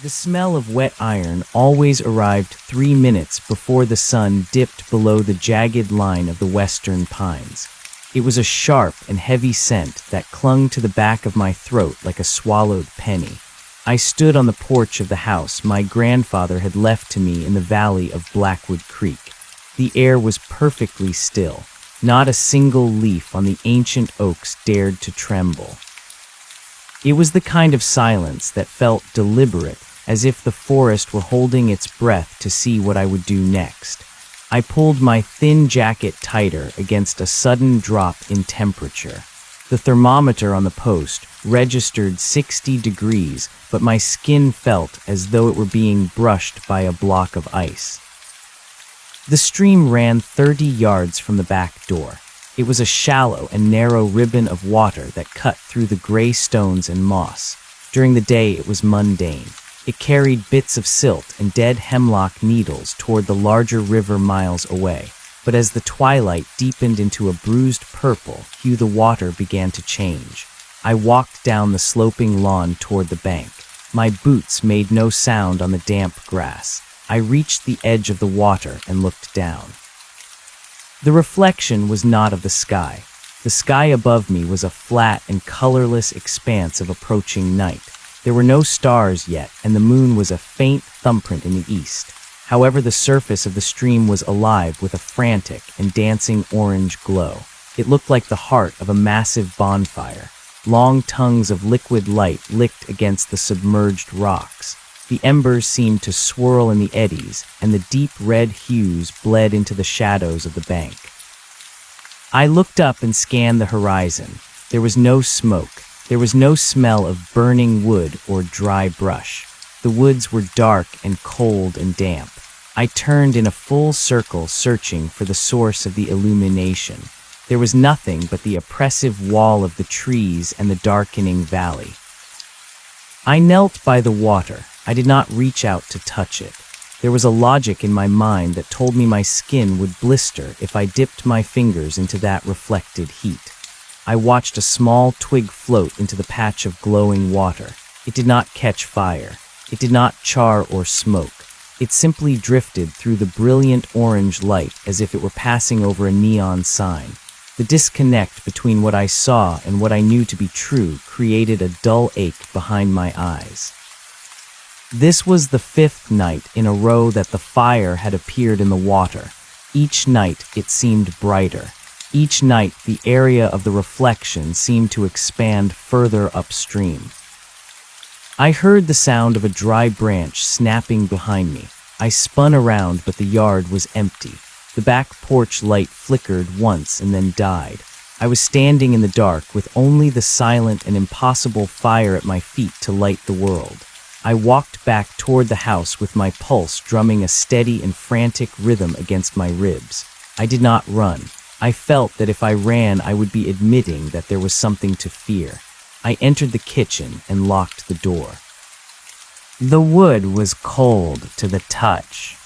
The smell of wet iron always arrived 3 minutes before the sun dipped below the jagged line of the western pines. It was a sharp and heavy scent that clung to the back of my throat like a swallowed penny. I stood on the porch of the house my grandfather had left to me in the valley of Blackwood Creek. The air was perfectly still. Not a single leaf on the ancient oaks dared to tremble. It was the kind of silence that felt deliberate, as if the forest were holding its breath to see what I would do next. I pulled my thin jacket tighter against a sudden drop in temperature. The thermometer on the post registered 60 degrees, but my skin felt as though it were being brushed by a block of ice. The stream ran 30 yards from the back door. It was a shallow and narrow ribbon of water that cut through the gray stones and moss. During the day it was mundane. It carried bits of silt and dead hemlock needles toward the larger river miles away. But as the twilight deepened into a bruised purple hue, the water began to change. I walked down the sloping lawn toward the bank. My boots made no sound on the damp grass. I reached the edge of the water and looked down. The reflection was not of the sky. The sky above me was a flat and colorless expanse of approaching night. There were no stars yet, and the moon was a faint thumbprint in the east. However, the surface of the stream was alive with a frantic and dancing orange glow. It looked like the heart of a massive bonfire. Long tongues of liquid light licked against the submerged rocks. The embers seemed to swirl in the eddies, and the deep red hues bled into the shadows of the bank. I looked up and scanned the horizon. There was no smoke. There was no smell of burning wood or dry brush. The woods were dark and cold and damp. I turned in a full circle, searching for the source of the illumination. There was nothing but the oppressive wall of the trees and the darkening valley. I knelt by the water. I did not reach out to touch it. There was a logic in my mind that told me my skin would blister if I dipped my fingers into that reflected heat. I watched a small twig float into the patch of glowing water. It did not catch fire. It did not char or smoke. It simply drifted through the brilliant orange light as if it were passing over a neon sign. The disconnect between what I saw and what I knew to be true created a dull ache behind my eyes. This was the 5th night in a row that the fire had appeared in the water. Each night it seemed brighter. Each night the area of the reflection seemed to expand further upstream. I heard the sound of a dry branch snapping behind me. I spun around, but the yard was empty. The back porch light flickered once and then died. I was standing in the dark with only the silent and impossible fire at my feet to light the world. I walked back toward the house with my pulse drumming a steady and frantic rhythm against my ribs. I did not run. I felt that if I ran, I would be admitting that there was something to fear. I entered the kitchen and locked the door. The wood was cold to the touch.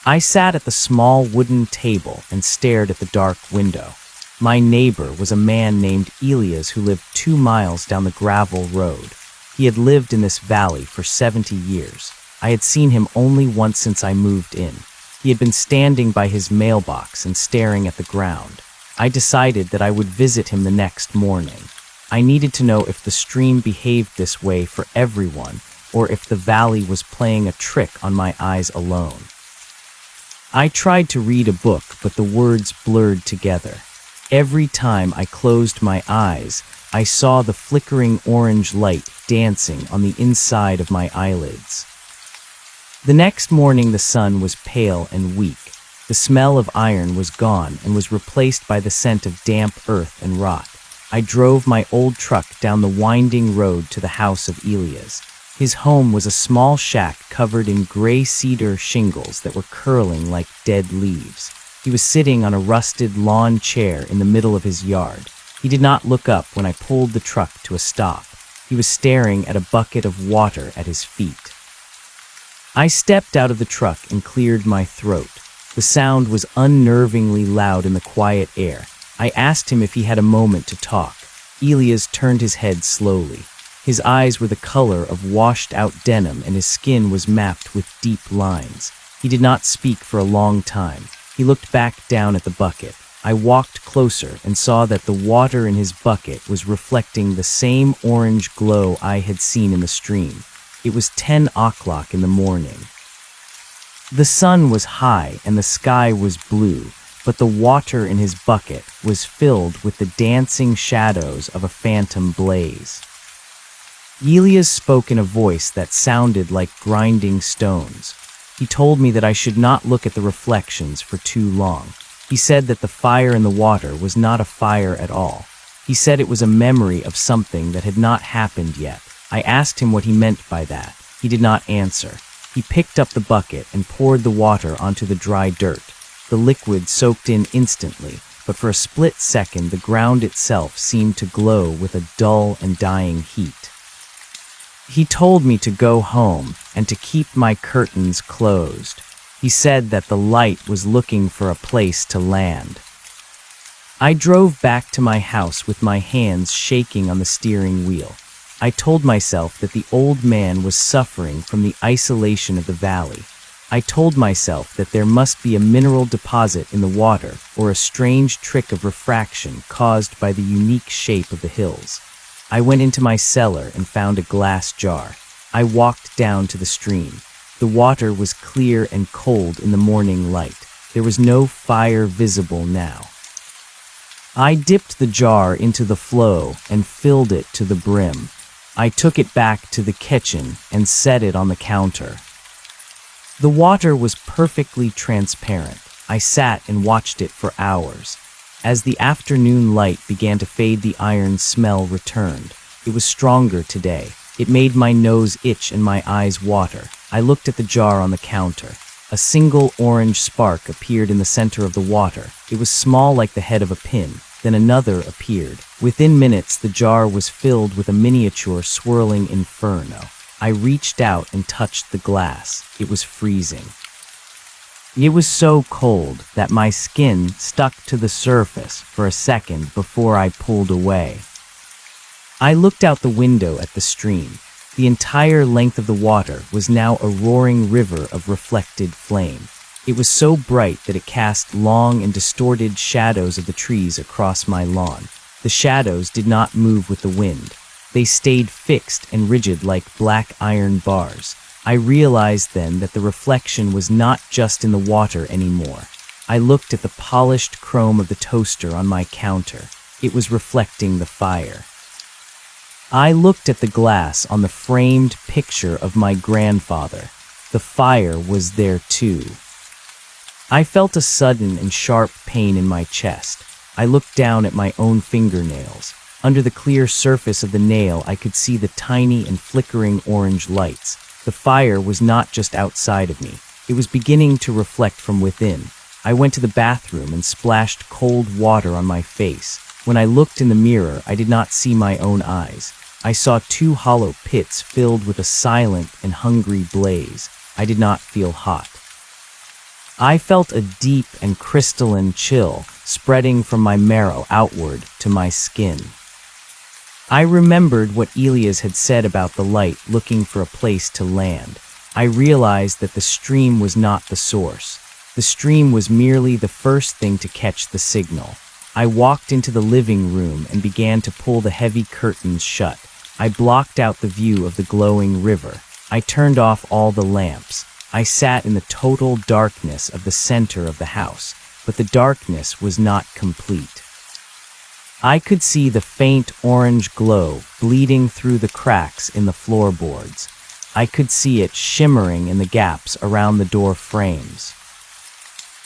I sat at the small wooden table and stared at the dark window. My neighbor was a man named Elias who lived 2 miles down the gravel road. He had lived in this valley for 70 years. I had seen him only once since I moved in. He had been standing by his mailbox and staring at the ground. I decided that I would visit him the next morning. I needed to know if the stream behaved this way for everyone, or if the valley was playing a trick on my eyes alone. I tried to read a book, but the words blurred together. Every time I closed my eyes, I saw the flickering orange light dancing on the inside of my eyelids. The next morning the sun was pale and weak. The smell of iron was gone and was replaced by the scent of damp earth and rot. I drove my old truck down the winding road to the house of Elias. His home was a small shack covered in gray cedar shingles that were curling like dead leaves. He was sitting on a rusted lawn chair in the middle of his yard. He did not look up when I pulled the truck to a stop. He was staring at a bucket of water at his feet. I stepped out of the truck and cleared my throat. The sound was unnervingly loud in the quiet air. I asked him if he had a moment to talk. Elias turned his head slowly. His eyes were the color of washed-out denim, and his skin was mapped with deep lines. He did not speak for a long time. He looked back down at the bucket. I walked closer and saw that the water in his bucket was reflecting the same orange glow I had seen in the stream. It was 10 o'clock in the morning. The sun was high and the sky was blue, but the water in his bucket was filled with the dancing shadows of a phantom blaze. Elias spoke in a voice that sounded like grinding stones. He told me that I should not look at the reflections for too long. He said that the fire in the water was not a fire at all. He said it was a memory of something that had not happened yet. I asked him what he meant by that. He did not answer. He picked up the bucket and poured the water onto the dry dirt. The liquid soaked in instantly, but for a split second the ground itself seemed to glow with a dull and dying heat. He told me to go home and to keep my curtains closed. He said that the light was looking for a place to land. I drove back to my house with my hands shaking on the steering wheel. I told myself that the old man was suffering from the isolation of the valley. I told myself that there must be a mineral deposit in the water or a strange trick of refraction caused by the unique shape of the hills. I went into my cellar and found a glass jar. I walked down to the stream. The water was clear and cold in the morning light. There was no fire visible now. I dipped the jar into the flow and filled it to the brim. I took it back to the kitchen and set it on the counter. The water was perfectly transparent. I sat and watched it for hours. As the afternoon light began to fade, the iron smell returned. It was stronger today. It made my nose itch and my eyes water. I looked at the jar on the counter. A single orange spark appeared in the center of the water. It was small like the head of a pin. Then another appeared. Within minutes, the jar was filled with a miniature swirling inferno. I reached out and touched the glass. It was freezing. It was so cold that my skin stuck to the surface for a second before I pulled away. I looked out the window at the stream. The entire length of the water was now a roaring river of reflected flame. It was so bright that it cast long and distorted shadows of the trees across my lawn. The shadows did not move with the wind. They stayed fixed and rigid like black iron bars. I realized then that the reflection was not just in the water anymore. I looked at the polished chrome of the toaster on my counter. It was reflecting the fire. I looked at the glass on the framed picture of my grandfather. The fire was there too. I felt a sudden and sharp pain in my chest. I looked down at my own fingernails. Under the clear surface of the nail, I could see the tiny and flickering orange lights. The fire was not just outside of me. It was beginning to reflect from within. I went to the bathroom and splashed cold water on my face. When I looked in the mirror, I did not see my own eyes. I saw two hollow pits filled with a silent and hungry blaze. I did not feel hot. I felt a deep and crystalline chill spreading from my marrow outward to my skin. I remembered what Elias had said about the light looking for a place to land. I realized that the stream was not the source. The stream was merely the first thing to catch the signal. I walked into the living room and began to pull the heavy curtains shut. I blocked out the view of the glowing river. I turned off all the lamps. I sat in the total darkness of the center of the house, but the darkness was not complete. I could see the faint orange glow bleeding through the cracks in the floorboards. I could see it shimmering in the gaps around the door frames.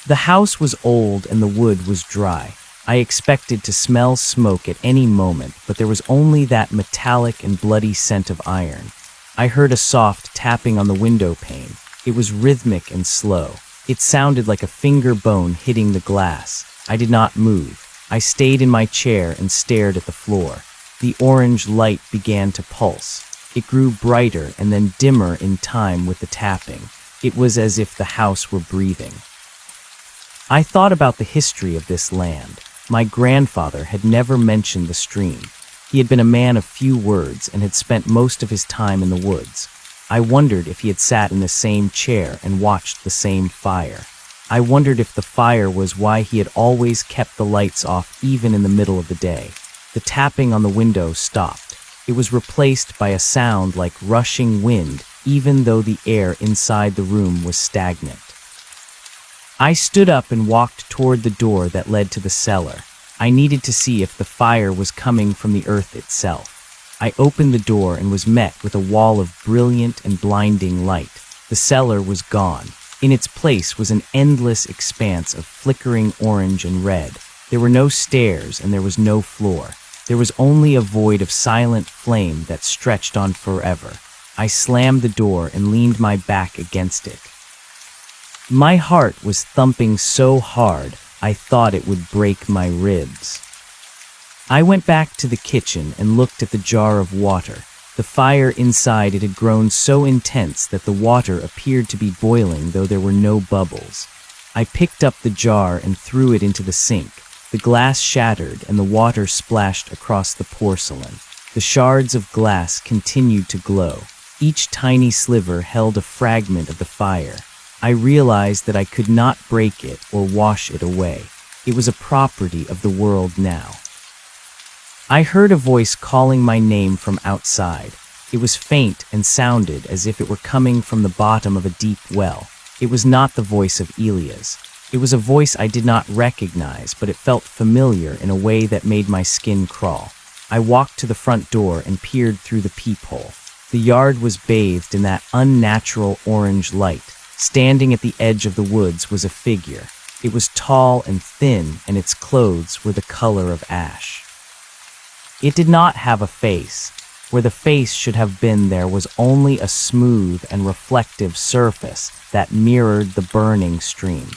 The house was old and the wood was dry. I expected to smell smoke at any moment, but there was only that metallic and bloody scent of iron. I heard a soft tapping on the window pane. It was rhythmic and slow. It sounded like a finger bone hitting the glass. I did not move. I stayed in my chair and stared at the floor. The orange light began to pulse. It grew brighter and then dimmer in time with the tapping. It was as if the house were breathing. I thought about the history of this land. My grandfather had never mentioned the stream. He had been a man of few words and had spent most of his time in the woods. I wondered if he had sat in the same chair and watched the same fire. I wondered if the fire was why he had always kept the lights off even in the middle of the day. The tapping on the window stopped. It was replaced by a sound like rushing wind, even though the air inside the room was stagnant. I stood up and walked toward the door that led to the cellar. I needed to see if the fire was coming from the earth itself. I opened the door and was met with a wall of brilliant and blinding light. The cellar was gone. In its place was an endless expanse of flickering orange and red. There were no stairs and there was no floor. There was only a void of silent flame that stretched on forever. I slammed the door and leaned my back against it. My heart was thumping so hard I thought it would break my ribs. I went back to the kitchen and looked at the jar of water. The fire inside it had grown so intense that the water appeared to be boiling, though there were no bubbles. I picked up the jar and threw it into the sink. The glass shattered and the water splashed across the porcelain. The shards of glass continued to glow. Each tiny sliver held a fragment of the fire. I realized that I could not break it or wash it away. It was a property of the world now. I heard a voice calling my name from outside. It was faint and sounded as if it were coming from the bottom of a deep well. It was not the voice of Elias. It was a voice I did not recognize, but it felt familiar in a way that made my skin crawl. I walked to the front door and peered through the peephole. The yard was bathed in that unnatural orange light. Standing at the edge of the woods was a figure. It was tall and thin, and its clothes were the color of ash. It did not have a face. Where the face should have been, there was only a smooth and reflective surface that mirrored the burning stream.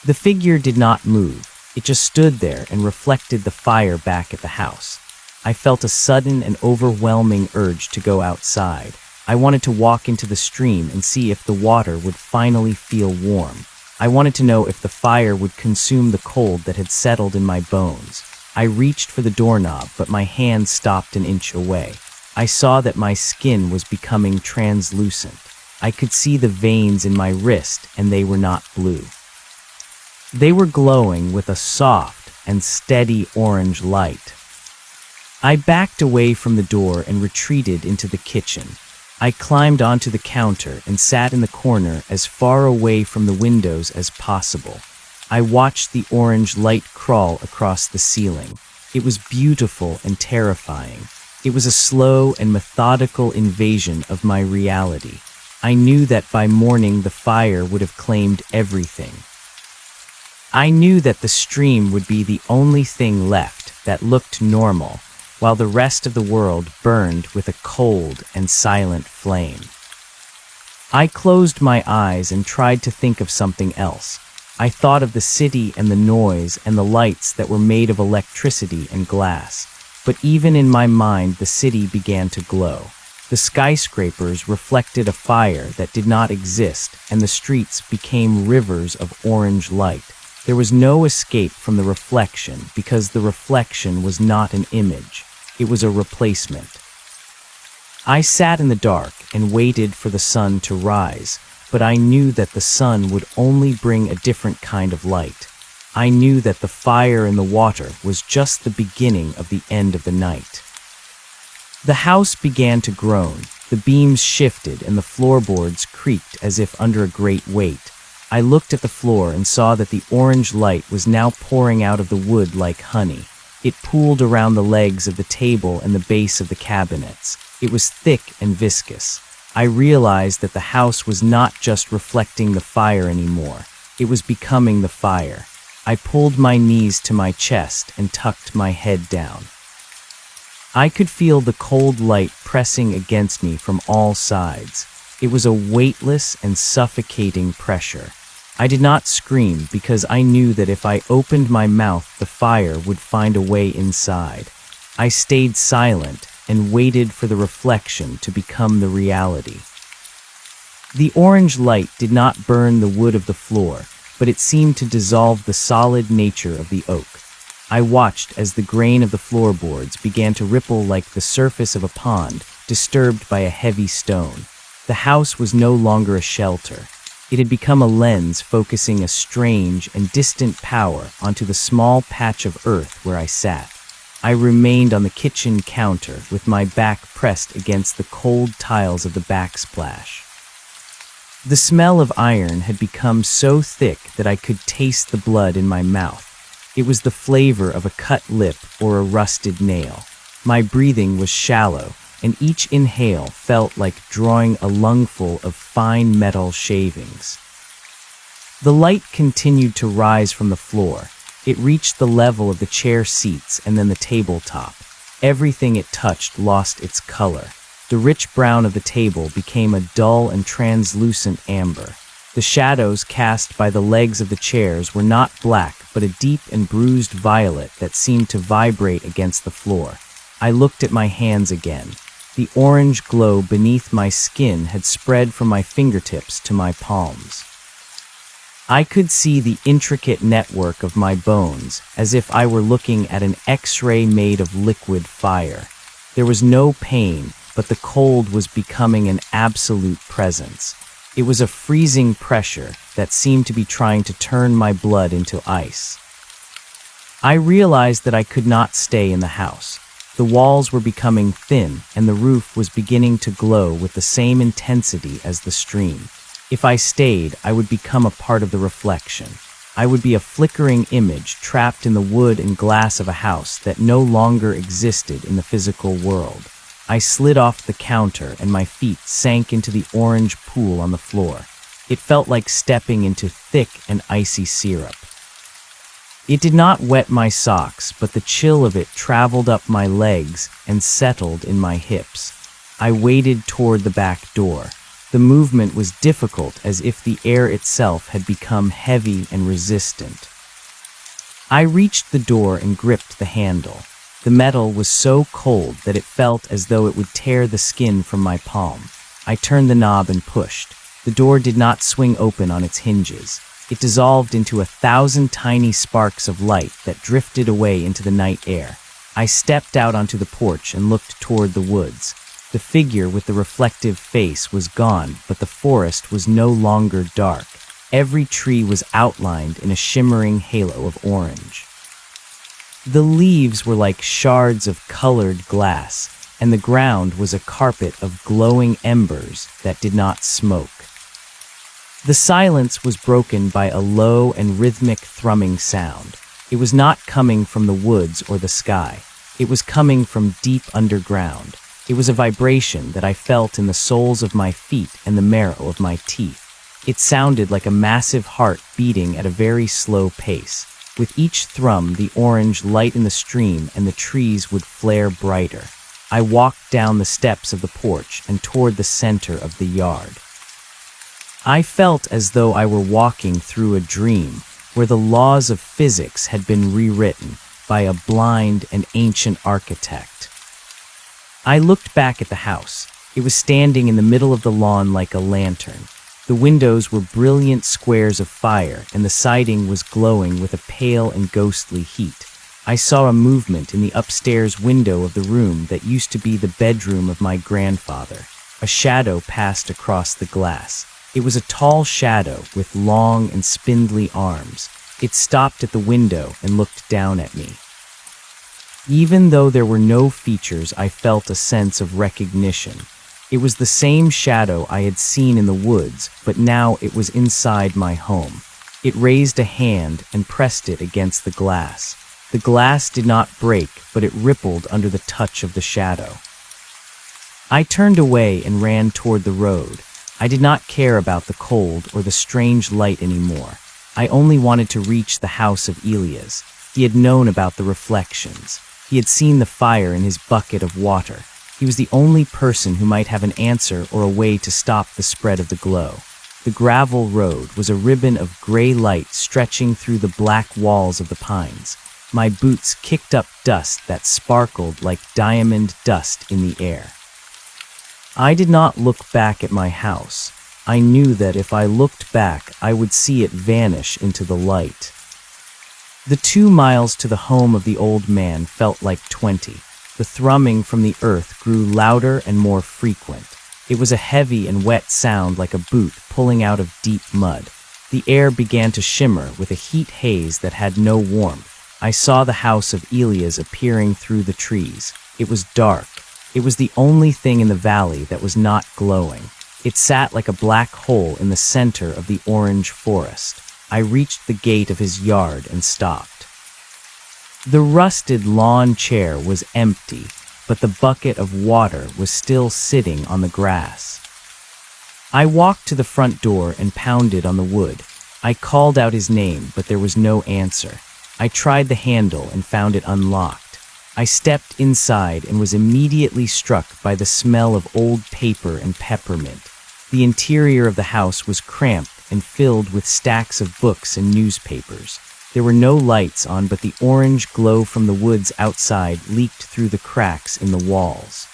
The figure did not move. It just stood there and reflected the fire back at the house. I felt a sudden and overwhelming urge to go outside. I wanted to walk into the stream and see if the water would finally feel warm. I wanted to know if the fire would consume the cold that had settled in my bones. I reached for the doorknob, but my hand stopped an inch away. I saw that my skin was becoming translucent. I could see the veins in my wrist, and they were not blue. They were glowing with a soft and steady orange light. I backed away from the door and retreated into the kitchen. I climbed onto the counter and sat in the corner as far away from the windows as possible. I watched the orange light crawl across the ceiling. It was beautiful and terrifying. It was a slow and methodical invasion of my reality. I knew that by morning the fire would have claimed everything. I knew that the stream would be the only thing left that looked normal, while the rest of the world burned with a cold and silent flame. I closed my eyes and tried to think of something else. I thought of the city and the noise and the lights that were made of electricity and glass. But even in my mind, the city began to glow. The skyscrapers reflected a fire that did not exist, and the streets became rivers of orange light. There was no escape from the reflection, because the reflection was not an image. It was a replacement. I sat in the dark and waited for the sun to rise, but I knew that the sun would only bring a different kind of light. I knew that the fire in the water was just the beginning of the end of the night. The house began to groan. The beams shifted and the floorboards creaked as if under a great weight. I looked at the floor and saw that the orange light was now pouring out of the wood like honey. It pooled around the legs of the table and the base of the cabinets. It was thick and viscous. I realized that the house was not just reflecting the fire anymore. It was becoming the fire. I pulled my knees to my chest and tucked my head down. I could feel the cold light pressing against me from all sides. It was a weightless and suffocating pressure. I did not scream because I knew that if I opened my mouth, the fire would find a way inside. I stayed silent and waited for the reflection to become the reality. The orange light did not burn the wood of the floor, but it seemed to dissolve the solid nature of the oak. I watched as the grain of the floorboards began to ripple like the surface of a pond, disturbed by a heavy stone. The house was no longer a shelter. It had become a lens focusing a strange and distant power onto the small patch of earth where I sat. I remained on the kitchen counter with my back pressed against the cold tiles of the backsplash. The smell of iron had become so thick that I could taste the blood in my mouth. It was the flavor of a cut lip or a rusted nail. My breathing was shallow, and each inhale felt like drawing a lungful of fine metal shavings. The light continued to rise from the floor. It reached the level of the chair seats and then the tabletop. Everything it touched lost its color. The rich brown of the table became a dull and translucent amber. The shadows cast by the legs of the chairs were not black, but a deep and bruised violet that seemed to vibrate against the floor. I looked at my hands again. The orange glow beneath my skin had spread from my fingertips to my palms. I could see the intricate network of my bones, as if I were looking at an X-ray made of liquid fire. There was no pain, but the cold was becoming an absolute presence. It was a freezing pressure that seemed to be trying to turn my blood into ice. I realized that I could not stay in the house. The walls were becoming thin, and the roof was beginning to glow with the same intensity as the stream. If I stayed, I would become a part of the reflection. I would be a flickering image trapped in the wood and glass of a house that no longer existed in the physical world. I slid off the counter and my feet sank into the orange pool on the floor. It felt like stepping into thick and icy syrup. It did not wet my socks, but the chill of it traveled up my legs and settled in my hips. I waded toward the back door. The movement was difficult, as if the air itself had become heavy and resistant. I reached the door and gripped the handle. The metal was so cold that it felt as though it would tear the skin from my palm. I turned the knob and pushed. The door did not swing open on its hinges. It dissolved into 1,000 tiny sparks of light that drifted away into the night air. I stepped out onto the porch and looked toward the woods. The figure with the reflective face was gone, but the forest was no longer dark. Every tree was outlined in a shimmering halo of orange. The leaves were like shards of colored glass, and the ground was a carpet of glowing embers that did not smoke. The silence was broken by a low and rhythmic thrumming sound. It was not coming from the woods or the sky. It was coming from deep underground. It was a vibration that I felt in the soles of my feet and the marrow of my teeth. It sounded like a massive heart beating at a very slow pace. With each thrum, the orange light in the stream and the trees would flare brighter. I walked down the steps of the porch and toward the center of the yard. I felt as though I were walking through a dream, where the laws of physics had been rewritten by a blind and ancient architect. I looked back at the house. It was standing in the middle of the lawn like a lantern. The windows were brilliant squares of fire, and the siding was glowing with a pale and ghostly heat. I saw a movement in the upstairs window of the room that used to be the bedroom of my grandfather. A shadow passed across the glass. It was a tall shadow with long and spindly arms. It stopped at the window and looked down at me. Even though there were no features, I felt a sense of recognition. It was the same shadow I had seen in the woods, but now it was inside my home. It raised a hand and pressed it against the glass. The glass did not break, but it rippled under the touch of the shadow. I turned away and ran toward the road. I did not care about the cold or the strange light anymore. I only wanted to reach the house of Elias. He had known about the reflections. He had seen the fire in his bucket of water. He was the only person who might have an answer or a way to stop the spread of the glow. The gravel road was a ribbon of gray light stretching through the black walls of the pines. My boots kicked up dust that sparkled like diamond dust in the air. I did not look back at my house. I knew that if I looked back, I would see it vanish into the light. The 2 miles to the home of the old man felt like 20. The thrumming from the earth grew louder and more frequent. It was a heavy and wet sound like a boot pulling out of deep mud. The air began to shimmer with a heat haze that had no warmth. I saw the house of Elias appearing through the trees. It was dark. It was the only thing in the valley that was not glowing. It sat like a black hole in the center of the orange forest. I reached the gate of his yard and stopped. The rusted lawn chair was empty, but the bucket of water was still sitting on the grass. I walked to the front door and pounded on the wood. I called out his name, but there was no answer. I tried the handle and found it unlocked. I stepped inside and was immediately struck by the smell of old paper and peppermint. The interior of the house was cramped and filled with stacks of books and newspapers. There were no lights on, but the orange glow from the woods outside leaked through the cracks in the walls.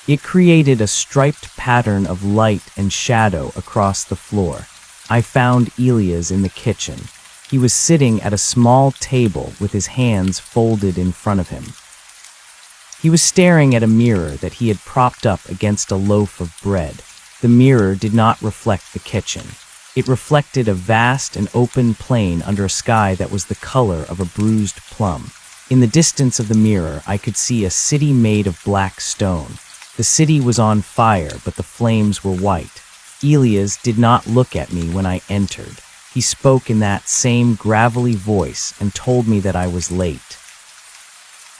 It created a striped pattern of light and shadow across the floor. I found Elias in the kitchen. He was sitting at a small table with his hands folded in front of him. He was staring at a mirror that he had propped up against a loaf of bread. The mirror did not reflect the kitchen. It reflected a vast and open plain under a sky that was the color of a bruised plum. In the distance of the mirror, I could see a city made of black stone. The city was on fire, but the flames were white. Elias did not look at me when I entered. He spoke in that same gravelly voice and told me that I was late.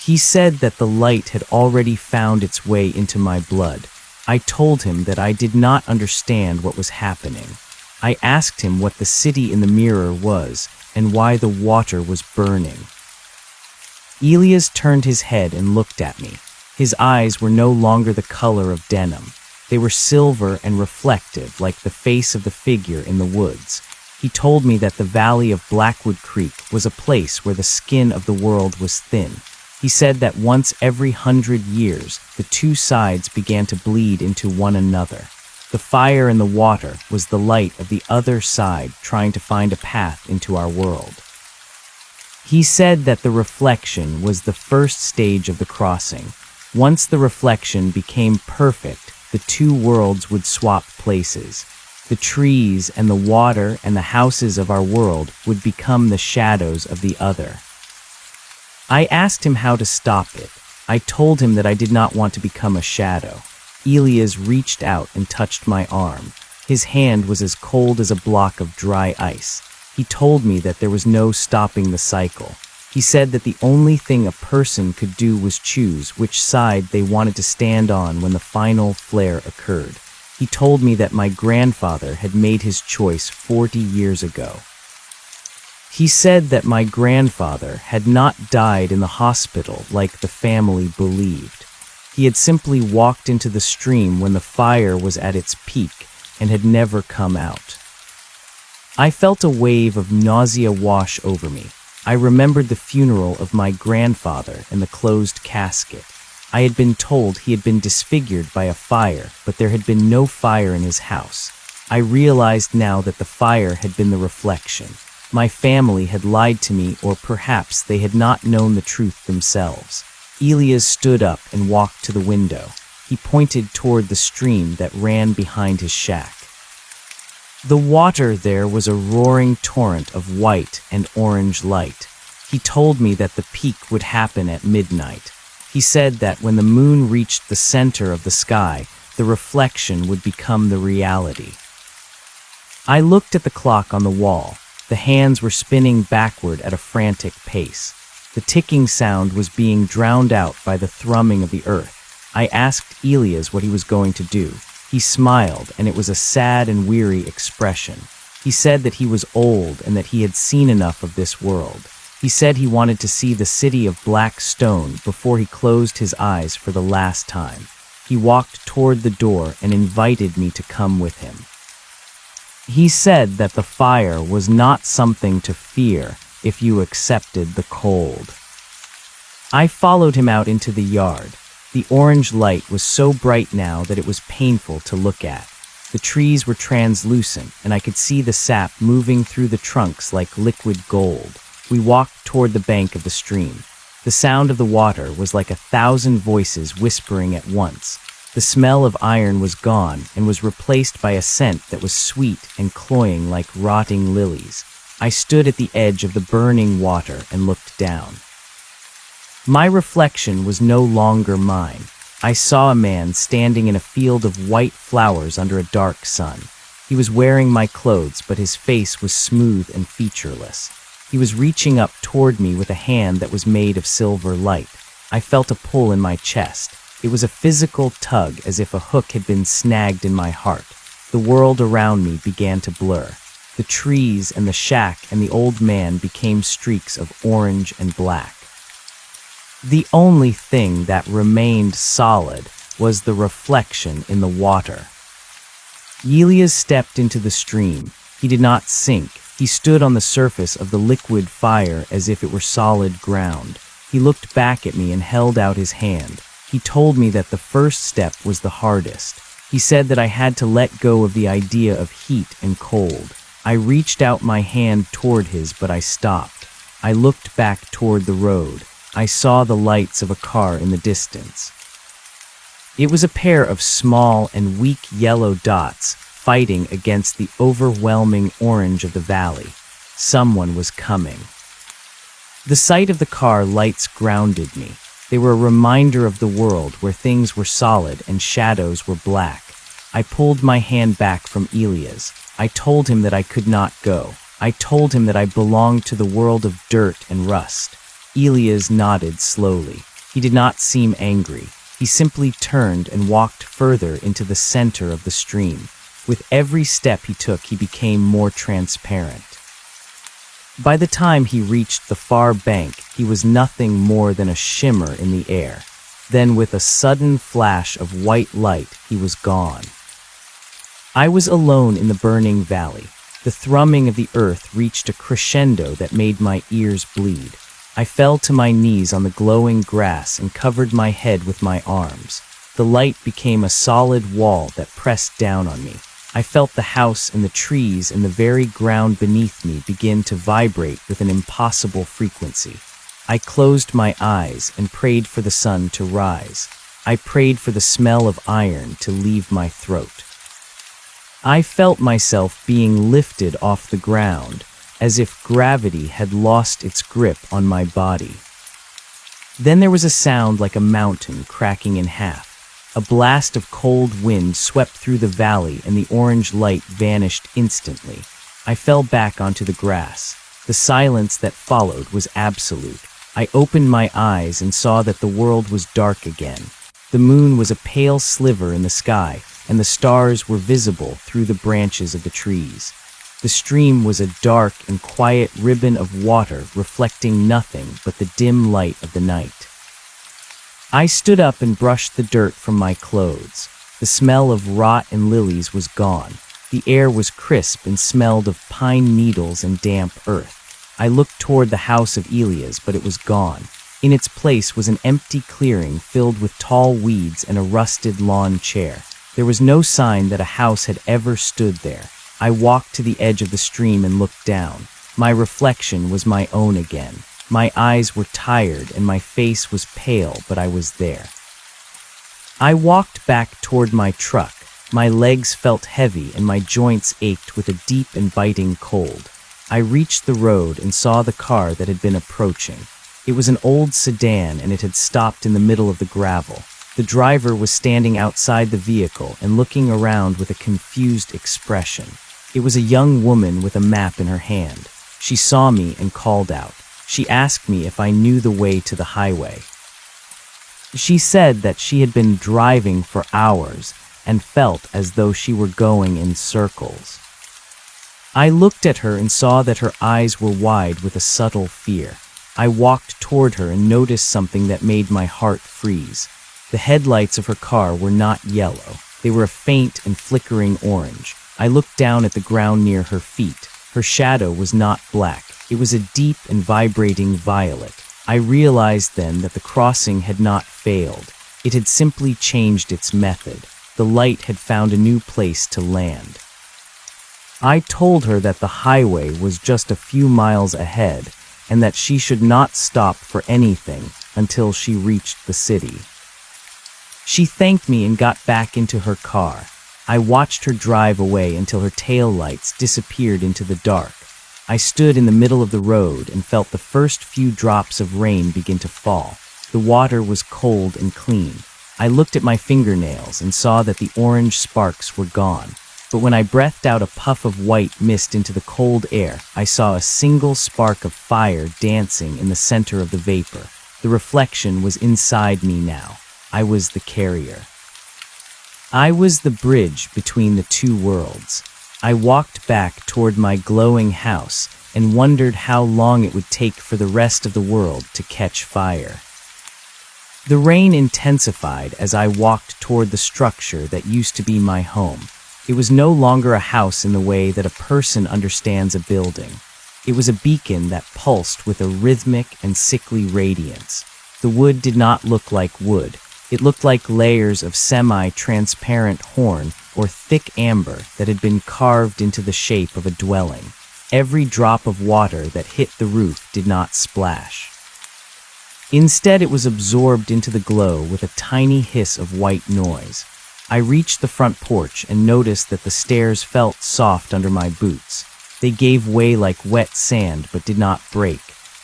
He said that the light had already found its way into my blood. I told him that I did not understand what was happening. I asked him what the city in the mirror was and why the water was burning. Elias turned his head and looked at me. His eyes were no longer the color of denim. They were silver and reflective, like the face of the figure in the woods. He told me that the valley of Blackwood Creek was a place where the skin of the world was thin. He said that once every 100 years, the two sides began to bleed into one another. The fire and the water was the light of the other side trying to find a path into our world. He said that the reflection was the first stage of the crossing. Once the reflection became perfect, the two worlds would swap places. The trees and the water and the houses of our world would become the shadows of the other. I asked him how to stop it. I told him that I did not want to become a shadow. Elias reached out and touched my arm. His hand was as cold as a block of dry ice. He told me that there was no stopping the cycle. He said that the only thing a person could do was choose which side they wanted to stand on when the final flare occurred. He told me that my grandfather had made his choice 40 years ago. He said that my grandfather had not died in the hospital like the family believed. He had simply walked into the stream when the fire was at its peak and had never come out. I felt a wave of nausea wash over me. I remembered the funeral of my grandfather and the closed casket. I had been told he had been disfigured by a fire, but there had been no fire in his house. I realized now that the fire had been the reflection. My family had lied to me, or perhaps they had not known the truth themselves. Elias stood up and walked to the window. He pointed toward the stream that ran behind his shack. The water there was a roaring torrent of white and orange light. He told me that the peak would happen at midnight. He said that when the moon reached the center of the sky, the reflection would become the reality. I looked at the clock on the wall. The hands were spinning backward at a frantic pace. The ticking sound was being drowned out by the thrumming of the earth. I asked Elias what he was going to do. He smiled, and it was a sad and weary expression. He said that he was old and that he had seen enough of this world. He said he wanted to see the city of black stone before he closed his eyes for the last time. He walked toward the door and invited me to come with him. He said that the fire was not something to fear if you accepted the cold. I followed him out into the yard. The orange light was so bright now that it was painful to look at. The trees were translucent, and I could see the sap moving through the trunks like liquid gold. We walked toward the bank of the stream. The sound of the water was like 1,000 voices whispering at once. The smell of iron was gone and was replaced by a scent that was sweet and cloying like rotting lilies. I stood at the edge of the burning water and looked down. My reflection was no longer mine. I saw a man standing in a field of white flowers under a dark sun. He was wearing my clothes, but his face was smooth and featureless. He was reaching up toward me with a hand that was made of silver light. I felt a pull in my chest. It was a physical tug, as if a hook had been snagged in my heart. The world around me began to blur. The trees and the shack and the old man became streaks of orange and black. The only thing that remained solid was the reflection in the water. Elias stepped into the stream. He did not sink. He stood on the surface of the liquid fire as if it were solid ground. He looked back at me and held out his hand. He told me that the first step was the hardest. He said that I had to let go of the idea of heat and cold. I reached out my hand toward his, but I stopped. I looked back toward the road. I saw the lights of a car in the distance. It was a pair of small and weak yellow dots fighting against the overwhelming orange of the valley. Someone was coming. The sight of the car lights grounded me. They were a reminder of the world where things were solid and shadows were black. I pulled my hand back from Elias. I told him that I could not go. I told him that I belonged to the world of dirt and rust. Elias nodded slowly. He did not seem angry. He simply turned and walked further into the center of the stream. With every step he took, he became more transparent. By the time he reached the far bank, he was nothing more than a shimmer in the air. Then, with a sudden flash of white light, he was gone. I was alone in the burning valley. The thrumming of the earth reached a crescendo that made my ears bleed. I fell to my knees on the glowing grass and covered my head with my arms. The light became a solid wall that pressed down on me. I felt the house and the trees and the very ground beneath me begin to vibrate with an impossible frequency. I closed my eyes and prayed for the sun to rise. I prayed for the smell of iron to leave my throat. I felt myself being lifted off the ground, as if gravity had lost its grip on my body. Then there was a sound like a mountain cracking in half. A blast of cold wind swept through the valley and the orange light vanished instantly. I fell back onto the grass. The silence that followed was absolute. I opened my eyes and saw that the world was dark again. The moon was a pale sliver in the sky, and the stars were visible through the branches of the trees. The stream was a dark and quiet ribbon of water reflecting nothing but the dim light of the night. I stood up and brushed the dirt from my clothes. The smell of rot and lilies was gone. The air was crisp and smelled of pine needles and damp earth. I looked toward the house of Elias, but it was gone. In its place was an empty clearing filled with tall weeds and a rusted lawn chair. There was no sign that a house had ever stood there. I walked to the edge of the stream and looked down. My reflection was my own again. My eyes were tired and my face was pale, but I was there. I walked back toward my truck. My legs felt heavy and my joints ached with a deep and biting cold. I reached the road and saw the car that had been approaching. It was an old sedan and it had stopped in the middle of the gravel. The driver was standing outside the vehicle and looking around with a confused expression. It was a young woman with a map in her hand. She saw me and called out. She asked me if I knew the way to the highway. She said that she had been driving for hours and felt as though she were going in circles. I looked at her and saw that her eyes were wide with a subtle fear. I walked toward her and noticed something that made my heart freeze. The headlights of her car were not yellow. They were a faint and flickering orange. I looked down at the ground near her feet. Her shadow was not black. It was a deep and vibrating violet. I realized then that the crossing had not failed. It had simply changed its method. The light had found a new place to land. I told her that the highway was just a few miles ahead, and that she should not stop for anything until she reached the city. She thanked me and got back into her car. I watched her drive away until her taillights disappeared into the dark. I stood in the middle of the road and felt the first few drops of rain begin to fall. The water was cold and clean. I looked at my fingernails and saw that the orange sparks were gone. But when I breathed out a puff of white mist into the cold air, I saw a single spark of fire dancing in the center of the vapor. The reflection was inside me now. I was the carrier. I was the bridge between the two worlds. I walked back toward my glowing house and wondered how long it would take for the rest of the world to catch fire. The rain intensified as I walked toward the structure that used to be my home. It was no longer a house in the way that a person understands a building. It was a beacon that pulsed with a rhythmic and sickly radiance. The wood did not look like wood. It looked like layers of semi-transparent horn or thick amber that had been carved into the shape of a dwelling. Every drop of water that hit the roof did not splash. Instead, it was absorbed into the glow with a tiny hiss of white noise. I reached the front porch and noticed that the stairs felt soft under my boots. They gave way like wet sand but did not break.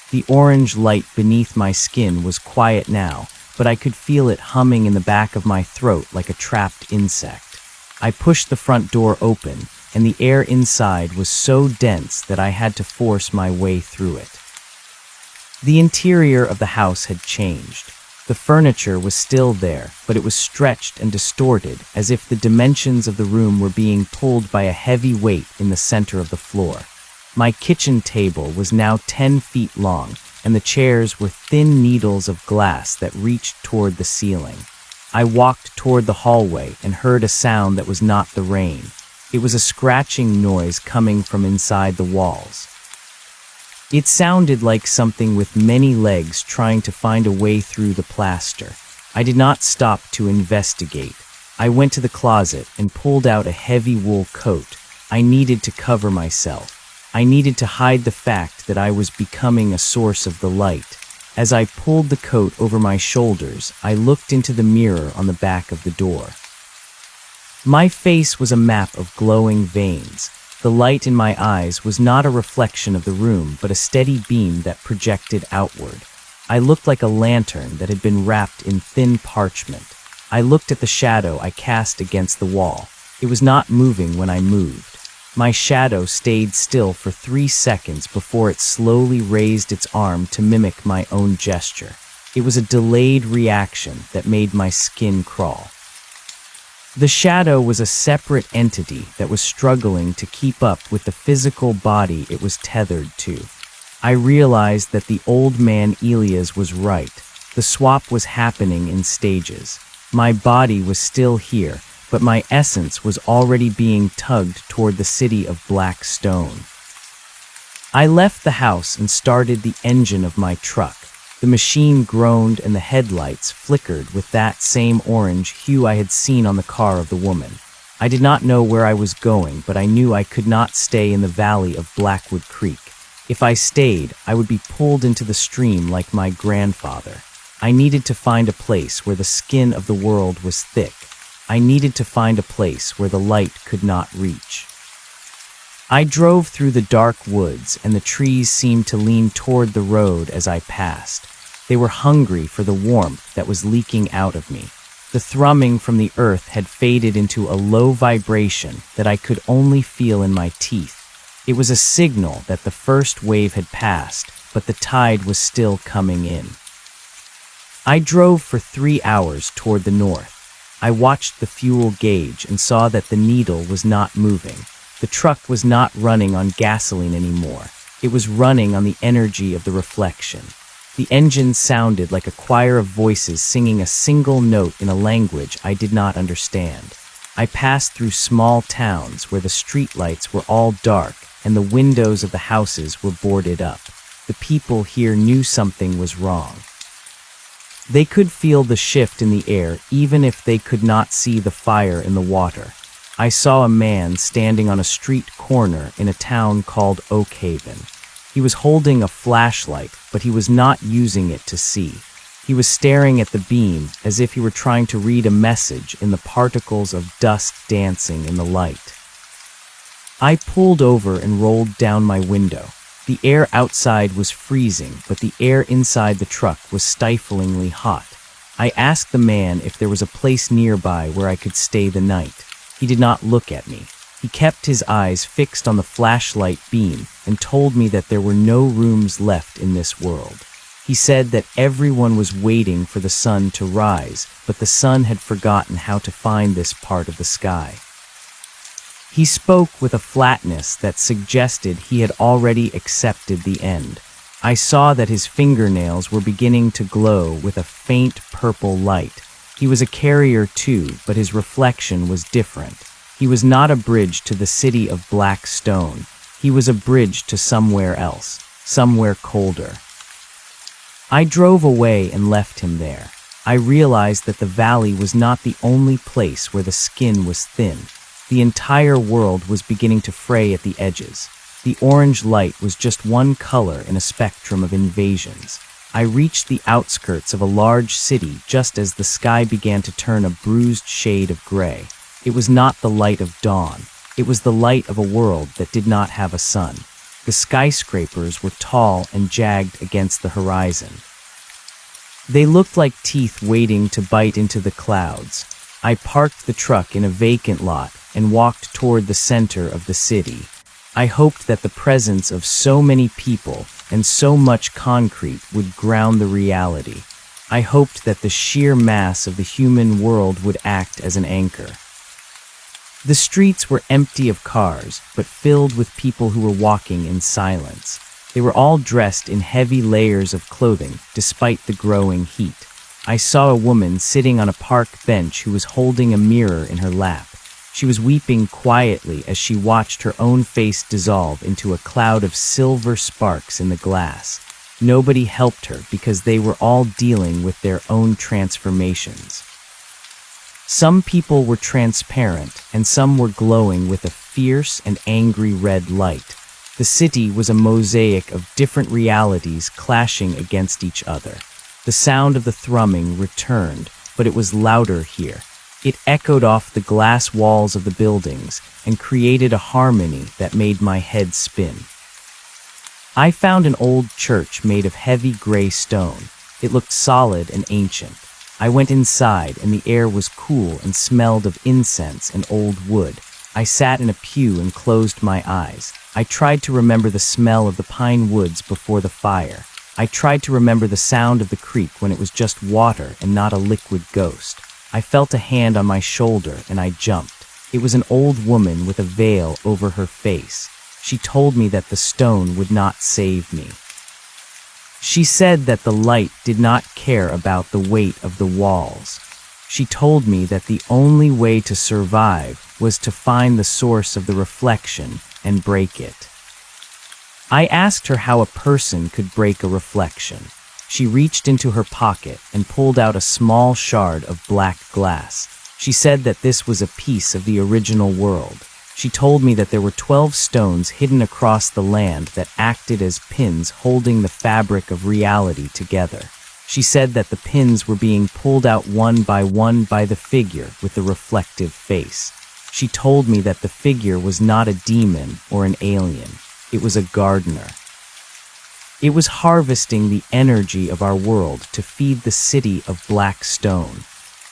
The orange light beneath my skin was quiet now, but I could feel it humming in the back of my throat like a trapped insect. I pushed the front door open, and the air inside was so dense that I had to force my way through it. The interior of the house had changed. The furniture was still there, but it was stretched and distorted as if the dimensions of the room were being pulled by a heavy weight in the center of the floor. My kitchen table was now 10 feet long, and the chairs were thin needles of glass that reached toward the ceiling. I walked toward the hallway and heard a sound that was not the rain. It was a scratching noise coming from inside the walls. It sounded like something with many legs trying to find a way through the plaster. I did not stop to investigate. I went to the closet and pulled out a heavy wool coat. I needed to cover myself. I needed to hide the fact that I was becoming a source of the light. As I pulled the coat over my shoulders, I looked into the mirror on the back of the door. My face was a map of glowing veins. The light in my eyes was not a reflection of the room, but a steady beam that projected outward. I looked like a lantern that had been wrapped in thin parchment. I looked at the shadow I cast against the wall. It was not moving when I moved. My shadow stayed still for 3 seconds before it slowly raised its arm to mimic my own gesture. It was a delayed reaction that made my skin crawl. The shadow was a separate entity that was struggling to keep up with the physical body it was tethered to. I realized that the old man Elias was right. The swap was happening in stages. My body was still here, but my essence was already being tugged toward the city of black stone. I left the house and started the engine of my truck. The machine groaned and the headlights flickered with that same orange hue I had seen on the car of the woman. I did not know where I was going, but I knew I could not stay in the valley of Blackwood Creek. If I stayed, I would be pulled into the stream like my grandfather. I needed to find a place where the skin of the world was thick. I needed to find a place where the light could not reach. I drove through the dark woods, and the trees seemed to lean toward the road as I passed. They were hungry for the warmth that was leaking out of me. The thrumming from the earth had faded into a low vibration that I could only feel in my teeth. It was a signal that the first wave had passed, but the tide was still coming in. I drove for 3 hours toward the north. I watched the fuel gauge and saw that the needle was not moving. The truck was not running on gasoline anymore. It was running on the energy of the reflection. The engine sounded like a choir of voices singing a single note in a language I did not understand. I passed through small towns where the streetlights were all dark and the windows of the houses were boarded up. The people here knew something was wrong. They could feel the shift in the air even if they could not see the fire in the water. I saw a man standing on a street corner in a town called Oak Haven. He was holding a flashlight, but he was not using it to see. He was staring at the beam as if he were trying to read a message in the particles of dust dancing in the light. I pulled over and rolled down my window. The air outside was freezing, but the air inside the truck was stiflingly hot. I asked the man if there was a place nearby where I could stay the night. He did not look at me. He kept his eyes fixed on the flashlight beam and told me that there were no rooms left in this world. He said that everyone was waiting for the sun to rise, but the sun had forgotten how to find this part of the sky. He spoke with a flatness that suggested he had already accepted the end. I saw that his fingernails were beginning to glow with a faint purple light. He was a carrier too, but his reflection was different. He was not a bridge to the city of black stone. He was a bridge to somewhere else, somewhere colder. I drove away and left him there. I realized that the valley was not the only place where the skin was thin. The entire world was beginning to fray at the edges. The orange light was just one color in a spectrum of invasions. I reached the outskirts of a large city just as the sky began to turn a bruised shade of gray. It was not the light of dawn. It was the light of a world that did not have a sun. The skyscrapers were tall and jagged against the horizon. They looked like teeth waiting to bite into the clouds. I parked the truck in a vacant lot and walked toward the center of the city. I hoped that the presence of so many people and so much concrete would ground the reality. I hoped that the sheer mass of the human world would act as an anchor. The streets were empty of cars, but filled with people who were walking in silence. They were all dressed in heavy layers of clothing, despite the growing heat. I saw a woman sitting on a park bench who was holding a mirror in her lap. She was weeping quietly as she watched her own face dissolve into a cloud of silver sparks in the glass. Nobody helped her because they were all dealing with their own transformations. Some people were transparent, and some were glowing with a fierce and angry red light. The city was a mosaic of different realities clashing against each other. The sound of the thrumming returned, but it was louder here. It echoed off the glass walls of the buildings and created a harmony that made my head spin. I found an old church made of heavy gray stone. It looked solid and ancient. I went inside, and the air was cool and smelled of incense and old wood. I sat in a pew and closed my eyes. I tried to remember the smell of the pine woods before the fire. I tried to remember the sound of the creek when it was just water and not a liquid ghost. I felt a hand on my shoulder, and I jumped. It was an old woman with a veil over her face. She told me that the stone would not save me. She said that the light did not care about the weight of the walls. She told me that the only way to survive was to find the source of the reflection and break it. I asked her how a person could break a reflection. She reached into her pocket and pulled out a small shard of black glass. She said that this was a piece of the original world. She told me that there were 12 stones hidden across the land that acted as pins holding the fabric of reality together. She said that the pins were being pulled out one by the figure with the reflective face. She told me that the figure was not a demon or an alien. It was a gardener. It was harvesting the energy of our world to feed the city of black stone.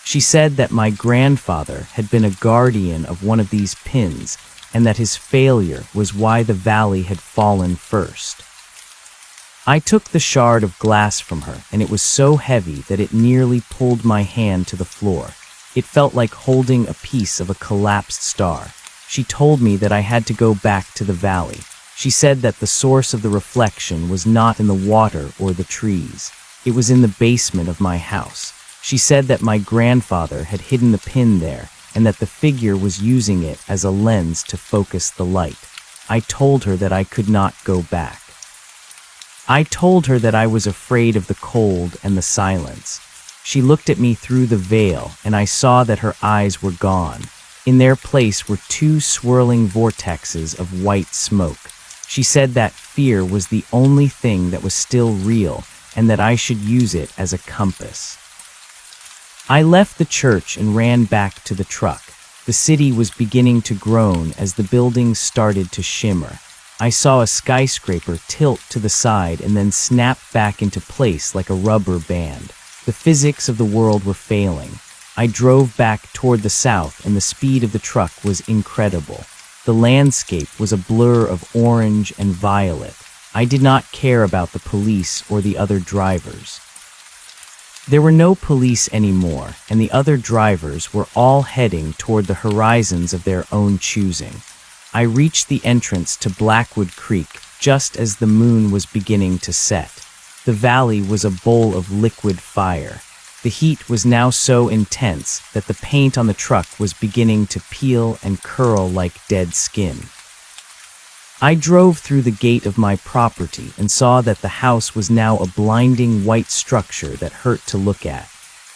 She said that my grandfather had been a guardian of one of these pins and that his failure was why the valley had fallen first. I took the shard of glass from her, and it was so heavy that it nearly pulled my hand to the floor. It felt like holding a piece of a collapsed star. She told me that I had to go back to the valley. She said that the source of the reflection was not in the water or the trees. It was in the basement of my house. She said that my grandfather had hidden the pin there and that the figure was using it as a lens to focus the light. I told her that I could not go back. I told her that I was afraid of the cold and the silence. She looked at me through the veil, and I saw that her eyes were gone. In their place were two swirling vortexes of white smoke. She said that fear was the only thing that was still real and that I should use it as a compass. I left the church and ran back to the truck. The city was beginning to groan as the buildings started to shimmer. I saw a skyscraper tilt to the side and then snap back into place like a rubber band. The physics of the world were failing. I drove back toward the south and the speed of the truck was incredible. The landscape was a blur of orange and violet. I did not care about the police or the other drivers. There were no police anymore, and the other drivers were all heading toward the horizons of their own choosing. I reached the entrance to Blackwood Creek just as the moon was beginning to set. The valley was a bowl of liquid fire. The heat was now so intense that the paint on the truck was beginning to peel and curl like dead skin. I drove through the gate of my property and saw that the house was now a blinding white structure that hurt to look at.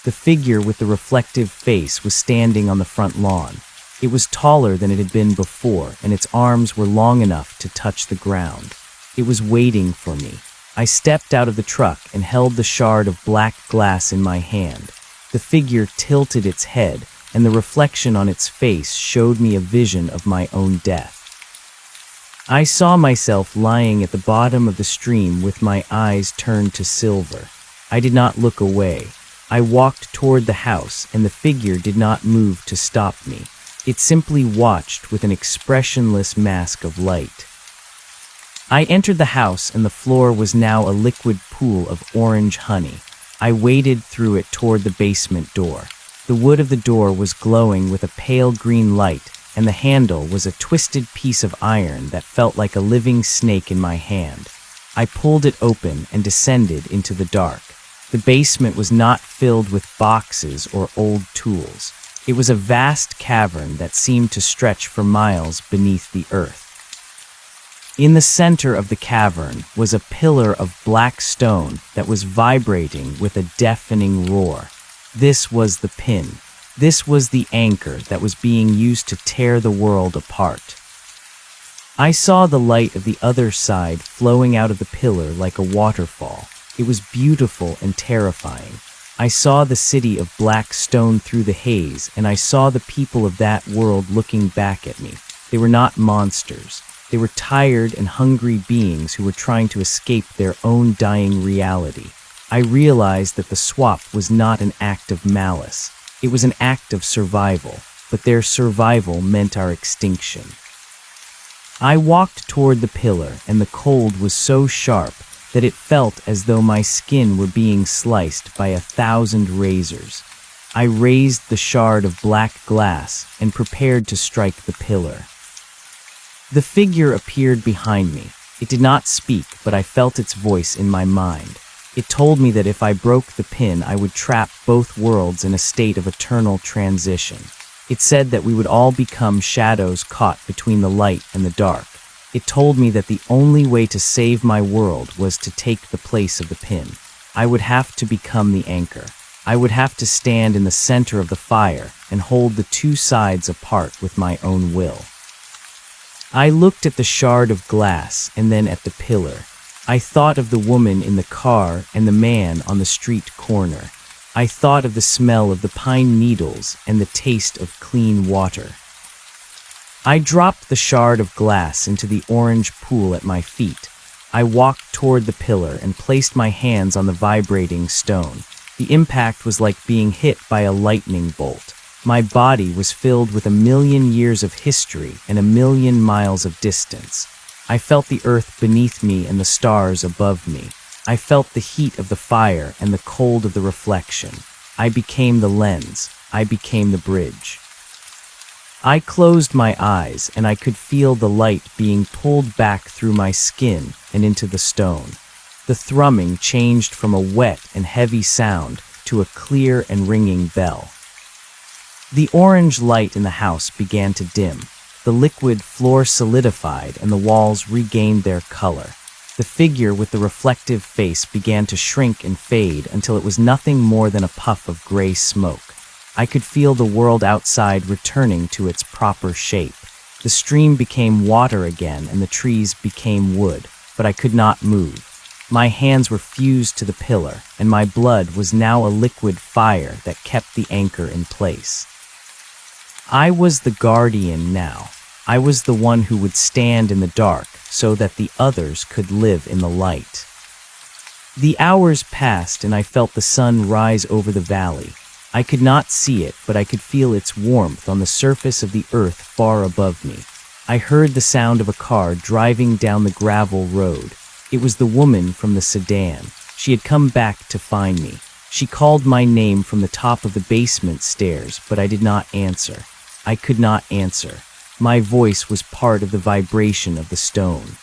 The figure with the reflective face was standing on the front lawn. It was taller than it had been before, and its arms were long enough to touch the ground. It was waiting for me. I stepped out of the truck and held the shard of black glass in my hand. The figure tilted its head, and the reflection on its face showed me a vision of my own death. I saw myself lying at the bottom of the stream with my eyes turned to silver. I did not look away. I walked toward the house, and the figure did not move to stop me. It simply watched with an expressionless mask of light. I entered the house, and the floor was now a liquid pool of orange honey. I waded through it toward the basement door. The wood of the door was glowing with a pale green light, and the handle was a twisted piece of iron that felt like a living snake in my hand. I pulled it open and descended into the dark. The basement was not filled with boxes or old tools. It was a vast cavern that seemed to stretch for miles beneath the earth. In the center of the cavern was a pillar of black stone that was vibrating with a deafening roar. This was the pin. This was the anchor that was being used to tear the world apart. I saw the light of the other side flowing out of the pillar like a waterfall. It was beautiful and terrifying. I saw the city of black stone through the haze, and I saw the people of that world looking back at me. They were not monsters. They were tired and hungry beings who were trying to escape their own dying reality. I realized that the swap was not an act of malice. It was an act of survival, but their survival meant our extinction. I walked toward the pillar, and the cold was so sharp that it felt as though my skin were being sliced by 1,000 razors. I raised the shard of black glass and prepared to strike the pillar. The figure appeared behind me. It did not speak, but I felt its voice in my mind. It told me that if I broke the pin, I would trap both worlds in a state of eternal transition. It said that we would all become shadows caught between the light and the dark. It told me that the only way to save my world was to take the place of the pin. I would have to become the anchor. I would have to stand in the center of the fire and hold the two sides apart with my own will. I looked at the shard of glass and then at the pillar. I thought of the woman in the car and the man on the street corner. I thought of the smell of the pine needles and the taste of clean water. I dropped the shard of glass into the orange pool at my feet. I walked toward the pillar and placed my hands on the vibrating stone. The impact was like being hit by a lightning bolt. My body was filled with 1,000,000 years of history and 1,000,000 miles of distance. I felt the earth beneath me and the stars above me. I felt the heat of the fire and the cold of the reflection. I became the lens. I became the bridge. I closed my eyes, and I could feel the light being pulled back through my skin and into the stone. The thrumming changed from a wet and heavy sound to a clear and ringing bell. The orange light in the house began to dim. The liquid floor solidified and the walls regained their color. The figure with the reflective face began to shrink and fade until it was nothing more than a puff of gray smoke. I could feel the world outside returning to its proper shape. The stream became water again, and the trees became wood, but I could not move. My hands were fused to the pillar, and my blood was now a liquid fire that kept the anchor in place. I was the guardian now. I was the one who would stand in the dark so that the others could live in the light. The hours passed, and I felt the sun rise over the valley. I could not see it, but I could feel its warmth on the surface of the earth far above me. I heard the sound of a car driving down the gravel road. It was the woman from the sedan. She had come back to find me. She called my name from the top of the basement stairs, but I did not answer. I could not answer. My voice was part of the vibration of the stone.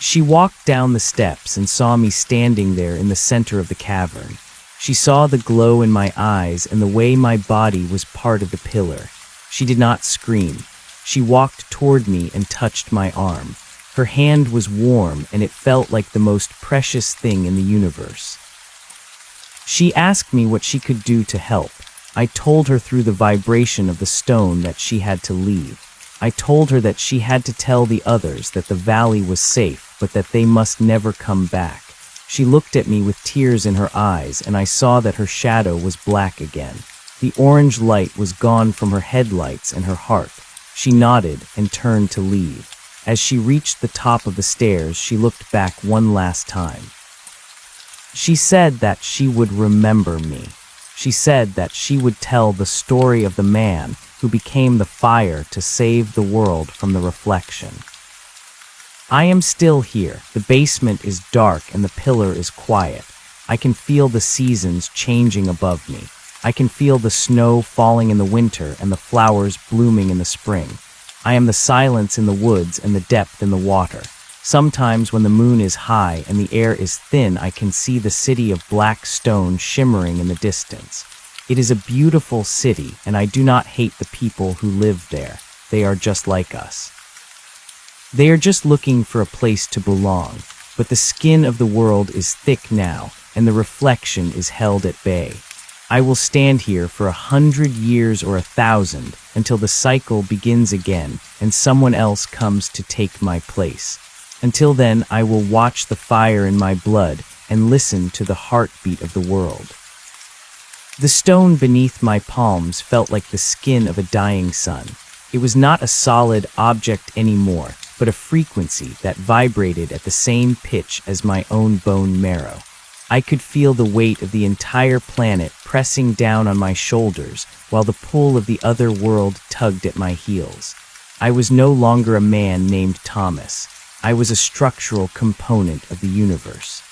She walked down the steps and saw me standing there in the center of the cavern. She saw the glow in my eyes and the way my body was part of the pillar. She did not scream. She walked toward me and touched my arm. Her hand was warm, and it felt like the most precious thing in the universe. She asked me what she could do to help. I told her through the vibration of the stone that she had to leave. I told her that she had to tell the others that the valley was safe, but that they must never come back. She looked at me with tears in her eyes, and I saw that her shadow was black again. The orange light was gone from her headlights and her heart. She nodded and turned to leave. As she reached the top of the stairs, she looked back one last time. She said that she would remember me. She said that she would tell the story of the man who became the fire to save the world from the reflection. I am still here. The basement is dark and the pillar is quiet. I can feel the seasons changing above me. I can feel the snow falling in the winter and the flowers blooming in the spring. I am the silence in the woods and the depth in the water. Sometimes when the moon is high and the air is thin, I can see the city of black stone shimmering in the distance. It is a beautiful city, and I do not hate the people who live there. They are just like us. They are just looking for a place to belong, but the skin of the world is thick now, and the reflection is held at bay. I will stand here for 100 years or 1,000 until the cycle begins again and someone else comes to take my place. Until then, I will watch the fire in my blood and listen to the heartbeat of the world. The stone beneath my palms felt like the skin of a dying sun. It was not a solid object anymore, but a frequency that vibrated at the same pitch as my own bone marrow. I could feel the weight of the entire planet pressing down on my shoulders while the pull of the other world tugged at my heels. I was no longer a man named Thomas. I was a structural component of the universe.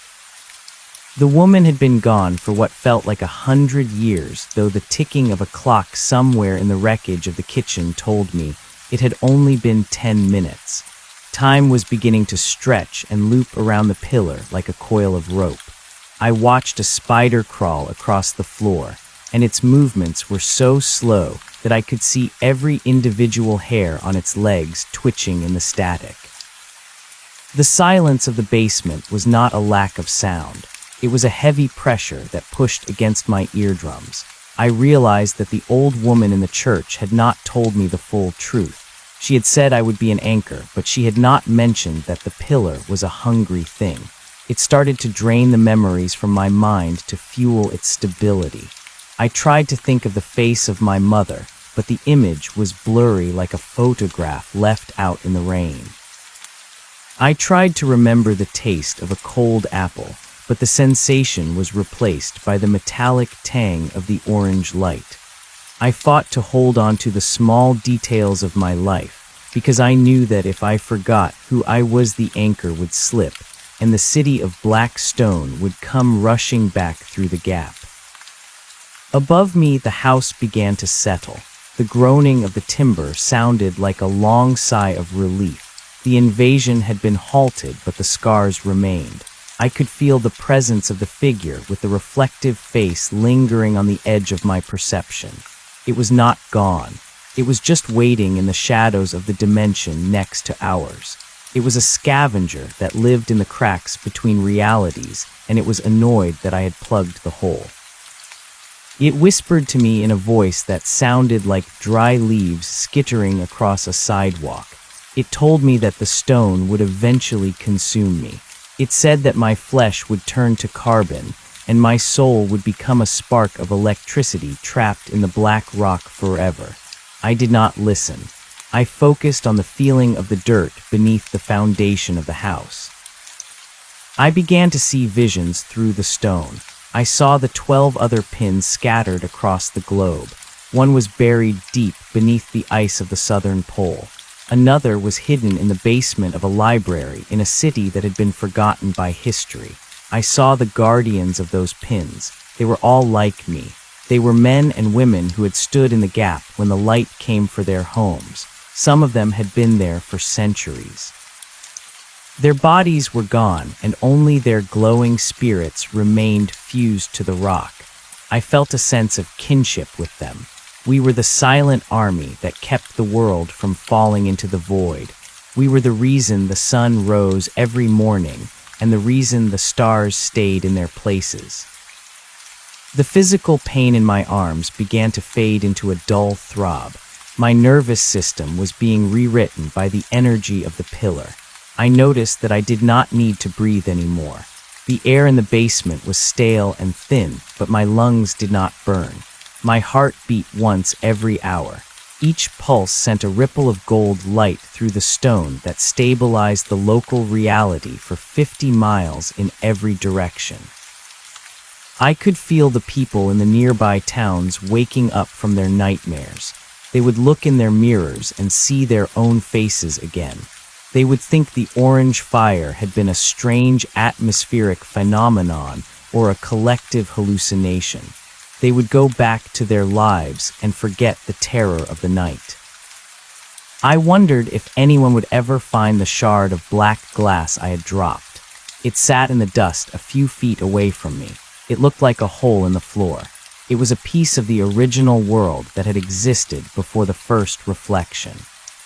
The woman had been gone for what felt like 100 years, though the ticking of a clock somewhere in the wreckage of the kitchen told me it had only been 10 minutes. Time was beginning to stretch and loop around the pillar like a coil of rope. I watched a spider crawl across the floor, and its movements were so slow that I could see every individual hair on its legs twitching in the static. The silence of the basement was not a lack of sound. It was a heavy pressure that pushed against my eardrums. I realized that the old woman in the church had not told me the full truth. She had said I would be an anchor, but she had not mentioned that the pillar was a hungry thing. It started to drain the memories from my mind to fuel its stability. I tried to think of the face of my mother, but the image was blurry like a photograph left out in the rain. I tried to remember the taste of a cold apple, but the sensation was replaced by the metallic tang of the orange light. I fought to hold on to the small details of my life, because I knew that if I forgot who I was, the anchor would slip, and the city of black stone would come rushing back through the gap. Above me, the house began to settle. The groaning of the timber sounded like a long sigh of relief. The invasion had been halted, but the scars remained. I could feel the presence of the figure with the reflective face lingering on the edge of my perception. It was not gone. It was just waiting in the shadows of the dimension next to ours. It was a scavenger that lived in the cracks between realities, and it was annoyed that I had plugged the hole. It whispered to me in a voice that sounded like dry leaves skittering across a sidewalk. It told me that the stone would eventually consume me. It said that my flesh would turn to carbon, and my soul would become a spark of electricity trapped in the black rock forever. I did not listen. I focused on the feeling of the dirt beneath the foundation of the house. I began to see visions through the stone. I saw the 12 other pins scattered across the globe. One was buried deep beneath the ice of the southern pole. Another was hidden in the basement of a library in a city that had been forgotten by history. I saw the guardians of those pins. They were all like me. They were men and women who had stood in the gap when the light came for their homes. Some of them had been there for centuries. Their bodies were gone, and only their glowing spirits remained fused to the rock. I felt a sense of kinship with them. We were the silent army that kept the world from falling into the void. We were the reason the sun rose every morning, and the reason the stars stayed in their places. The physical pain in my arms began to fade into a dull throb. My nervous system was being rewritten by the energy of the pillar. I noticed that I did not need to breathe anymore. The air in the basement was stale and thin, but my lungs did not burn. My heart beat once every hour. Each pulse sent a ripple of gold light through the stone that stabilized the local reality for 50 miles in every direction. I could feel the people in the nearby towns waking up from their nightmares. They would look in their mirrors and see their own faces again. They would think the orange fire had been a strange atmospheric phenomenon or a collective hallucination. They would go back to their lives and forget the terror of the night. I wondered if anyone would ever find the shard of black glass I had dropped. It sat in the dust a few feet away from me. It looked like a hole in the floor. It was a piece of the original world that had existed before the first reflection.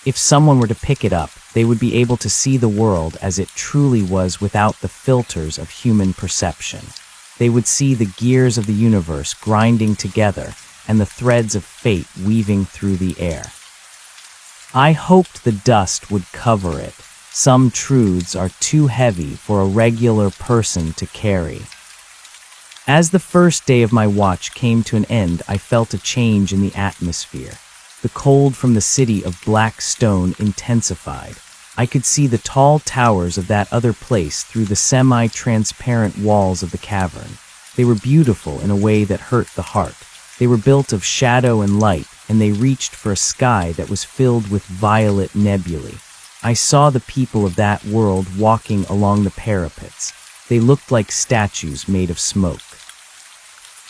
If someone were to pick it up, they would be able to see the world as it truly was without the filters of human perception. They would see the gears of the universe grinding together and the threads of fate weaving through the air. I hoped the dust would cover it. Some truths are too heavy for a regular person to carry. As the first day of my watch came to an end, I felt a change in the atmosphere. The cold from the city of black stone intensified. I could see the tall towers of that other place through the semi-transparent walls of the cavern. They were beautiful in a way that hurt the heart. They were built of shadow and light, and they reached for a sky that was filled with violet nebulae. I saw the people of that world walking along the parapets. They looked like statues made of smoke.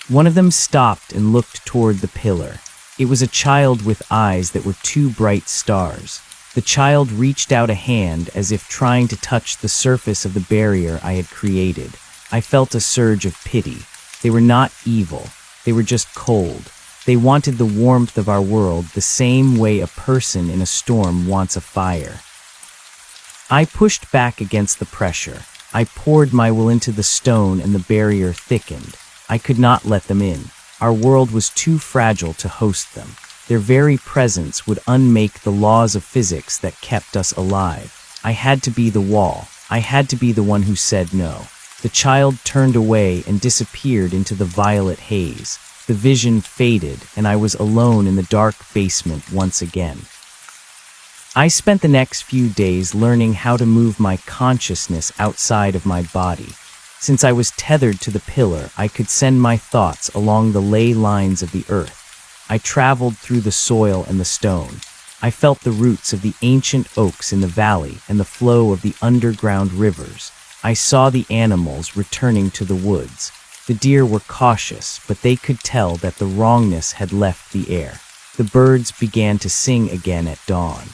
One of them stopped and looked toward the pillar. It was a child with eyes that were two bright stars. The child reached out a hand as if trying to touch the surface of the barrier I had created. I felt a surge of pity. They were not evil. They were just cold. They wanted the warmth of our world the same way a person in a storm wants a fire. I pushed back against the pressure. I poured my will into the stone and the barrier thickened. I could not let them in. Our world was too fragile to host them. Their very presence would unmake the laws of physics that kept us alive. I had to be the wall. I had to be the one who said no. The child turned away and disappeared into the violet haze. The vision faded, and I was alone in the dark basement once again. I spent the next few days learning how to move my consciousness outside of my body. Since I was tethered to the pillar, I could send my thoughts along the ley lines of the earth. I traveled through the soil and the stone. I felt the roots of the ancient oaks in the valley and the flow of the underground rivers. I saw the animals returning to the woods. The deer were cautious, but they could tell that the wrongness had left the air. The birds began to sing again at dawn.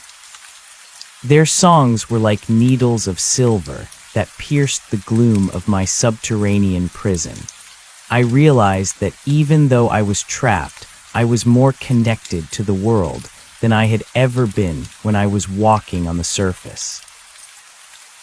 Their songs were like needles of silver that pierced the gloom of my subterranean prison. I realized that even though I was trapped, I was more connected to the world than I had ever been when I was walking on the surface.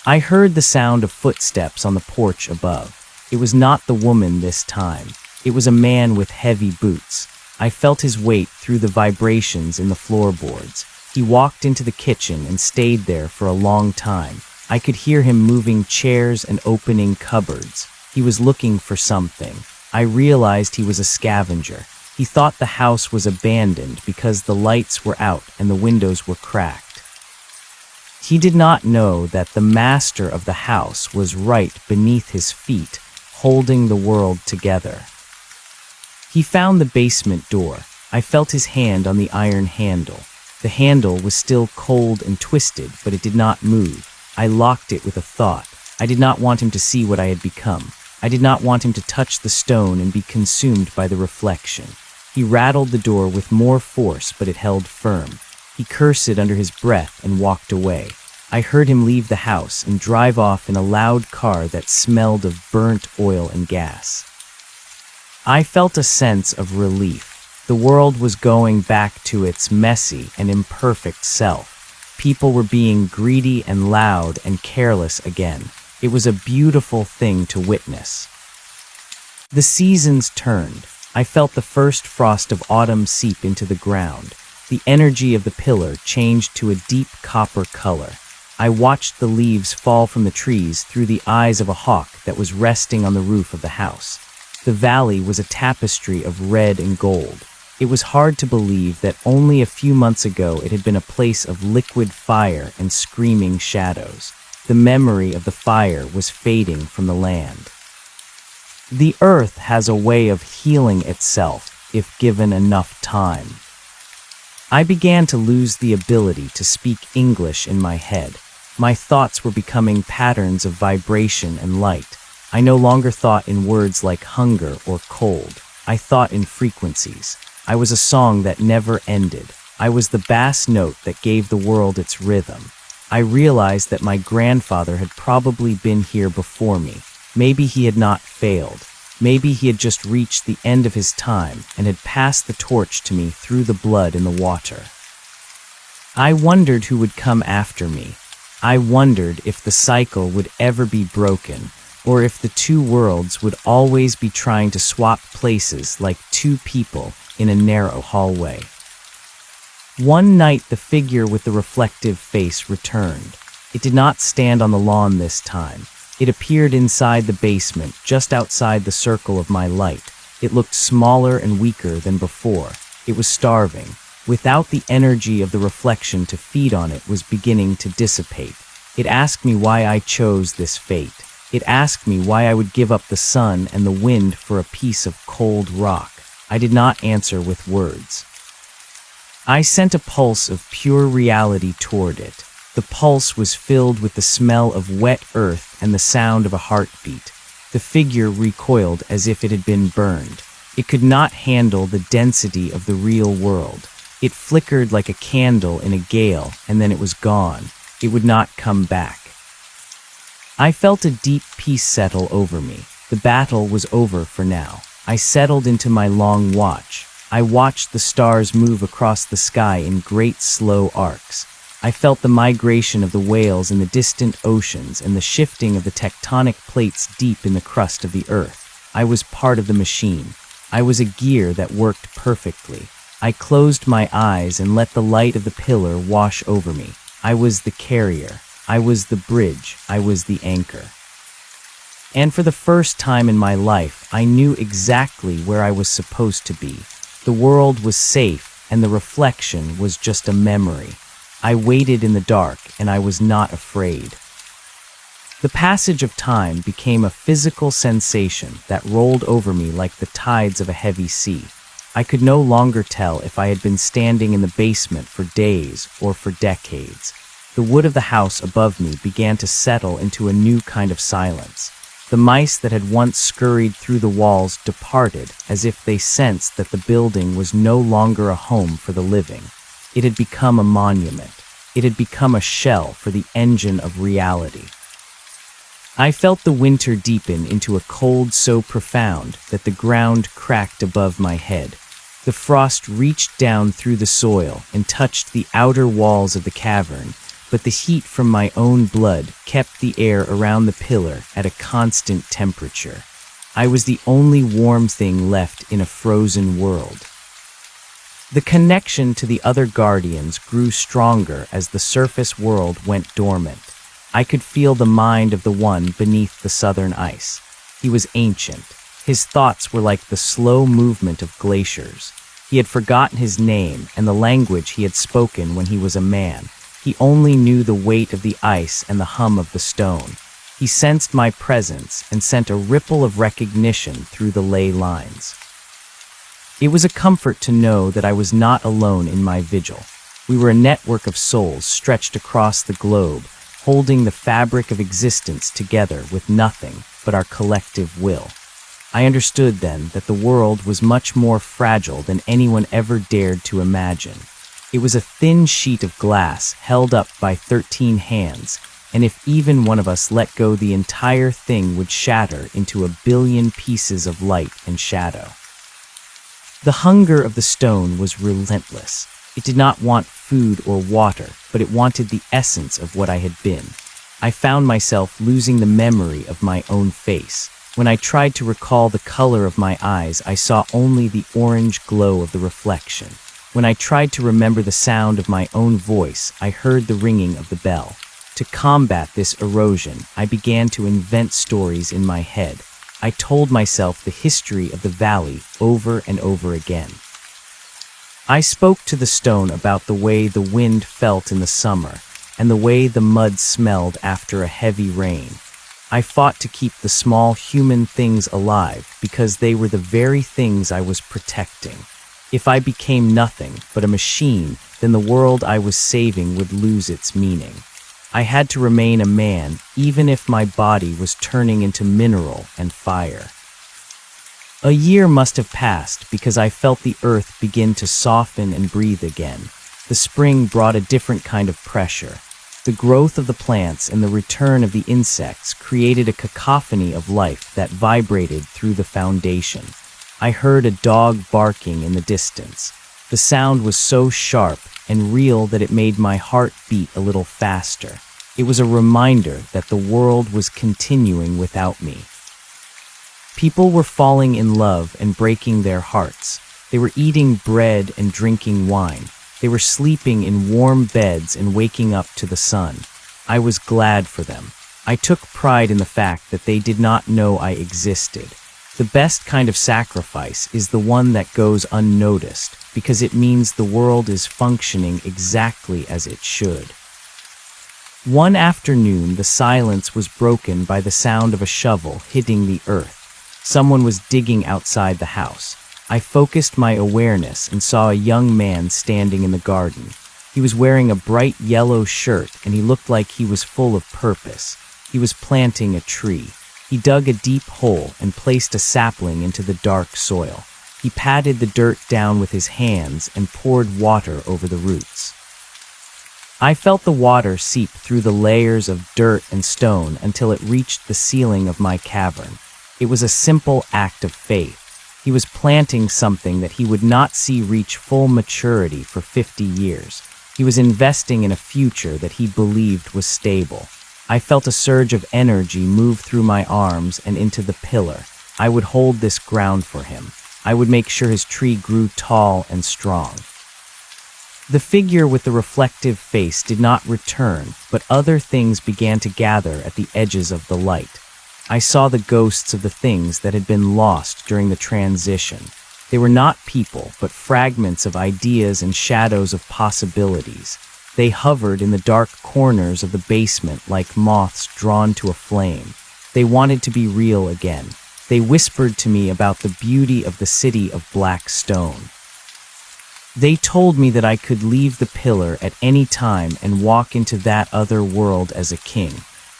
I heard the sound of footsteps on the porch above. It was not the woman this time. It was a man with heavy boots. I felt his weight through the vibrations in the floorboards. He walked into the kitchen and stayed there for a long time. I could hear him moving chairs and opening cupboards. He was looking for something. I realized he was a scavenger. He thought the house was abandoned because the lights were out and the windows were cracked. He did not know that the master of the house was right beneath his feet, holding the world together. He found the basement door. I felt his hand on the iron handle. The handle was still cold and twisted, but it did not move. I locked it with a thought. I did not want him to see what I had become. I did not want him to touch the stone and be consumed by the reflection. He rattled the door with more force, but it held firm. He cursed under his breath and walked away. I heard him leave the house and drive off in a loud car that smelled of burnt oil and gas. I felt a sense of relief. The world was going back to its messy and imperfect self. People were being greedy and loud and careless again. It was a beautiful thing to witness. The seasons turned. I felt the first frost of autumn seep into the ground. The energy of the pillar changed to a deep copper color. I watched the leaves fall from the trees through the eyes of a hawk that was resting on the roof of the house. The valley was a tapestry of red and gold. It was hard to believe that only a few months ago it had been a place of liquid fire and screaming shadows. The memory of the fire was fading from the land. The earth has a way of healing itself if given enough time. I began to lose the ability to speak English in my head. My thoughts were becoming patterns of vibration and light. I no longer thought in words like hunger or cold. I thought in frequencies. I was a song that never ended. I was the bass note that gave the world its rhythm. I realized that my grandfather had probably been here before me. Maybe he had not failed. Maybe he had just reached the end of his time and had passed the torch to me through the blood in the water. I wondered who would come after me. I wondered if the cycle would ever be broken, or if the two worlds would always be trying to swap places like two people in a narrow hallway. One night the figure with the reflective face returned. It did not stand on the lawn this time. It appeared inside the basement, just outside the circle of my light. It looked smaller and weaker than before. It was starving. Without the energy of the reflection to feed on it was beginning to dissipate. It asked me why I chose this fate. It asked me why I would give up the sun and the wind for a piece of cold rock. I did not answer with words. I sent a pulse of pure reality toward it. The pulse was filled with the smell of wet earth and the sound of a heartbeat. The figure recoiled as if it had been burned. It could not handle the density of the real world. It flickered like a candle in a gale, and then it was gone. It would not come back. I felt a deep peace settle over me. The battle was over for now. I settled into my long watch. I watched the stars move across the sky in great slow arcs. I felt the migration of the whales in the distant oceans and the shifting of the tectonic plates deep in the crust of the earth. I was part of the machine. I was a gear that worked perfectly. I closed my eyes and let the light of the pillar wash over me. I was the carrier. I was the bridge. I was the anchor. And for the first time in my life, I knew exactly where I was supposed to be. The world was safe, and the reflection was just a memory. I waited in the dark, and I was not afraid. The passage of time became a physical sensation that rolled over me like the tides of a heavy sea. I could no longer tell if I had been standing in the basement for days or for decades. The wood of the house above me began to settle into a new kind of silence. The mice that had once scurried through the walls departed as if they sensed that the building was no longer a home for the living. It had become a monument. It had become a shell for the engine of reality. I felt the winter deepen into a cold so profound that the ground cracked above my head. The frost reached down through the soil and touched the outer walls of the cavern, but the heat from my own blood kept the air around the pillar at a constant temperature. I was the only warm thing left in a frozen world. The connection to the other guardians grew stronger as the surface world went dormant. I could feel the mind of the one beneath the southern ice. He was ancient. His thoughts were like the slow movement of glaciers. He had forgotten his name and the language he had spoken when he was a man. He only knew the weight of the ice and the hum of the stone. He sensed my presence and sent a ripple of recognition through the ley lines. It was a comfort to know that I was not alone in my vigil. We were a network of souls stretched across the globe, holding the fabric of existence together with nothing but our collective will. I understood then that the world was much more fragile than anyone ever dared to imagine. It was a thin sheet of glass held up by 13 hands, and if even one of us let go, the entire thing would shatter into 1 billion pieces of light and shadow. The hunger of the stone was relentless. It did not want food or water, but it wanted the essence of what I had been. I found myself losing the memory of my own face. When I tried to recall the color of my eyes, I saw only the orange glow of the reflection. When I tried to remember the sound of my own voice, I heard the ringing of the bell. To combat this erosion, I began to invent stories in my head. I told myself the history of the valley over and over again. I spoke to the stone about the way the wind felt in the summer and the way the mud smelled after a heavy rain. I fought to keep the small human things alive because they were the very things I was protecting. If I became nothing but a machine, then the world I was saving would lose its meaning. I had to remain a man, even if my body was turning into mineral and fire. A year must have passed because I felt the earth begin to soften and breathe again. The spring brought a different kind of pressure. The growth of the plants and the return of the insects created a cacophony of life that vibrated through the foundation. I heard a dog barking in the distance. The sound was so sharp and real that it made my heart beat a little faster. It was a reminder that the world was continuing without me. People were falling in love and breaking their hearts. They were eating bread and drinking wine. They were sleeping in warm beds and waking up to the sun. I was glad for them. I took pride in the fact that they did not know I existed. The best kind of sacrifice is the one that goes unnoticed, because it means the world is functioning exactly as it should. One afternoon, the silence was broken by the sound of a shovel hitting the earth. Someone was digging outside the house. I focused my awareness and saw a young man standing in the garden. He was wearing a bright yellow shirt and he looked like he was full of purpose. He was planting a tree. He dug a deep hole and placed a sapling into the dark soil. He patted the dirt down with his hands and poured water over the roots. I felt the water seep through the layers of dirt and stone until it reached the ceiling of my cavern. It was a simple act of faith. He was planting something that he would not see reach full maturity for 50 years. He was investing in a future that he believed was stable. I felt a surge of energy move through my arms and into the pillar. I would hold this ground for him. I would make sure his tree grew tall and strong. The figure with the reflective face did not return, but other things began to gather at the edges of the light. I saw the ghosts of the things that had been lost during the transition. They were not people, but fragments of ideas and shadows of possibilities. They hovered in the dark corners of the basement like moths drawn to a flame. They wanted to be real again. They whispered to me about the beauty of the city of black stone. They told me that I could leave the pillar at any time and walk into that other world as a king.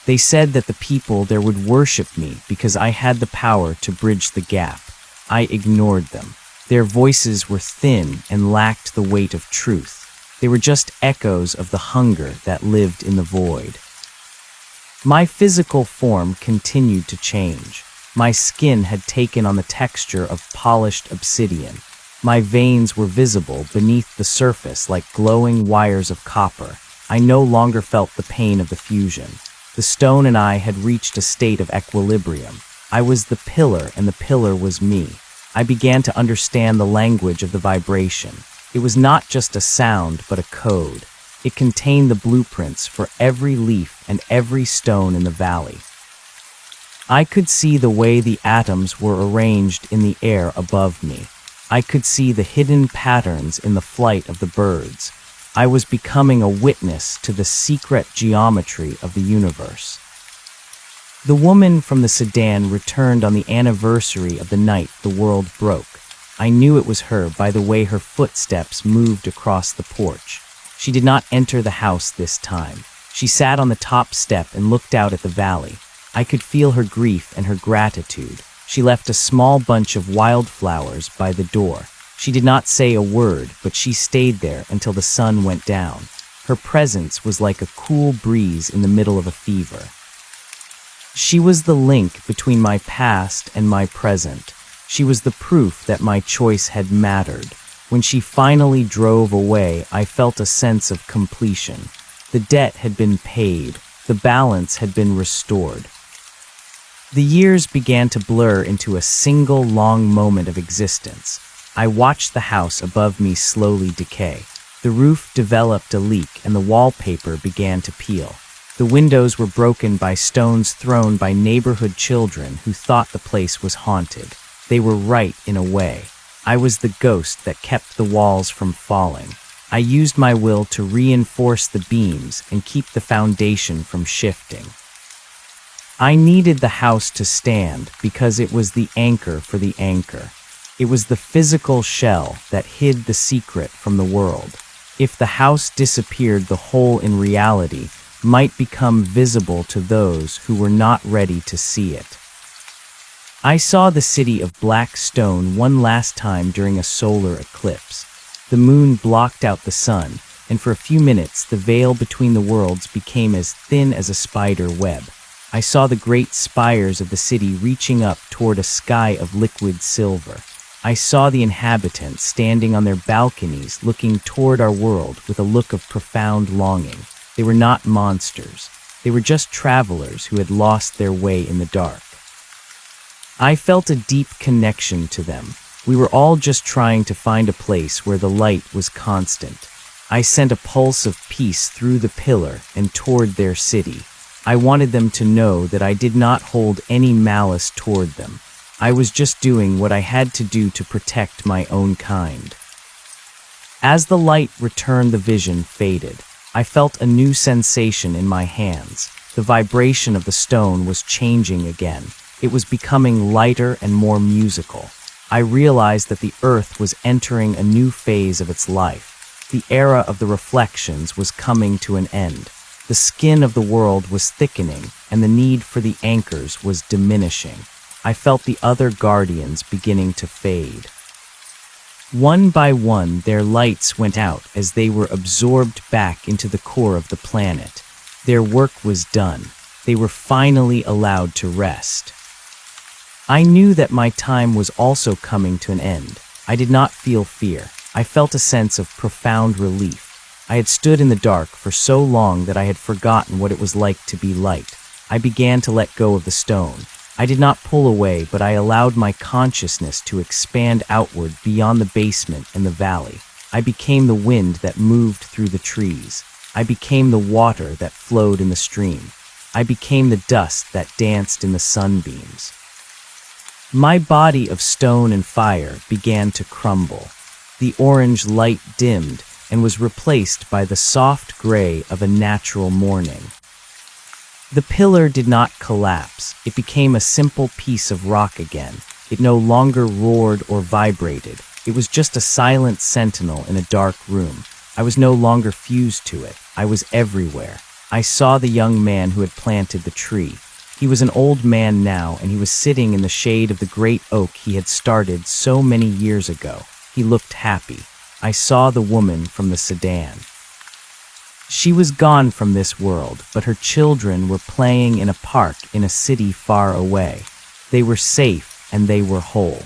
They said that the people there would worship me because I had the power to bridge the gap. I ignored them. Their voices were thin and lacked the weight of truth. They were just echoes of the hunger that lived in the void. My physical form continued to change. My skin had taken on the texture of polished obsidian. My veins were visible beneath the surface like glowing wires of copper. I no longer felt the pain of the fusion. The stone and I had reached a state of equilibrium. I was the pillar, and the pillar was me. I began to understand the language of the vibration. It was not just a sound, but a code. It contained the blueprints for every leaf and every stone in the valley. I could see the way the atoms were arranged in the air above me. I could see the hidden patterns in the flight of the birds. I was becoming a witness to the secret geometry of the universe. The woman from the sedan returned on the anniversary of the night the world broke. I knew it was her by the way her footsteps moved across the porch. She did not enter the house this time. She sat on the top step and looked out at the valley. I could feel her grief and her gratitude. She left a small bunch of wildflowers by the door. She did not say a word, but she stayed there until the sun went down. Her presence was like a cool breeze in the middle of a fever. She was the link between my past and my present. She was the proof that my choice had mattered. When she finally drove away, I felt a sense of completion. The debt had been paid. The balance had been restored. The years began to blur into a single long moment of existence. I watched the house above me slowly decay. The roof developed a leak and the wallpaper began to peel. The windows were broken by stones thrown by neighborhood children who thought the place was haunted. They were right in a way. I was the ghost that kept the walls from falling. I used my will to reinforce the beams and keep the foundation from shifting. I needed the house to stand because it was the anchor for the anchor. It was the physical shell that hid the secret from the world. If the house disappeared, the hole in reality might become visible to those who were not ready to see it. I saw the city of black stone one last time during a solar eclipse. The moon blocked out the sun, and for a few minutes the veil between the worlds became as thin as a spider web. I saw the great spires of the city reaching up toward a sky of liquid silver. I saw the inhabitants standing on their balconies looking toward our world with a look of profound longing. They were not monsters. They were just travelers who had lost their way in the dark. I felt a deep connection to them. We were all just trying to find a place where the light was constant. I sent a pulse of peace through the pillar and toward their city. I wanted them to know that I did not hold any malice toward them. I was just doing what I had to do to protect my own kind. As the light returned, the vision faded. I felt a new sensation in my hands. The vibration of the stone was changing again. It was becoming lighter and more musical. I realized that the earth was entering a new phase of its life. The era of the reflections was coming to an end. The skin of the world was thickening, and the need for the anchors was diminishing. I felt the other guardians beginning to fade. One by one, their lights went out as they were absorbed back into the core of the planet. Their work was done. They were finally allowed to rest. I knew that my time was also coming to an end. I did not feel fear. I felt a sense of profound relief. I had stood in the dark for so long that I had forgotten what it was like to be light. I began to let go of the stone. I did not pull away, but I allowed my consciousness to expand outward beyond the basement and the valley. I became the wind that moved through the trees. I became the water that flowed in the stream. I became the dust that danced in the sunbeams. My body of stone and fire began to crumble. The orange light dimmed and was replaced by the soft gray of a natural morning. The pillar did not collapse. It became a simple piece of rock again. It no longer roared or vibrated. It was just a silent sentinel in a dark room. I was no longer fused to it. I was everywhere. I saw the young man who had planted the tree. He was an old man now, and he was sitting in the shade of the great oak he had started so many years ago. He looked happy. I saw the woman from the sedan. She was gone from this world, but her children were playing in a park in a city far away. They were safe and they were whole.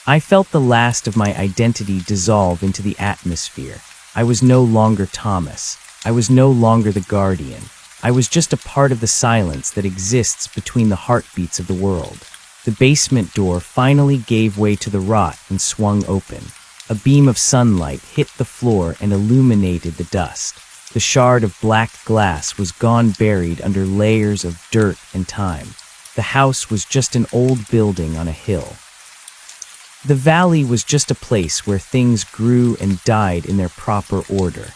I felt the last of my identity dissolve into the atmosphere. I was no longer Thomas. I was no longer the guardian. I was just a part of the silence that exists between the heartbeats of the world. The basement door finally gave way to the rot and swung open. A beam of sunlight hit the floor and illuminated the dust. The shard of black glass was gone, buried under layers of dirt and time. The house was just an old building on a hill. The valley was just a place where things grew and died in their proper order.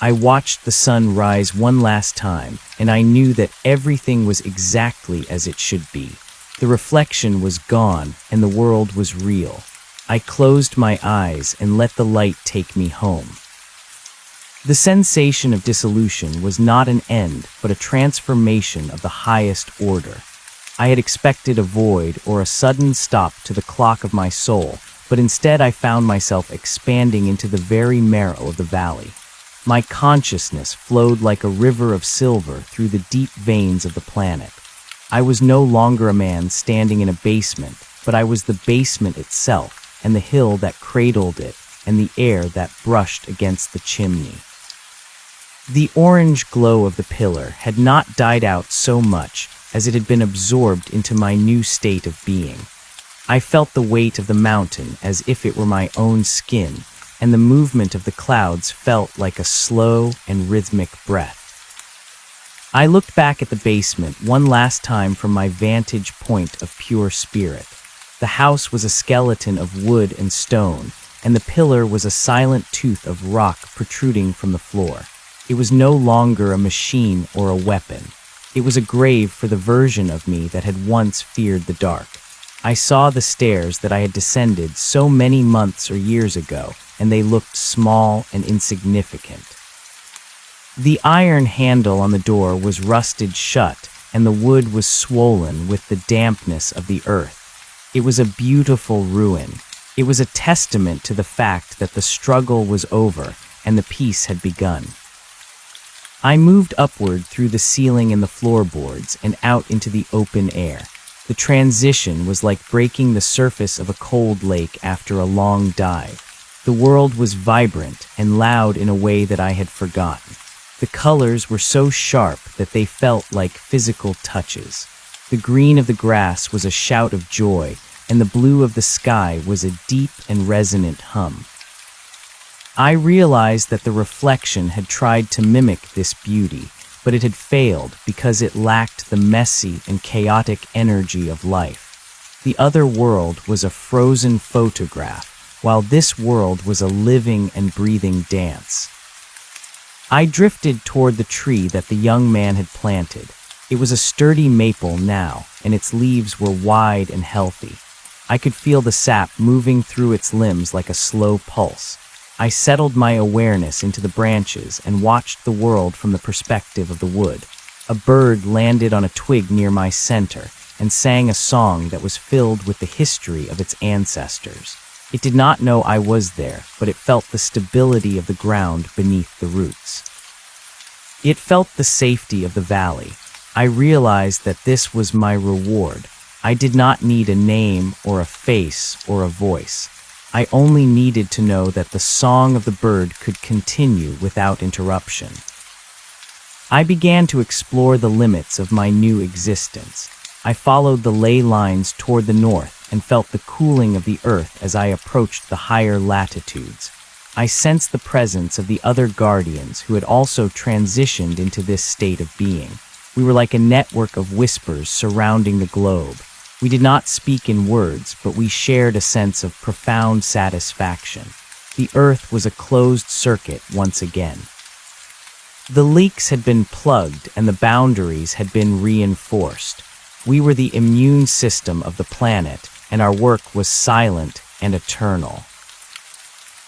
I watched the sun rise one last time, and I knew that everything was exactly as it should be. The reflection was gone, and the world was real. I closed my eyes and let the light take me home. The sensation of dissolution was not an end, but a transformation of the highest order. I had expected a void or a sudden stop to the clock of my soul, but instead I found myself expanding into the very marrow of the valley. My consciousness flowed like a river of silver through the deep veins of the planet. I was no longer a man standing in a basement, but I was the basement itself, and the hill that cradled it, and the air that brushed against the chimney. The orange glow of the pillar had not died out so much as it had been absorbed into my new state of being. I felt the weight of the mountain as if it were my own skin, and the movement of the clouds felt like a slow and rhythmic breath. I looked back at the basement one last time from my vantage point of pure spirit. The house was a skeleton of wood and stone, and the pillar was a silent tooth of rock protruding from the floor. It was no longer a machine or a weapon. It was a grave for the version of me that had once feared the dark. I saw the stairs that I had descended so many months or years ago, and they looked small and insignificant. The iron handle on the door was rusted shut, and the wood was swollen with the dampness of the earth. It was a beautiful ruin. It was a testament to the fact that the struggle was over and the peace had begun. I moved upward through the ceiling and the floorboards and out into the open air. The transition was like breaking the surface of a cold lake after a long dive. The world was vibrant and loud in a way that I had forgotten. The colors were so sharp that they felt like physical touches. The green of the grass was a shout of joy, and the blue of the sky was a deep and resonant hum. I realized that the reflection had tried to mimic this beauty, but it had failed because it lacked the messy and chaotic energy of life. The other world was a frozen photograph, while this world was a living and breathing dance. I drifted toward the tree that the young man had planted. It was a sturdy maple now, and its leaves were wide and healthy. I could feel the sap moving through its limbs like a slow pulse. I settled my awareness into the branches and watched the world from the perspective of the wood. A bird landed on a twig near my center and sang a song that was filled with the history of its ancestors. It did not know I was there, but it felt the stability of the ground beneath the roots. It felt the safety of the valley. I realized that this was my reward. I did not need a name or a face or a voice. I only needed to know that the song of the bird could continue without interruption. I began to explore the limits of my new existence. I followed the ley lines toward the north and felt the cooling of the earth as I approached the higher latitudes. I sensed the presence of the other guardians who had also transitioned into this state of being. We were like a network of whispers surrounding the globe. We did not speak in words, but we shared a sense of profound satisfaction. The earth was a closed circuit once again. The leaks had been plugged and the boundaries had been reinforced. We were the immune system of the planet, and our work was silent and eternal.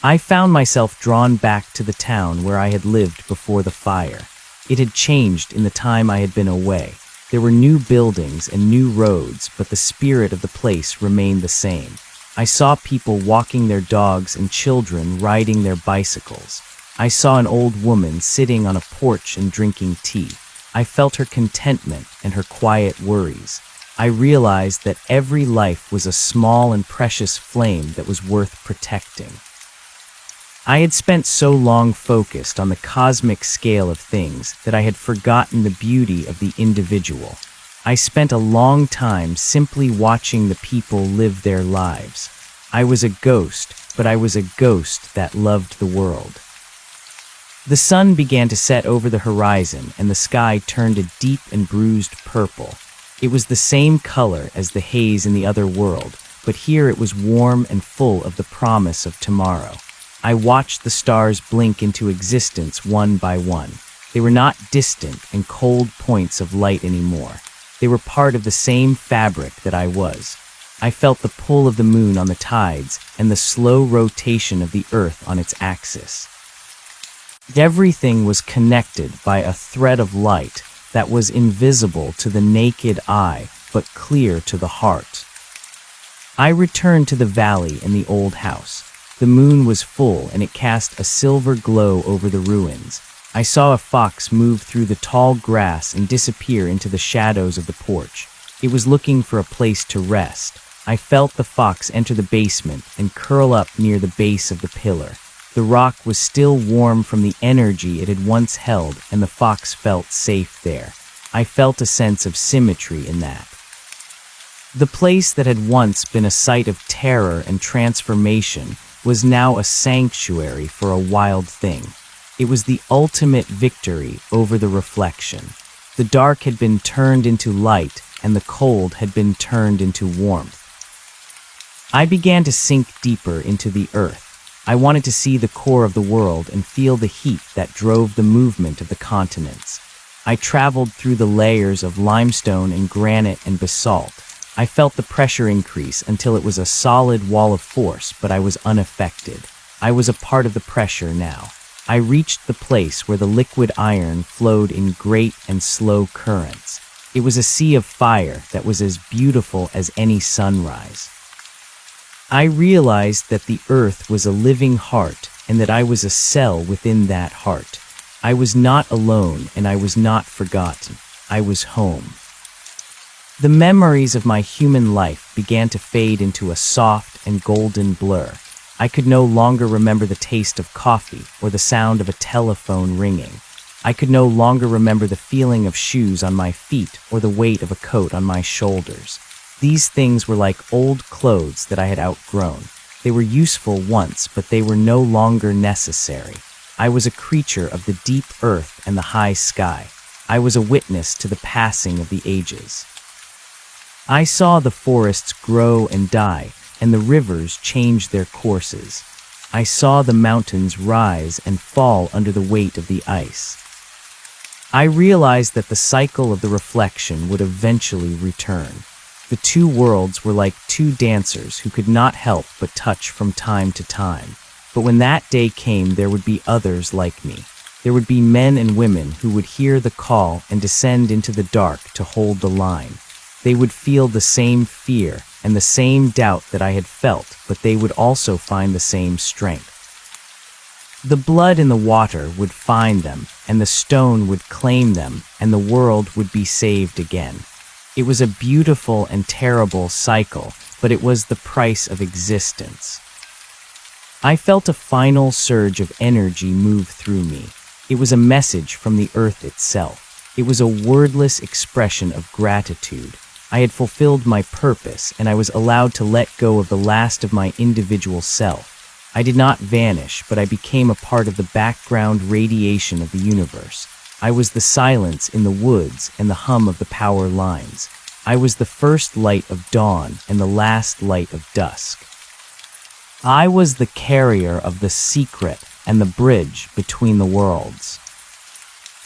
I found myself drawn back to the town where I had lived before the fire. It had changed in the time I had been away. There were new buildings and new roads, but the spirit of the place remained the same. I saw people walking their dogs and children riding their bicycles. I saw an old woman sitting on a porch and drinking tea. I felt her contentment and her quiet worries. I realized that every life was a small and precious flame that was worth protecting. I had spent so long focused on the cosmic scale of things that I had forgotten the beauty of the individual. I spent a long time simply watching the people live their lives. I was a ghost, but I was a ghost that loved the world. The sun began to set over the horizon, and the sky turned a deep and bruised purple. It was the same color as the haze in the other world, but here it was warm and full of the promise of tomorrow. I watched the stars blink into existence one by one. They were not distant and cold points of light anymore. They were part of the same fabric that I was. I felt the pull of the moon on the tides and the slow rotation of the earth on its axis. Everything was connected by a thread of light that was invisible to the naked eye but clear to the heart. I returned to the valley and the old house. The moon was full and it cast a silver glow over the ruins. I saw a fox move through the tall grass and disappear into the shadows of the porch. It was looking for a place to rest. I felt the fox enter the basement and curl up near the base of the pillar. The rock was still warm from the energy it had once held, and the fox felt safe there. I felt a sense of symmetry in that. The place that had once been a site of terror and transformation was now a sanctuary for a wild thing. It was the ultimate victory over the reflection. The dark had been turned into light, and the cold had been turned into warmth. I began to sink deeper into the earth. I wanted to see the core of the world and feel the heat that drove the movement of the continents. I traveled through the layers of limestone and granite and basalt. I felt the pressure increase until it was a solid wall of force, but I was unaffected. I was a part of the pressure now. I reached the place where the liquid iron flowed in great and slow currents. It was a sea of fire that was as beautiful as any sunrise. I realized that the earth was a living heart and that I was a cell within that heart. I was not alone and I was not forgotten. I was home. The memories of my human life began to fade into a soft and golden blur. I could no longer remember the taste of coffee or the sound of a telephone ringing. I could no longer remember the feeling of shoes on my feet or the weight of a coat on my shoulders. These things were like old clothes that I had outgrown. They were useful once, but they were no longer necessary. I was a creature of the deep earth and the high sky. I was a witness to the passing of the ages. I saw the forests grow and die, and the rivers change their courses. I saw the mountains rise and fall under the weight of the ice. I realized that the cycle of the reflection would eventually return. The two worlds were like two dancers who could not help but touch from time to time. But when that day came, there would be others like me. There would be men and women who would hear the call and descend into the dark to hold the line. They would feel the same fear and the same doubt that I had felt, but they would also find the same strength. The blood in the water would find them, and the stone would claim them, and the world would be saved again. It was a beautiful and terrible cycle, but it was the price of existence. I felt a final surge of energy move through me. It was a message from the earth itself. It was a wordless expression of gratitude. I had fulfilled my purpose, and I was allowed to let go of the last of my individual self. I did not vanish, but I became a part of the background radiation of the universe. I was the silence in the woods and the hum of the power lines. I was the first light of dawn and the last light of dusk. I was the carrier of the secret and the bridge between the worlds.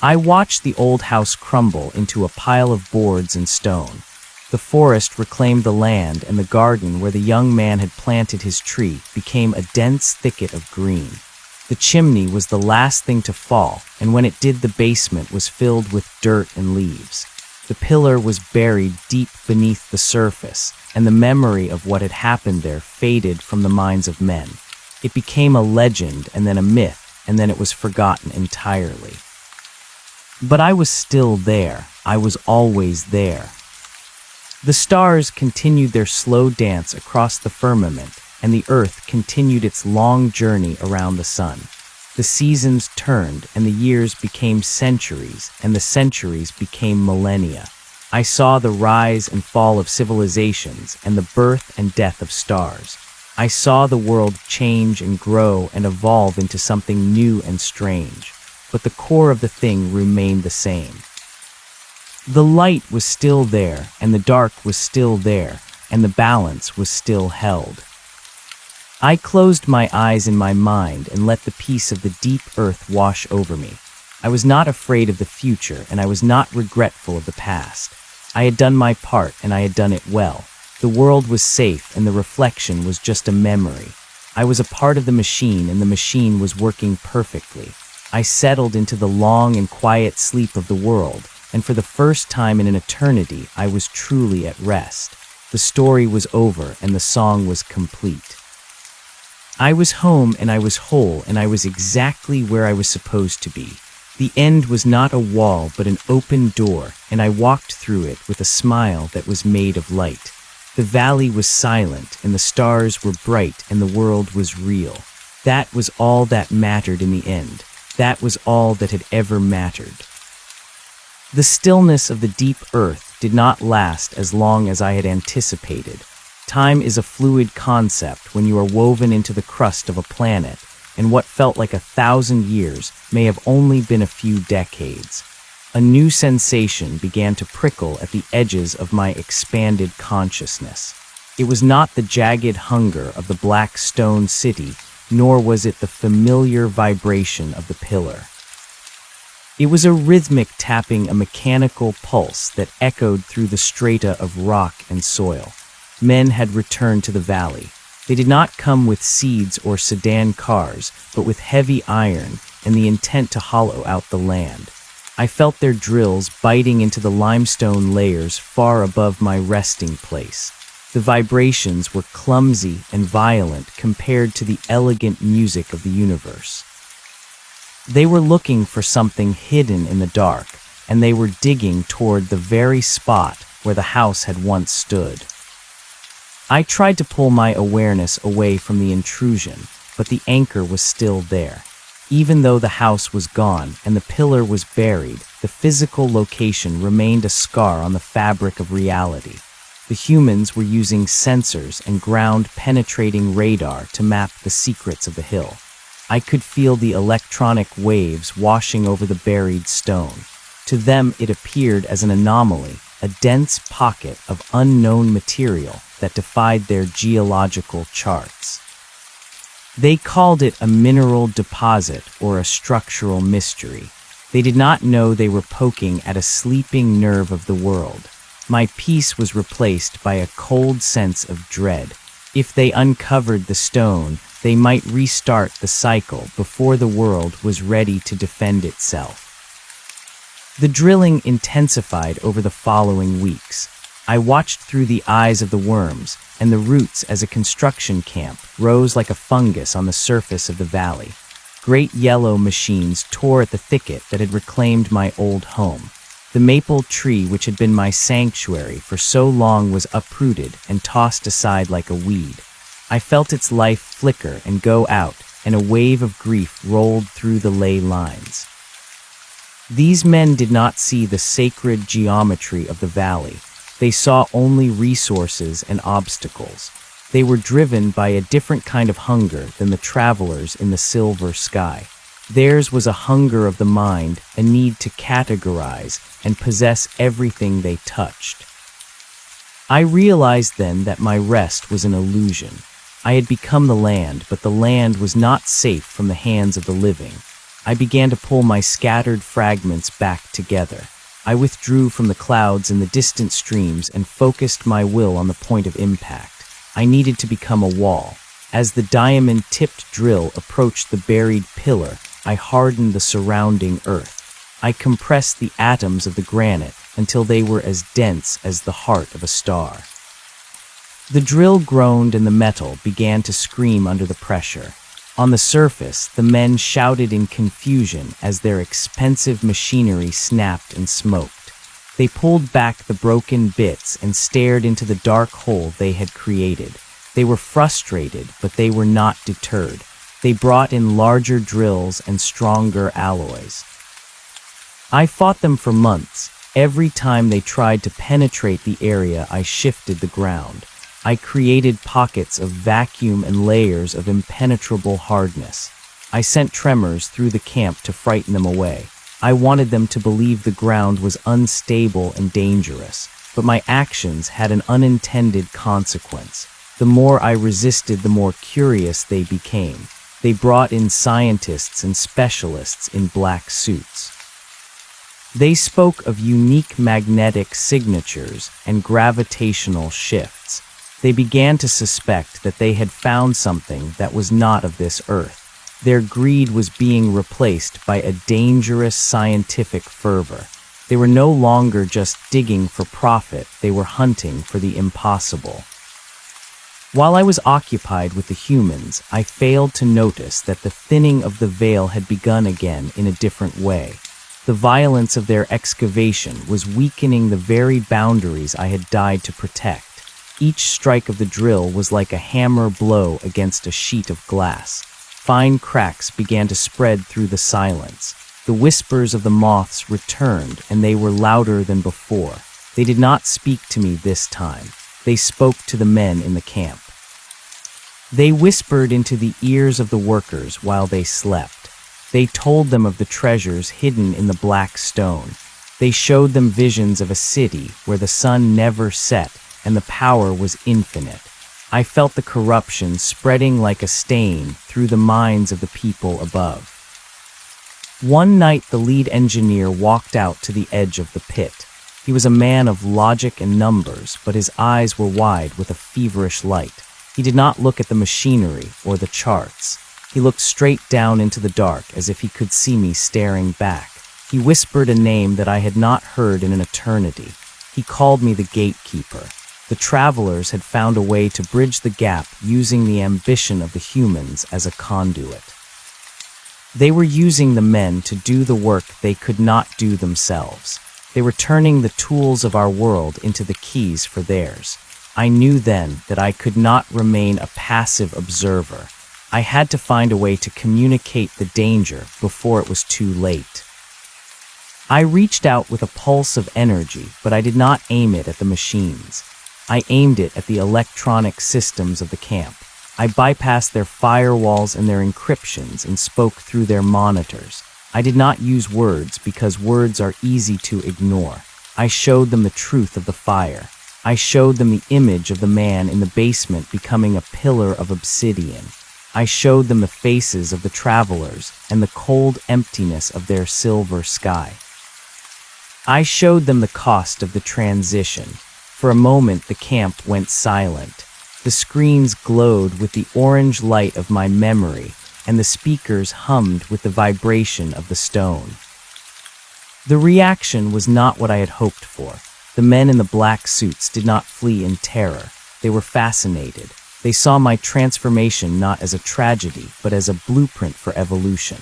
I watched the old house crumble into a pile of boards and stone. The forest reclaimed the land, and the garden where the young man had planted his tree became a dense thicket of green. The chimney was the last thing to fall, and when it did, the basement was filled with dirt and leaves. The pillar was buried deep beneath the surface, and the memory of what had happened there faded from the minds of men. It became a legend, and then a myth, and then it was forgotten entirely. But I was still there. I was always there. The stars continued their slow dance across the firmament, and the Earth continued its long journey around the sun. The seasons turned, and the years became centuries, and the centuries became millennia. I saw the rise and fall of civilizations and the birth and death of stars. I saw the world change and grow and evolve into something new and strange, but the core of the thing remained the same. The light was still there, and the dark was still there, and the balance was still held. I closed my eyes in my mind and let the peace of the deep earth wash over me. I was not afraid of the future, and I was not regretful of the past. I had done my part, and I had done it well. The world was safe, and the reflection was just a memory. I was a part of the machine, and the machine was working perfectly. I settled into the long and quiet sleep of the world, and for the first time in an eternity, I was truly at rest. The story was over, and the song was complete. I was home, and I was whole, and I was exactly where I was supposed to be. The end was not a wall, but an open door, and I walked through it with a smile that was made of light. The valley was silent, and the stars were bright, and the world was real. That was all that mattered in the end. That was all that had ever mattered. The stillness of the deep earth did not last as long as I had anticipated. Time is a fluid concept when you are woven into the crust of a planet, and what felt like 1,000 years may have only been a few decades. A new sensation began to prickle at the edges of my expanded consciousness. It was not the jagged hunger of the black stone city, nor was it the familiar vibration of the pillar. It was a rhythmic tapping, a mechanical pulse that echoed through the strata of rock and soil. Men had returned to the valley. They did not come with seeds or sedan cars, but with heavy iron and the intent to hollow out the land. I felt their drills biting into the limestone layers far above my resting place. The vibrations were clumsy and violent compared to the elegant music of the universe. They were looking for something hidden in the dark, and they were digging toward the very spot where the house had once stood. I tried to pull my awareness away from the intrusion, but the anchor was still there. Even though the house was gone and the pillar was buried, the physical location remained a scar on the fabric of reality. The humans were using sensors and ground-penetrating radar to map the secrets of the hill. I could feel the electronic waves washing over the buried stone. To them, it appeared as an anomaly, a dense pocket of unknown material that defied their geological charts. They called it a mineral deposit or a structural mystery. They did not know they were poking at a sleeping nerve of the world. My peace was replaced by a cold sense of dread. If they uncovered the stone, they might restart the cycle before the world was ready to defend itself. The drilling intensified over the following weeks. I watched through the eyes of the worms, and the roots as a construction camp rose like a fungus on the surface of the valley. Great yellow machines tore at the thicket that had reclaimed my old home. The maple tree which had been my sanctuary for so long was uprooted and tossed aside like a weed. I felt its life flicker and go out, and a wave of grief rolled through the ley lines. These men did not see the sacred geometry of the valley. They saw only resources and obstacles. They were driven by a different kind of hunger than the travelers in the silver sky. Theirs was a hunger of the mind, a need to categorize and possess everything they touched. I realized then that my rest was an illusion. I had become the land, but the land was not safe from the hands of the living. I began to pull my scattered fragments back together. I withdrew from the clouds and the distant streams and focused my will on the point of impact. I needed to become a wall. As the diamond-tipped drill approached the buried pillar, I hardened the surrounding earth. I compressed the atoms of the granite until they were as dense as the heart of a star. The drill groaned and the metal began to scream under the pressure. On the surface, the men shouted in confusion as their expensive machinery snapped and smoked. They pulled back the broken bits and stared into the dark hole they had created. They were frustrated, but they were not deterred. They brought in larger drills and stronger alloys. I fought them for months. Every time they tried to penetrate the area, I shifted the ground. I created pockets of vacuum and layers of impenetrable hardness. I sent tremors through the camp to frighten them away. I wanted them to believe the ground was unstable and dangerous, but my actions had an unintended consequence. The more I resisted, the more curious they became. They brought in scientists and specialists in black suits. They spoke of unique magnetic signatures and gravitational shifts. They began to suspect that they had found something that was not of this earth. Their greed was being replaced by a dangerous scientific fervor. They were no longer just digging for profit, they were hunting for the impossible. While I was occupied with the humans, I failed to notice that the thinning of the veil had begun again in a different way. The violence of their excavation was weakening the very boundaries I had died to protect. Each strike of the drill was like a hammer blow against a sheet of glass. Fine cracks began to spread through the silence. The whispers of the moths returned, and they were louder than before. They did not speak to me this time. They spoke to the men in the camp. They whispered into the ears of the workers while they slept. They told them of the treasures hidden in the black stone. They showed them visions of a city where the sun never set and the power was infinite. I felt the corruption spreading like a stain through the minds of the people above. One night, the lead engineer walked out to the edge of the pit. He was a man of logic and numbers, but his eyes were wide with a feverish light. He did not look at the machinery or the charts. He looked straight down into the dark as if he could see me staring back. He whispered a name that I had not heard in an eternity. He called me the gatekeeper. The travelers had found a way to bridge the gap using the ambition of the humans as a conduit. They were using the men to do the work they could not do themselves. They were turning the tools of our world into the keys for theirs. I knew then that I could not remain a passive observer. I had to find a way to communicate the danger before it was too late. I reached out with a pulse of energy, but I did not aim it at the machines. I aimed it at the electronic systems of the camp. I bypassed their firewalls and their encryptions and spoke through their monitors. I did not use words because words are easy to ignore. I showed them the truth of the fire. I showed them the image of the man in the basement becoming a pillar of obsidian. I showed them the faces of the travelers and the cold emptiness of their silver sky. I showed them the cost of the transition. For a moment, the camp went silent. The screens glowed with the orange light of my memory, and the speakers hummed with the vibration of the stone. The reaction was not what I had hoped for. The men in the black suits did not flee in terror. They were fascinated. They saw my transformation not as a tragedy, but as a blueprint for evolution.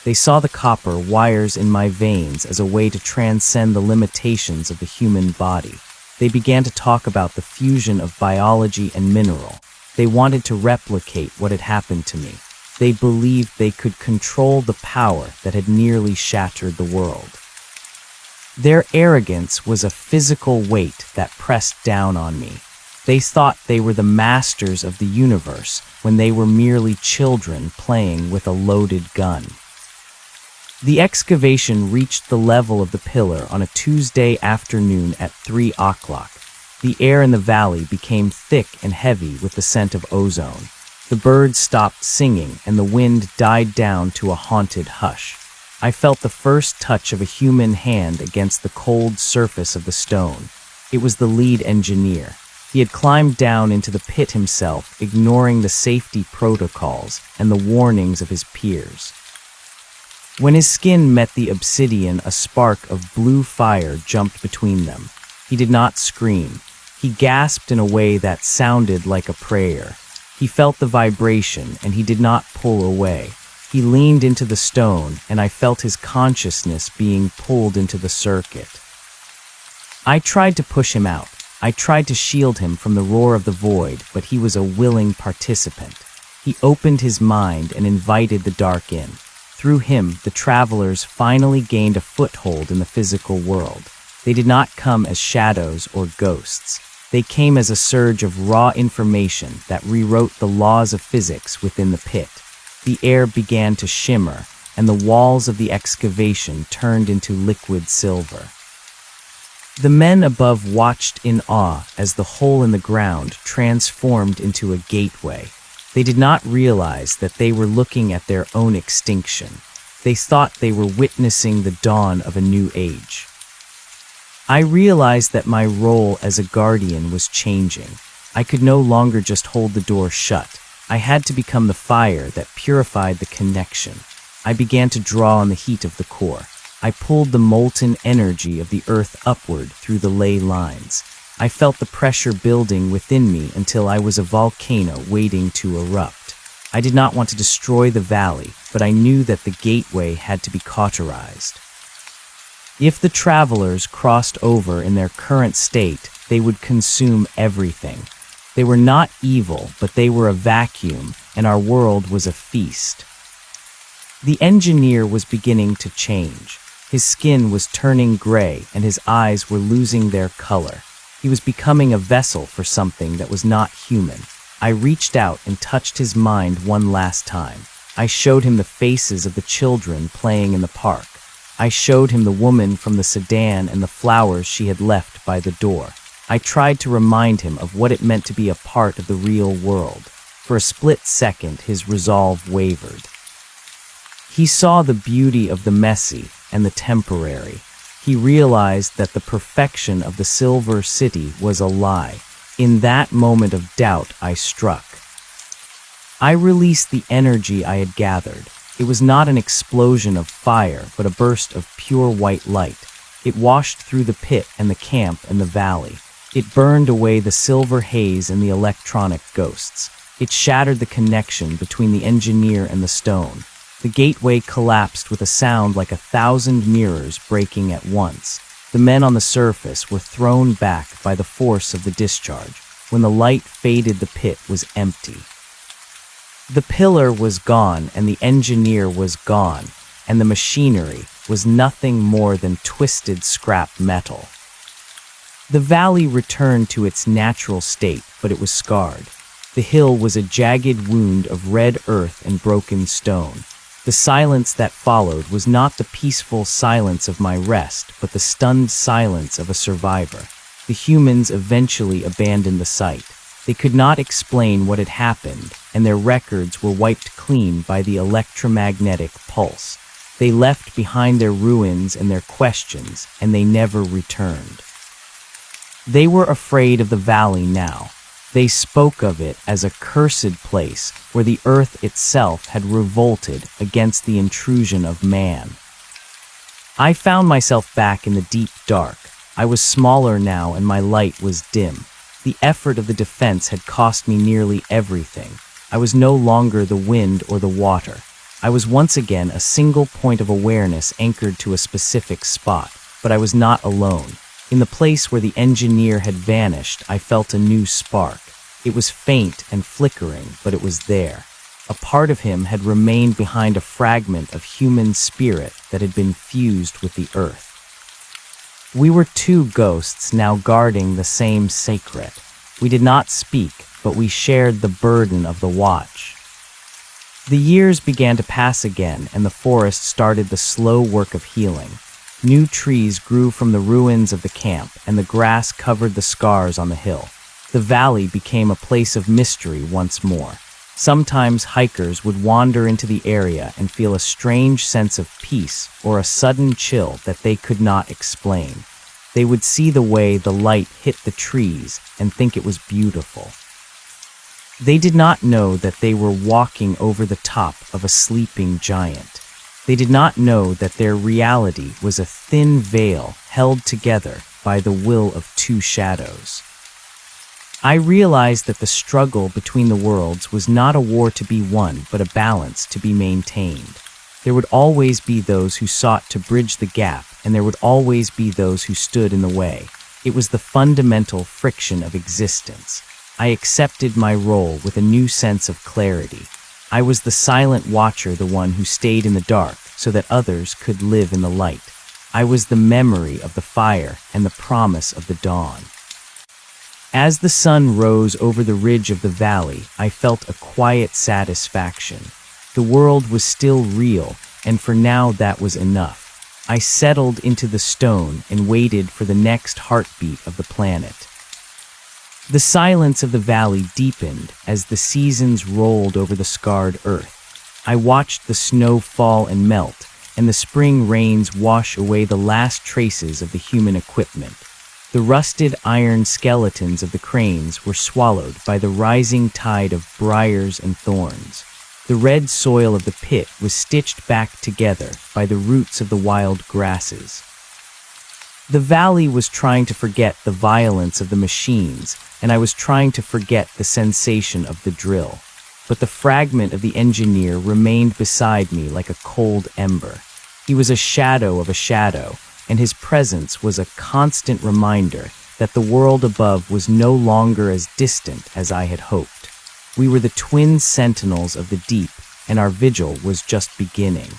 They saw the copper wires in my veins as a way to transcend the limitations of the human body. They began to talk about the fusion of biology and mineral. They wanted to replicate what had happened to me. They believed they could control the power that had nearly shattered the world. Their arrogance was a physical weight that pressed down on me. They thought they were the masters of the universe when they were merely children playing with a loaded gun. The excavation reached the level of the pillar on a Tuesday afternoon at 3 o'clock. The air in the valley became thick and heavy with the scent of ozone. The birds stopped singing and the wind died down to a haunted hush. I felt the first touch of a human hand against the cold surface of the stone. It was the lead engineer. He had climbed down into the pit himself, ignoring the safety protocols and the warnings of his peers. When his skin met the obsidian, a spark of blue fire jumped between them. He did not scream. He gasped in a way that sounded like a prayer. He felt the vibration, and he did not pull away. He leaned into the stone, and I felt his consciousness being pulled into the circuit. I tried to push him out. I tried to shield him from the roar of the void, but he was a willing participant. He opened his mind and invited the dark in. Through him, the travelers finally gained a foothold in the physical world. They did not come as shadows or ghosts. They came as a surge of raw information that rewrote the laws of physics within the pit. The air began to shimmer, and the walls of the excavation turned into liquid silver. The men above watched in awe as the hole in the ground transformed into a gateway. They did not realize that they were looking at their own extinction. They thought they were witnessing the dawn of a new age. I realized that my role as a guardian was changing. I could no longer just hold the door shut. I had to become the fire that purified the connection. I began to draw on the heat of the core. I pulled the molten energy of the earth upward through the ley lines. I felt the pressure building within me until I was a volcano waiting to erupt. I did not want to destroy the valley, but I knew that the gateway had to be cauterized. If the travelers crossed over in their current state, they would consume everything. They were not evil, but they were a vacuum, and our world was a feast. The engineer was beginning to change. His skin was turning gray, and his eyes were losing their color. He was becoming a vessel for something that was not human. I reached out and touched his mind one last time. I showed him the faces of the children playing in the park. I showed him the woman from the sedan and the flowers she had left by the door. I tried to remind him of what it meant to be a part of the real world. For a split second, his resolve wavered. He saw the beauty of the messy and the temporary. He realized that the perfection of the Silver City was a lie. In that moment of doubt, I struck. I released the energy I had gathered. It was not an explosion of fire, but a burst of pure white light. It washed through the pit and the camp and the valley. It burned away the silver haze and the electronic ghosts. It shattered the connection between the engineer and the stone. The gateway collapsed with a sound like 1,000 mirrors breaking at once. The men on the surface were thrown back by the force of the discharge. When the light faded, the pit was empty. The pillar was gone, and the engineer was gone, and the machinery was nothing more than twisted scrap metal. The valley returned to its natural state, but it was scarred. The hill was a jagged wound of red earth and broken stone. The silence that followed was not the peaceful silence of my rest, but the stunned silence of a survivor. The humans eventually abandoned the site. They could not explain what had happened, and their records were wiped clean by the electromagnetic pulse. They left behind their ruins and their questions, and they never returned. They were afraid of the valley now. They spoke of it as a cursed place where the earth itself had revolted against the intrusion of man. I found myself back in the deep dark. I was smaller now and my light was dim. The effort of the defense had cost me nearly everything. I was no longer the wind or the water. I was once again a single point of awareness anchored to a specific spot, but I was not alone. In the place where the engineer had vanished, I felt a new spark. It was faint and flickering, but it was there. A part of him had remained behind a fragment of human spirit that had been fused with the earth. We were two ghosts now guarding the same secret. We did not speak, but we shared the burden of the watch. The years began to pass again, and the forest started the slow work of healing. New trees grew from the ruins of the camp, and the grass covered the scars on the hill. The valley became a place of mystery once more. Sometimes hikers would wander into the area and feel a strange sense of peace or a sudden chill that they could not explain. They would see the way the light hit the trees and think it was beautiful. They did not know that they were walking over the top of a sleeping giant. They did not know that their reality was a thin veil held together by the will of two shadows. I realized that the struggle between the worlds was not a war to be won, but a balance to be maintained. There would always be those who sought to bridge the gap, and there would always be those who stood in the way. It was the fundamental friction of existence. I accepted my role with a new sense of clarity. I was the silent watcher, the one who stayed in the dark so that others could live in the light. I was the memory of the fire and the promise of the dawn. As the sun rose over the ridge of the valley, I felt a quiet satisfaction. The world was still real, and for now that was enough. I settled into the stone and waited for the next heartbeat of the planet. The silence of the valley deepened as the seasons rolled over the scarred earth. I watched the snow fall and melt, and the spring rains wash away the last traces of the human equipment. The rusted iron skeletons of the cranes were swallowed by the rising tide of briars and thorns. The red soil of the pit was stitched back together by the roots of the wild grasses. The valley was trying to forget the violence of the machines, and I was trying to forget the sensation of the drill. But the fragment of the engineer remained beside me like a cold ember. He was a shadow of a shadow, and his presence was a constant reminder that the world above was no longer as distant as I had hoped. We were the twin sentinels of the deep, and our vigil was just beginning.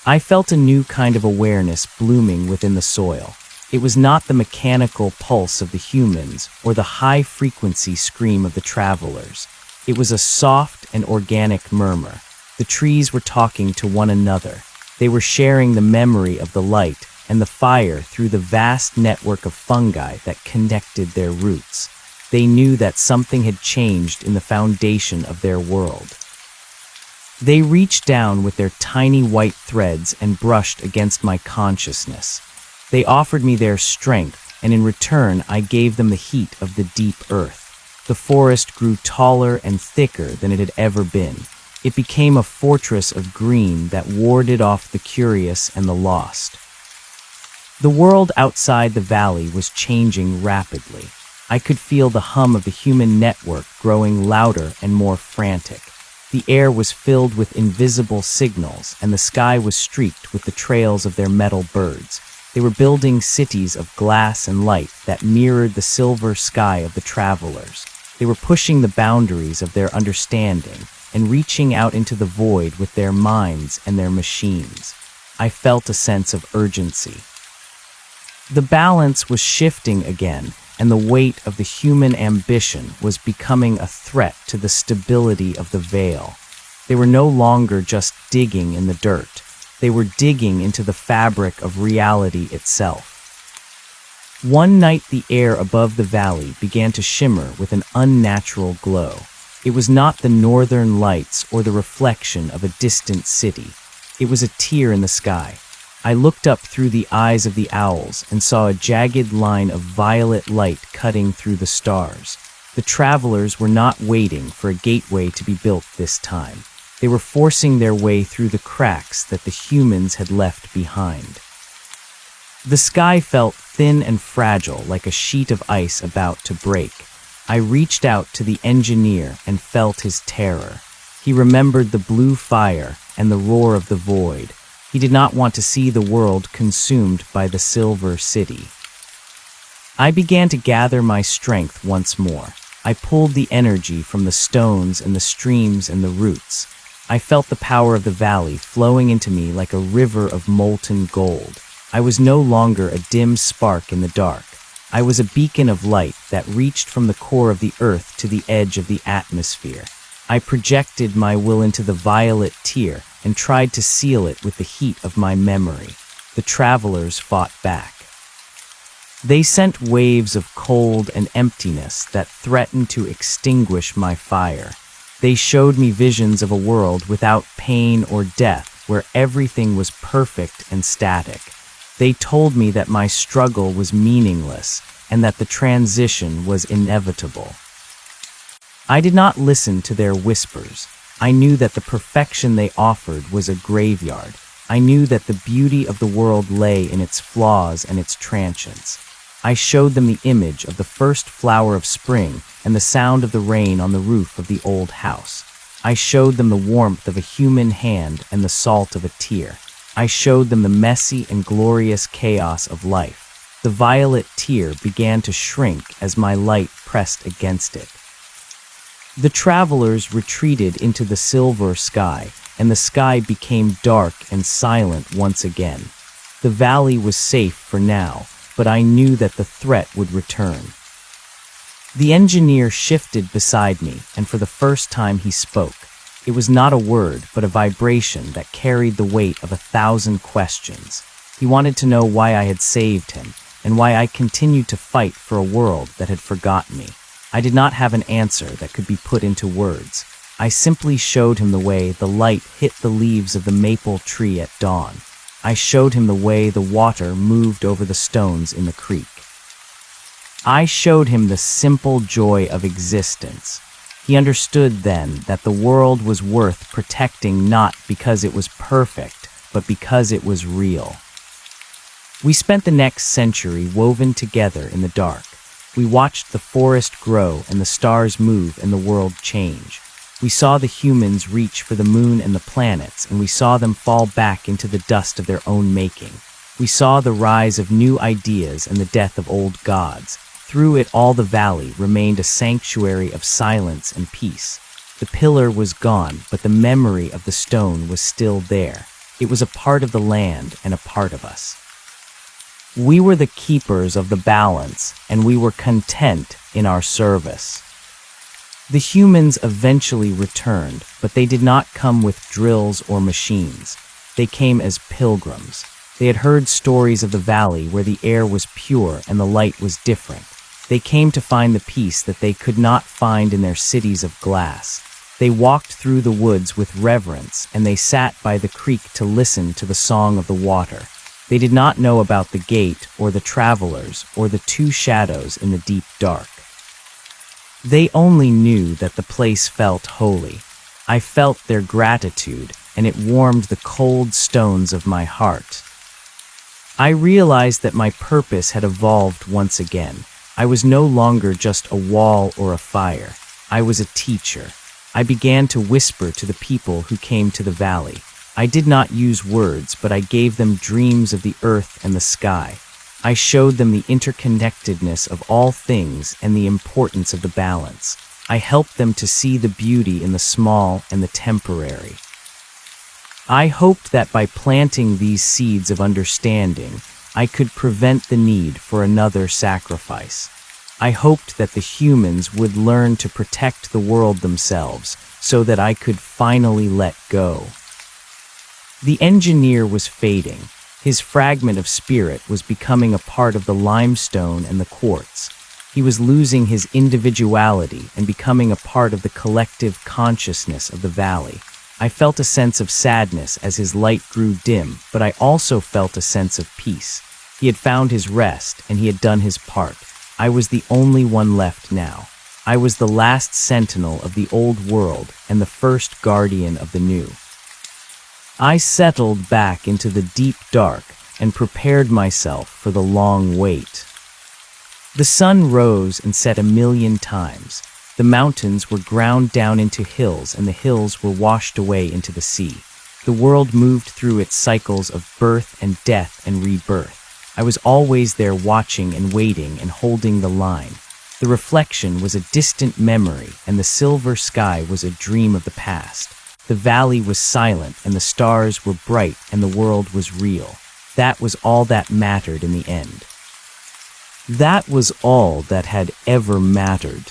I felt a new kind of awareness blooming within the soil. It was not the mechanical pulse of the humans or the high-frequency scream of the travelers. It was a soft and organic murmur. The trees were talking to one another. They were sharing the memory of the light and the fire through the vast network of fungi that connected their roots. They knew that something had changed in the foundation of their world. They reached down with their tiny white threads and brushed against my consciousness. They offered me their strength, and in return I gave them the heat of the deep earth. The forest grew taller and thicker than it had ever been. It became a fortress of green that warded off the curious and the lost. The world outside the valley was changing rapidly. I could feel the hum of the human network growing louder and more frantic. The air was filled with invisible signals, and the sky was streaked with the trails of their metal birds. They were building cities of glass and light that mirrored the silver sky of the travelers. They were pushing the boundaries of their understanding and reaching out into the void with their minds and their machines. I felt a sense of urgency. The balance was shifting again, and the weight of the human ambition was becoming a threat to the stability of the veil. They were no longer just digging in the dirt. They were digging into the fabric of reality itself. One night the air above the valley began to shimmer with an unnatural glow. It was not the northern lights or the reflection of a distant city. It was a tear in the sky. I looked up through the eyes of the owls and saw a jagged line of violet light cutting through the stars. The travelers were not waiting for a gateway to be built this time. They were forcing their way through the cracks that the humans had left behind. The sky felt thin and fragile, like a sheet of ice about to break. I reached out to the engineer and felt his terror. He remembered the blue fire and the roar of the void. He did not want to see the world consumed by the Silver City. I began to gather my strength once more. I pulled the energy from the stones and the streams and the roots. I felt the power of the valley flowing into me like a river of molten gold. I was no longer a dim spark in the dark. I was a beacon of light that reached from the core of the earth to the edge of the atmosphere. I projected my will into the violet tear and tried to seal it with the heat of my memory. The travelers fought back. They sent waves of cold and emptiness that threatened to extinguish my fire. They showed me visions of a world without pain or death, where everything was perfect and static. They told me that my struggle was meaningless and that the transition was inevitable. I did not listen to their whispers. I knew that the perfection they offered was a graveyard. I knew that the beauty of the world lay in its flaws and its transients. I showed them the image of the first flower of spring and the sound of the rain on the roof of the old house. I showed them the warmth of a human hand and the salt of a tear. I showed them the messy and glorious chaos of life. The violet tear began to shrink as my light pressed against it. The travelers retreated into the silver sky, and the sky became dark and silent once again. The valley was safe for now, but I knew that the threat would return. The engineer shifted beside me, and for the first time he spoke. It was not a word, but a vibration that carried the weight of 1,000 questions. He wanted to know why I had saved him, and why I continued to fight for a world that had forgotten me. I did not have an answer that could be put into words. I simply showed him the way the light hit the leaves of the maple tree at dawn. I showed him the way the water moved over the stones in the creek. I showed him the simple joy of existence. He understood then that the world was worth protecting not because it was perfect, but because it was real. We spent the next century woven together in the dark. We watched the forest grow and the stars move and the world change. We saw the humans reach for the moon and the planets, and we saw them fall back into the dust of their own making. We saw the rise of new ideas and the death of old gods. Through it all, the valley remained a sanctuary of silence and peace. The pillar was gone, but the memory of the stone was still there. It was a part of the land and a part of us. We were the keepers of the balance, and we were content in our service. The humans eventually returned, but they did not come with drills or machines. They came as pilgrims. They had heard stories of the valley where the air was pure and the light was different. They came to find the peace that they could not find in their cities of glass. They walked through the woods with reverence, and they sat by the creek to listen to the song of the water. They did not know about the gate or the travelers or the two shadows in the deep dark. They only knew that the place felt holy. I felt their gratitude, and it warmed the cold stones of my heart. I realized that my purpose had evolved once again. I was no longer just a wall or a fire. I was a teacher. I began to whisper to the people who came to the valley. I did not use words, but I gave them dreams of the earth and the sky. I showed them the interconnectedness of all things and the importance of the balance. I helped them to see the beauty in the small and the temporary. I hoped that by planting these seeds of understanding, I could prevent the need for another sacrifice. I hoped that the humans would learn to protect the world themselves, so that I could finally let go. The engineer was fading. His fragment of spirit was becoming a part of the limestone and the quartz. He was losing his individuality and becoming a part of the collective consciousness of the valley. I felt a sense of sadness as his light grew dim, but I also felt a sense of peace. He had found his rest, and he had done his part. I was the only one left now. I was the last sentinel of the old world and the first guardian of the new. I settled back into the deep dark and prepared myself for the long wait. The sun rose and set 1,000,000 times. The mountains were ground down into hills, and the hills were washed away into the sea. The world moved through its cycles of birth and death and rebirth. I was always there, watching and waiting and holding the line. The reflection was a distant memory, and the silver sky was a dream of the past. The valley was silent, and the stars were bright, and the world was real. That was all that mattered in the end. That was all that had ever mattered.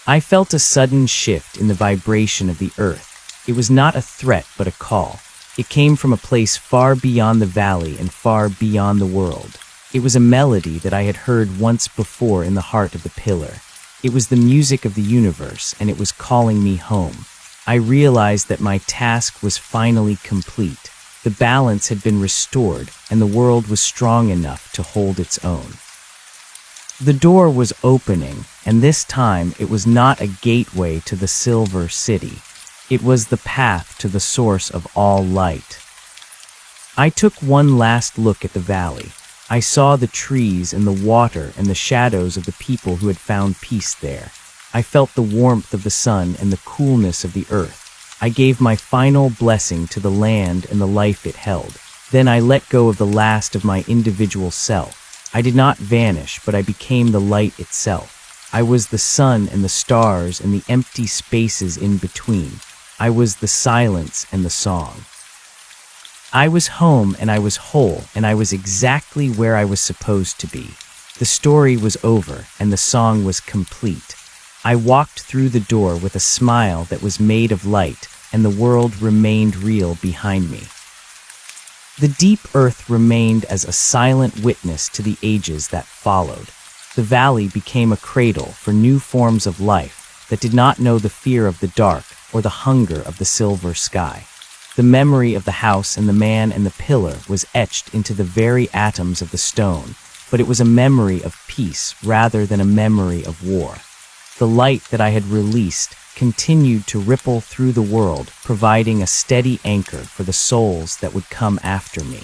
I felt a sudden shift in the vibration of the earth. It was not a threat, but a call. It came from a place far beyond the valley and far beyond the world. It was a melody that I had heard once before in the heart of the pillar. It was the music of the universe, and it was calling me home. I realized that my task was finally complete. The balance had been restored, and the world was strong enough to hold its own. The door was opening, and this time it was not a gateway to the Silver City. It was the path to the source of all light. I took one last look at the valley. I saw the trees and the water and the shadows of the people who had found peace there. I felt the warmth of the sun and the coolness of the earth. I gave my final blessing to the land and the life it held. Then I let go of the last of my individual self. I did not vanish, but I became the light itself. I was the sun and the stars and the empty spaces in between. I was the silence and the song. I was home and I was whole, and I was exactly where I was supposed to be. The story was over and the song was complete. I walked through the door with a smile that was made of light, and the world remained real behind me. The deep earth remained as a silent witness to the ages that followed. The valley became a cradle for new forms of life that did not know the fear of the dark or the hunger of the silver sky. The memory of the house and the man and the pillar was etched into the very atoms of the stone, but it was a memory of peace rather than a memory of war. The light that I had released continued to ripple through the world, providing a steady anchor for the souls that would come after me.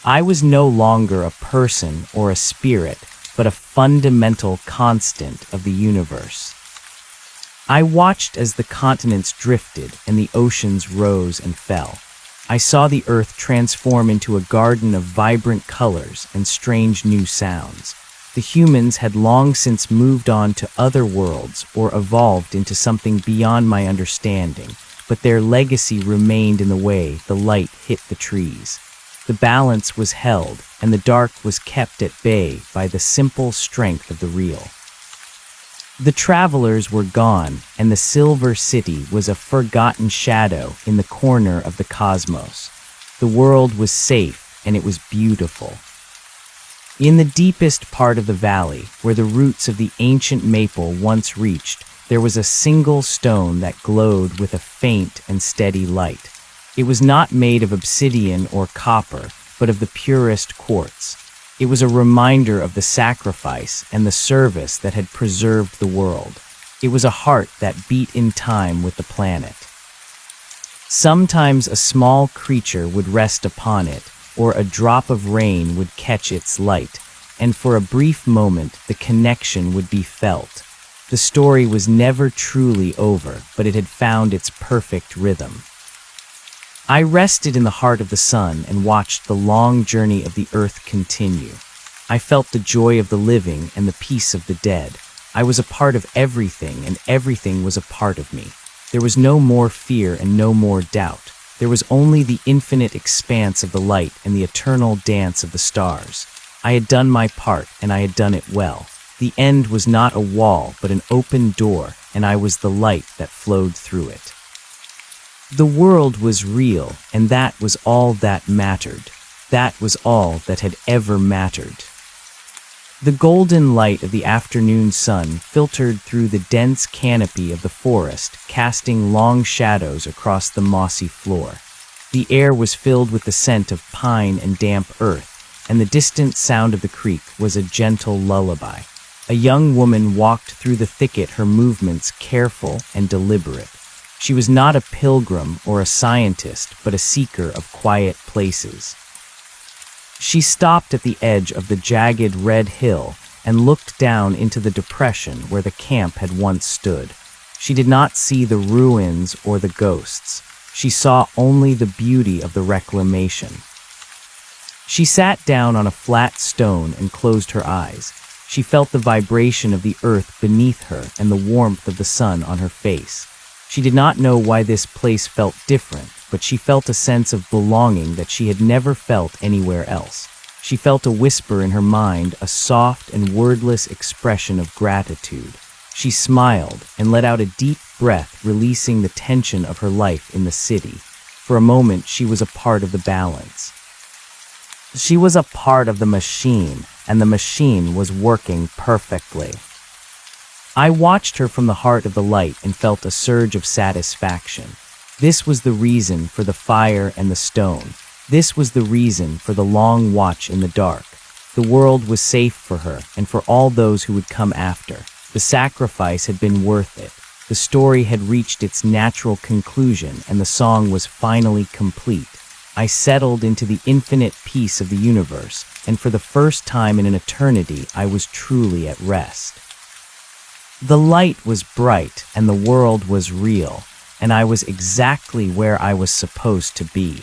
I was no longer a person or a spirit, but a fundamental constant of the universe. I watched as the continents drifted and the oceans rose and fell. I saw the earth transform into a garden of vibrant colors and strange new sounds. The humans had long since moved on to other worlds or evolved into something beyond my understanding, but their legacy remained in the way the light hit the trees. The balance was held, and the dark was kept at bay by the simple strength of the real. The travelers were gone, and the Silver City was a forgotten shadow in the corner of the cosmos. The world was safe, and it was beautiful. In the deepest part of the valley, where the roots of the ancient maple once reached, there was a single stone that glowed with a faint and steady light. It was not made of obsidian or copper, but of the purest quartz. It was a reminder of the sacrifice and the service that had preserved the world. It was a heart that beat in time with the planet. Sometimes a small creature would rest upon it, or a drop of rain would catch its light, and for a brief moment the connection would be felt. The story was never truly over, but it had found its perfect rhythm. I rested in the heart of the sun and watched the long journey of the earth continue. I felt the joy of the living and the peace of the dead. I was a part of everything, and everything was a part of me. There was no more fear and no more doubt. There was only the infinite expanse of the light and the eternal dance of the stars. I had done my part, and I had done it well. The end was not a wall, but an open door, and I was the light that flowed through it. The world was real, and that was all that mattered. That was all that had ever mattered. The golden light of the afternoon sun filtered through the dense canopy of the forest, casting long shadows across the mossy floor. The air was filled with the scent of pine and damp earth, and the distant sound of the creek was a gentle lullaby. A young woman walked through the thicket, her movements careful and deliberate. She was not a pilgrim or a scientist, but a seeker of quiet places. She stopped at the edge of the jagged red hill and looked down into the depression where the camp had once stood. She did not see the ruins or the ghosts. She saw only the beauty of the reclamation. She sat down on a flat stone and closed her eyes. She felt the vibration of the earth beneath her and the warmth of the sun on her face. She did not know why this place felt different, but she felt a sense of belonging that she had never felt anywhere else. She felt a whisper in her mind, a soft and wordless expression of gratitude. She smiled and let out a deep breath, releasing the tension of her life in the city. For a moment, she was a part of the balance. She was a part of the machine, and the machine was working perfectly. I watched her from the heart of the light and felt a surge of satisfaction. This was the reason for the fire and the stone. This was the reason for the long watch in the dark. The world was safe for her and for all those who would come after. The sacrifice had been worth it. The story had reached its natural conclusion, and the song was finally complete. I settled into the infinite peace of the universe, and for the first time in an eternity, I was truly at rest. The light was bright, and the world was real, and I was exactly where I was supposed to be.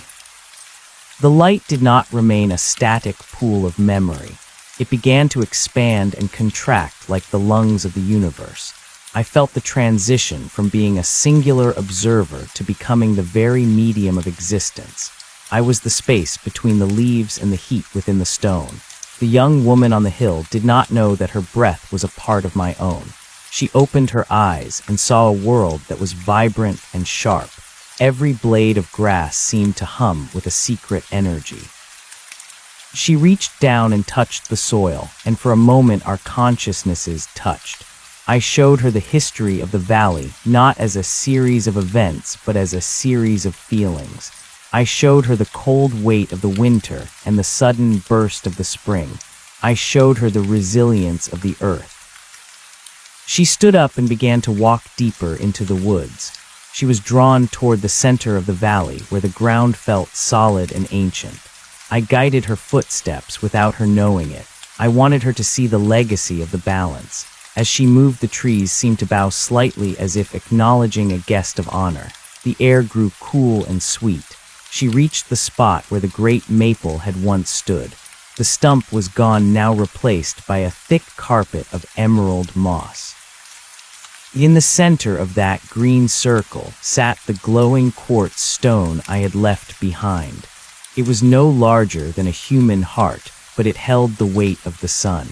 The light did not remain a static pool of memory. It began to expand and contract like the lungs of the universe. I felt the transition from being a singular observer to becoming the very medium of existence. I was the space between the leaves and the heat within the stone. The young woman on the hill did not know that her breath was a part of my own. She opened her eyes and saw a world that was vibrant and sharp. Every blade of grass seemed to hum with a secret energy. She reached down and touched the soil, and for a moment our consciousnesses touched. I showed her the history of the valley, not as a series of events, but as a series of feelings. I showed her the cold weight of the winter and the sudden burst of the spring. I showed her the resilience of the earth. She stood up and began to walk deeper into the woods. She was drawn toward the center of the valley, where the ground felt solid and ancient. I guided her footsteps without her knowing it. I wanted her to see the legacy of the balance. As she moved, the trees seemed to bow slightly as if acknowledging a guest of honor. The air grew cool and sweet. She reached the spot where the great maple had once stood. The stump was gone, now replaced by a thick carpet of emerald moss. In the center of that green circle sat the glowing quartz stone I had left behind. It was no larger than a human heart, but it held the weight of the sun.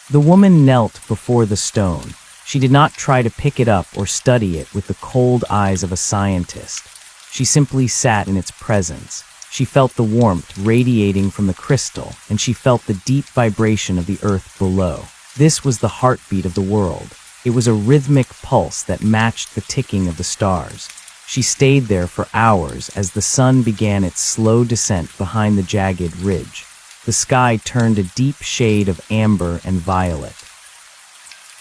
The woman knelt before the stone. She did not try to pick it up or study it with the cold eyes of a scientist. She simply sat in its presence. She felt the warmth radiating from the crystal, and she felt the deep vibration of the earth below. This was the heartbeat of the world. It was a rhythmic pulse that matched the ticking of the stars. She stayed there for hours as the sun began its slow descent behind the jagged ridge. The sky turned a deep shade of amber and violet.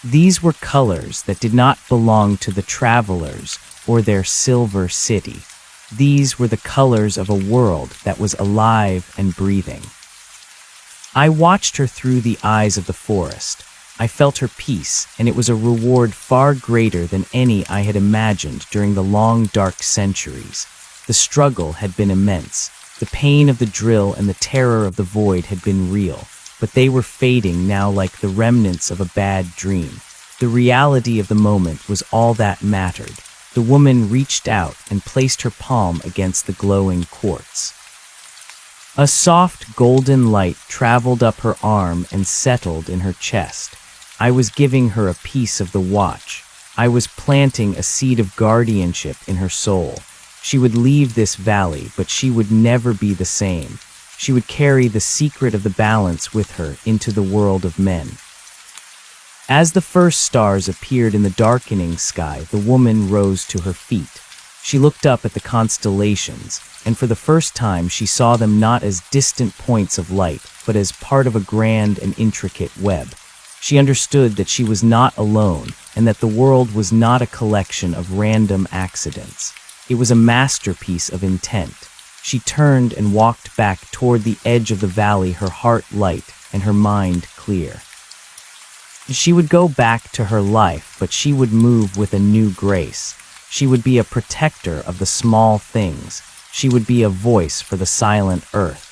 These were colors that did not belong to the travelers or their silver city. These were the colors of a world that was alive and breathing. I watched her through the eyes of the forest. I felt her peace, and it was a reward far greater than any I had imagined during the long, dark centuries. The struggle had been immense. The pain of the drill and the terror of the void had been real, but they were fading now like the remnants of a bad dream. The reality of the moment was all that mattered. The woman reached out and placed her palm against the glowing quartz. A soft golden light traveled up her arm and settled in her chest. I was giving her a piece of the watch. I was planting a seed of guardianship in her soul. She would leave this valley, but she would never be the same. She would carry the secret of the balance with her into the world of men. As the first stars appeared in the darkening sky, the woman rose to her feet. She looked up at the constellations, and for the first time she saw them not as distant points of light, but as part of a grand and intricate web. She understood that she was not alone, and that the world was not a collection of random accidents. It was a masterpiece of intent. She turned and walked back toward the edge of the valley, her heart light and her mind clear. She would go back to her life, but she would move with a new grace. She would be a protector of the small things. She would be a voice for the silent earth.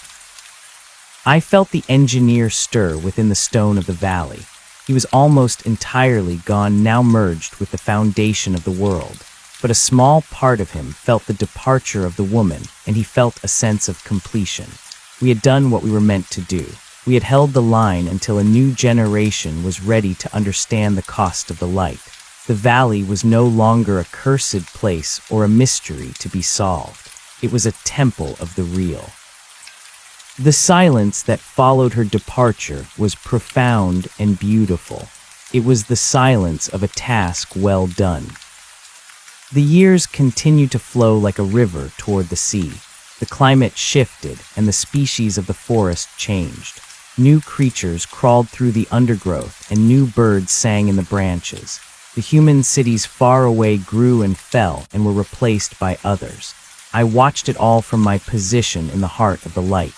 I felt the engineer stir within the stone of the valley. He was almost entirely gone, now merged with the foundation of the world. But a small part of him felt the departure of the woman, and he felt a sense of completion. We had done what we were meant to do. We had held the line until a new generation was ready to understand the cost of the light. The valley was no longer a cursed place or a mystery to be solved. It was a temple of the real. The silence that followed her departure was profound and beautiful. It was the silence of a task well done. The years continued to flow like a river toward the sea. The climate shifted, and the species of the forest changed. New creatures crawled through the undergrowth, and new birds sang in the branches. The human cities far away grew and fell and were replaced by others. I watched it all from my position in the heart of the light.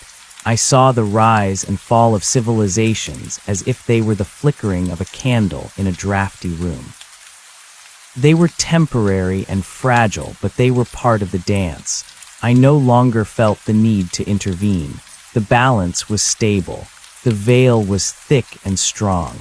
I saw the rise and fall of civilizations as if they were the flickering of a candle in a drafty room. They were temporary and fragile, but they were part of the dance. I no longer felt the need to intervene. The balance was stable. The veil was thick and strong.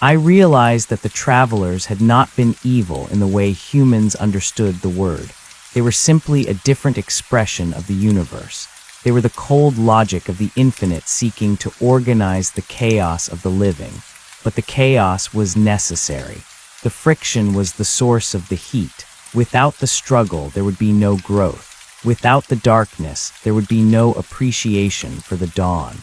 I realized that the travelers had not been evil in the way humans understood the word. They were simply a different expression of the universe. They were the cold logic of the infinite seeking to organize the chaos of the living. But the chaos was necessary. The friction was the source of the heat. Without the struggle, there would be no growth. Without the darkness, there would be no appreciation for the dawn.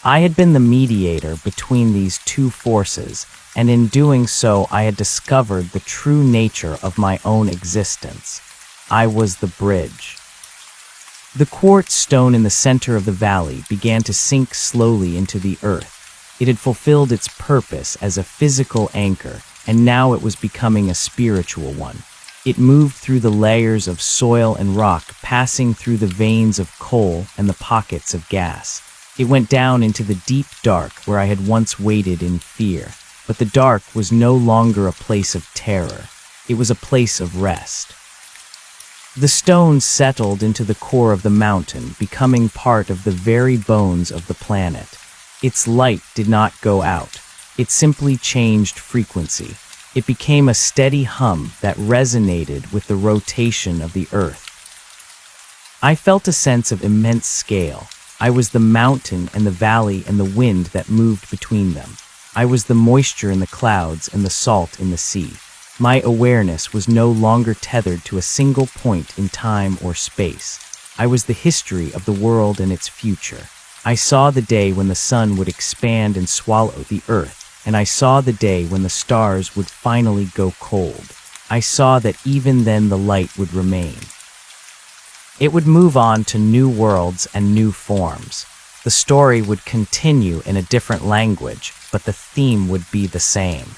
I had been the mediator between these two forces, and in doing so I had discovered the true nature of my own existence. I was the bridge. The quartz stone in the center of the valley began to sink slowly into the earth. It had fulfilled its purpose as a physical anchor, and now it was becoming a spiritual one. It moved through the layers of soil and rock, passing through the veins of coal and the pockets of gas. It went down into the deep dark where I had once waited in fear. But the dark was no longer a place of terror. It was a place of rest. The stone settled into the core of the mountain, becoming part of the very bones of the planet. Its light did not go out. It simply changed frequency. It became a steady hum that resonated with the rotation of the earth. I felt a sense of immense scale. I was the mountain and the valley and the wind that moved between them. I was the moisture in the clouds and the salt in the sea. My awareness was no longer tethered to a single point in time or space. I was the history of the world and its future. I saw the day when the sun would expand and swallow the earth, and I saw the day when the stars would finally go cold. I saw that even then the light would remain. It would move on to new worlds and new forms. The story would continue in a different language, but the theme would be the same.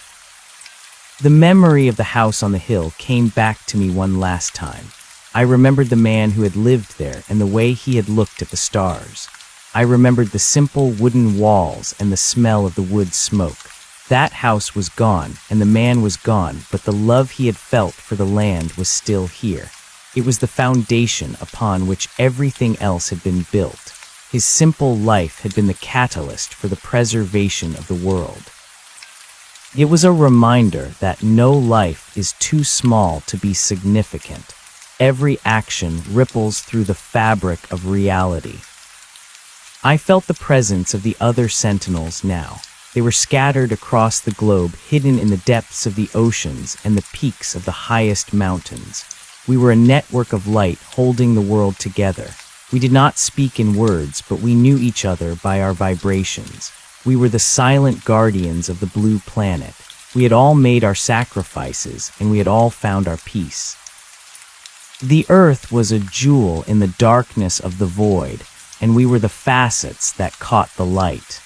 The memory of the house on the hill came back to me one last time. I remembered the man who had lived there and the way he had looked at the stars. I remembered the simple wooden walls and the smell of the wood smoke. That house was gone, and the man was gone, but the love he had felt for the land was still here. It was the foundation upon which everything else had been built. His simple life had been the catalyst for the preservation of the world. It was a reminder that no life is too small to be significant. Every action ripples through the fabric of reality. I felt the presence of the other sentinels now. They were scattered across the globe, hidden in the depths of the oceans and the peaks of the highest mountains. We were a network of light holding the world together. We did not speak in words, but we knew each other by our vibrations. We were the silent guardians of the blue planet. We had all made our sacrifices, and we had all found our peace. The earth was a jewel in the darkness of the void, and we were the facets that caught the light.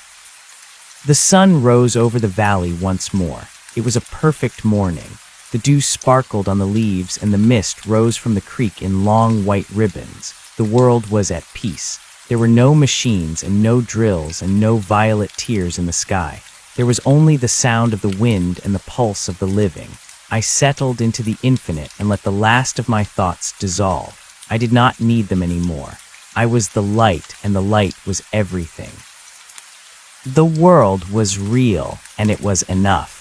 The sun rose over the valley once more. It was a perfect morning. The dew sparkled on the leaves, and the mist rose from the creek in long white ribbons. The world was at peace. There were no machines and no drills and no violet tears in the sky. There was only the sound of the wind and the pulse of the living. I settled into the infinite and let the last of my thoughts dissolve. I did not need them anymore. I was the light, and the light was everything. The world was real, and it was enough.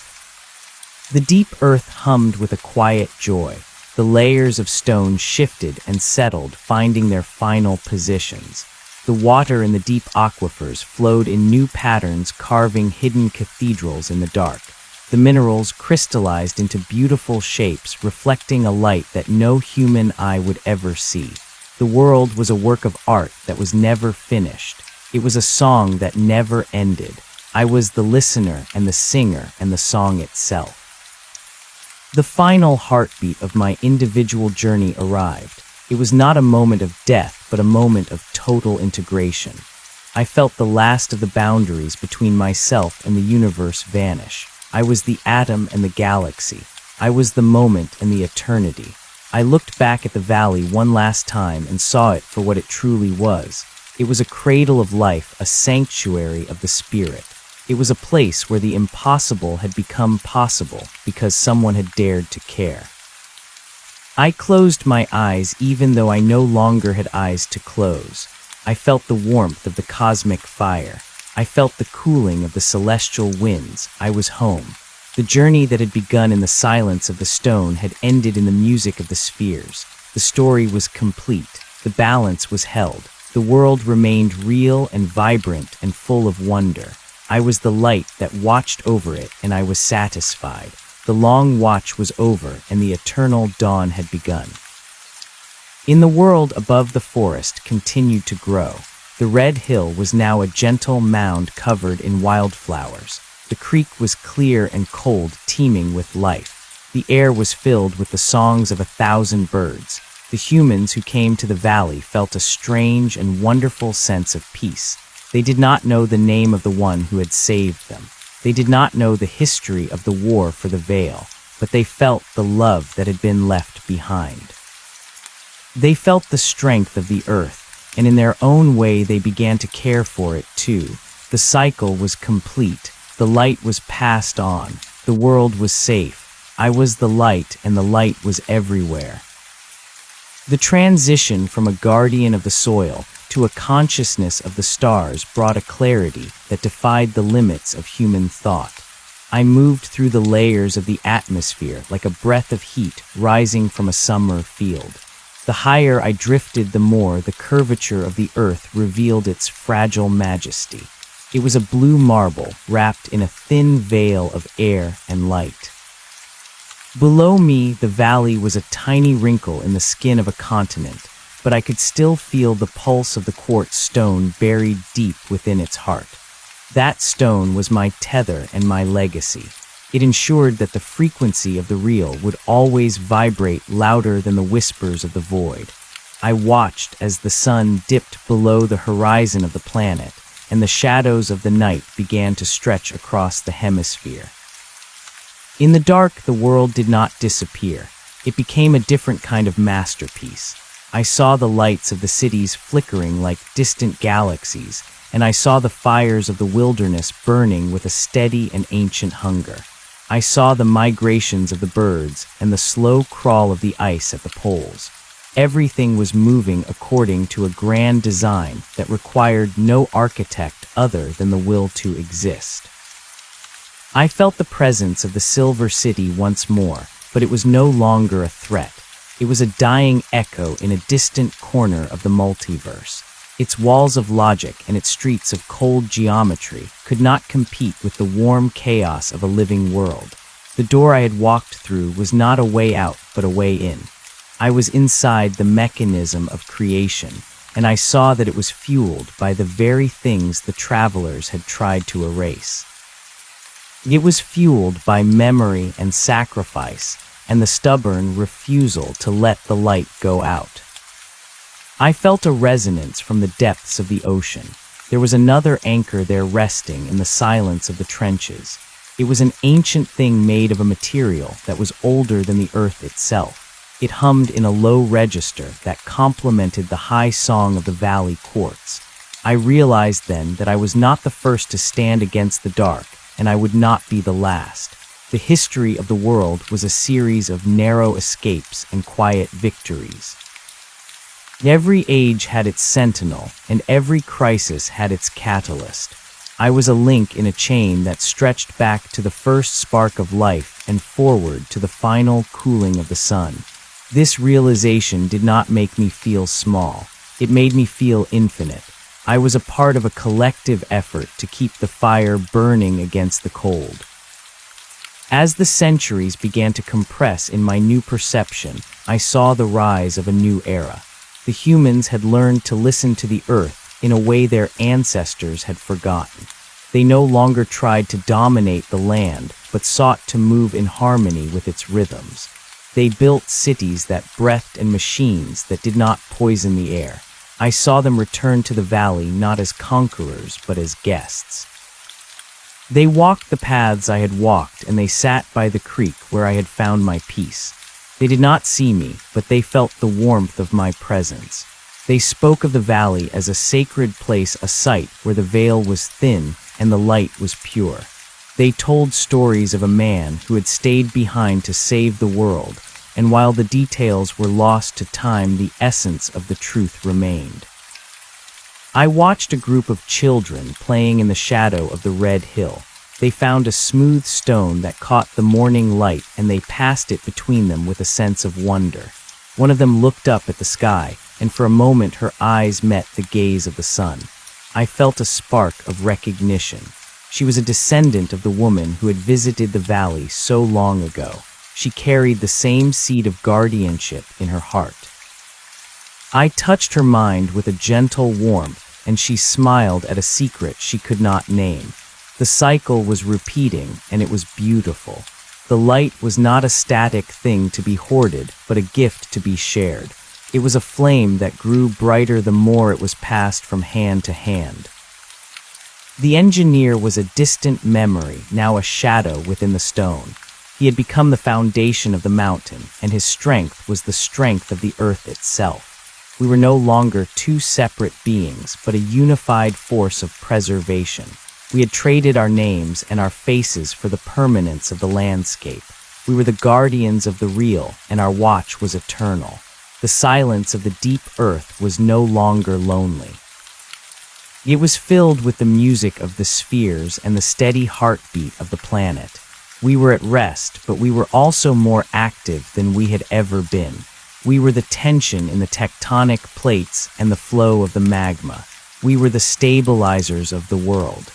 The deep earth hummed with a quiet joy. The layers of stone shifted and settled, finding their final positions. The water in the deep aquifers flowed in new patterns, carving hidden cathedrals in the dark. The minerals crystallized into beautiful shapes, reflecting a light that no human eye would ever see. The world was a work of art that was never finished. It was a song that never ended. I was the listener and the singer and the song itself. The final heartbeat of my individual journey arrived. It was not a moment of death, but a moment of total integration. I felt the last of the boundaries between myself and the universe vanish. I was the atom and the galaxy. I was the moment and the eternity. I looked back at the valley one last time and saw it for what it truly was. It was a cradle of life, a sanctuary of the spirit. It was a place where the impossible had become possible because someone had dared to care. I closed my eyes even though I no longer had eyes to close. I felt the warmth of the cosmic fire. I felt the cooling of the celestial winds. I was home. The journey that had begun in the silence of the stone had ended in the music of the spheres. The story was complete. The balance was held. The world remained real and vibrant and full of wonder. I was the light that watched over it, and I was satisfied. The long watch was over, and the eternal dawn had begun. In the world above, the forest continued to grow. The red hill was now a gentle mound covered in wildflowers. The creek was clear and cold, teeming with life. The air was filled with the songs of 1,000 birds. The humans who came to the valley felt a strange and wonderful sense of peace. They did not know the name of the one who had saved them. They did not know the history of the war for the veil, but they felt the love that had been left behind. They felt the strength of the earth, and in their own way they began to care for it too. The cycle was complete. The light was passed on. The world was safe. I was the light, and the light was everywhere. The transition from a guardian of the soil to a consciousness of the stars brought a clarity that defied the limits of human thought. I moved through the layers of the atmosphere like a breath of heat rising from a summer field. The higher I drifted, the more the curvature of the earth revealed its fragile majesty. It was a blue marble wrapped in a thin veil of air and light. Below me, the valley was a tiny wrinkle in the skin of a continent, but I could still feel the pulse of the quartz stone buried deep within its heart. That stone was my tether and my legacy. It ensured that the frequency of the real would always vibrate louder than the whispers of the void. I watched as the sun dipped below the horizon of the planet, and the shadows of the night began to stretch across the hemisphere. In the dark, the world did not disappear. It became a different kind of masterpiece. I saw the lights of the cities flickering like distant galaxies, and I saw the fires of the wilderness burning with a steady and ancient hunger. I saw the migrations of the birds and the slow crawl of the ice at the poles. Everything was moving according to a grand design that required no architect other than the will to exist. I felt the presence of the Silver City once more, but it was no longer a threat. It was a dying echo in a distant corner of the multiverse. Its walls of logic and its streets of cold geometry could not compete with the warm chaos of a living world. The door I had walked through was not a way out, but a way in. I was inside the mechanism of creation, and I saw that it was fueled by the very things the travelers had tried to erase. It was fueled by memory and sacrifice, and the stubborn refusal to let the light go out. I felt a resonance from the depths of the ocean. There was another anchor there resting in the silence of the trenches. It was an ancient thing made of a material that was older than the earth itself. It hummed in a low register that complemented the high song of the valley quartz. I realized then that I was not the first to stand against the dark, and I would not be the last. The history of the world was a series of narrow escapes and quiet victories. Every age had its sentinel, and every crisis had its catalyst. I was a link in a chain that stretched back to the first spark of life and forward to the final cooling of the sun. This realization did not make me feel small. It made me feel infinite. I was a part of a collective effort to keep the fire burning against the cold. As the centuries began to compress in my new perception, I saw the rise of a new era. The humans had learned to listen to the earth in a way their ancestors had forgotten. They no longer tried to dominate the land, but sought to move in harmony with its rhythms. They built cities that breathed and machines that did not poison the air. I saw them return to the valley not as conquerors, but as guests. They walked the paths I had walked, and they sat by the creek where I had found my peace. They did not see me, but they felt the warmth of my presence. They spoke of the valley as a sacred place, a site where the veil was thin and the light was pure. They told stories of a man who had stayed behind to save the world, and while the details were lost to time, the essence of the truth remained. I watched a group of children playing in the shadow of the red hill. They found a smooth stone that caught the morning light, and they passed it between them with a sense of wonder. One of them looked up at the sky, and for a moment her eyes met the gaze of the sun. I felt a spark of recognition. She was a descendant of the woman who had visited the valley so long ago. She carried the same seed of guardianship in her heart. I touched her mind with a gentle warmth, and she smiled at a secret she could not name. The cycle was repeating, and it was beautiful. The light was not a static thing to be hoarded, but a gift to be shared. It was a flame that grew brighter the more it was passed from hand to hand. The engineer was a distant memory, now a shadow within the stone. He had become the foundation of the mountain, and his strength was the strength of the earth itself. We were no longer two separate beings, but a unified force of preservation. We had traded our names and our faces for the permanence of the landscape. We were the guardians of the real, and our watch was eternal. The silence of the deep earth was no longer lonely. It was filled with the music of the spheres and the steady heartbeat of the planet. We were at rest, but we were also more active than we had ever been. We were the tension in the tectonic plates and the flow of the magma. We were the stabilizers of the world.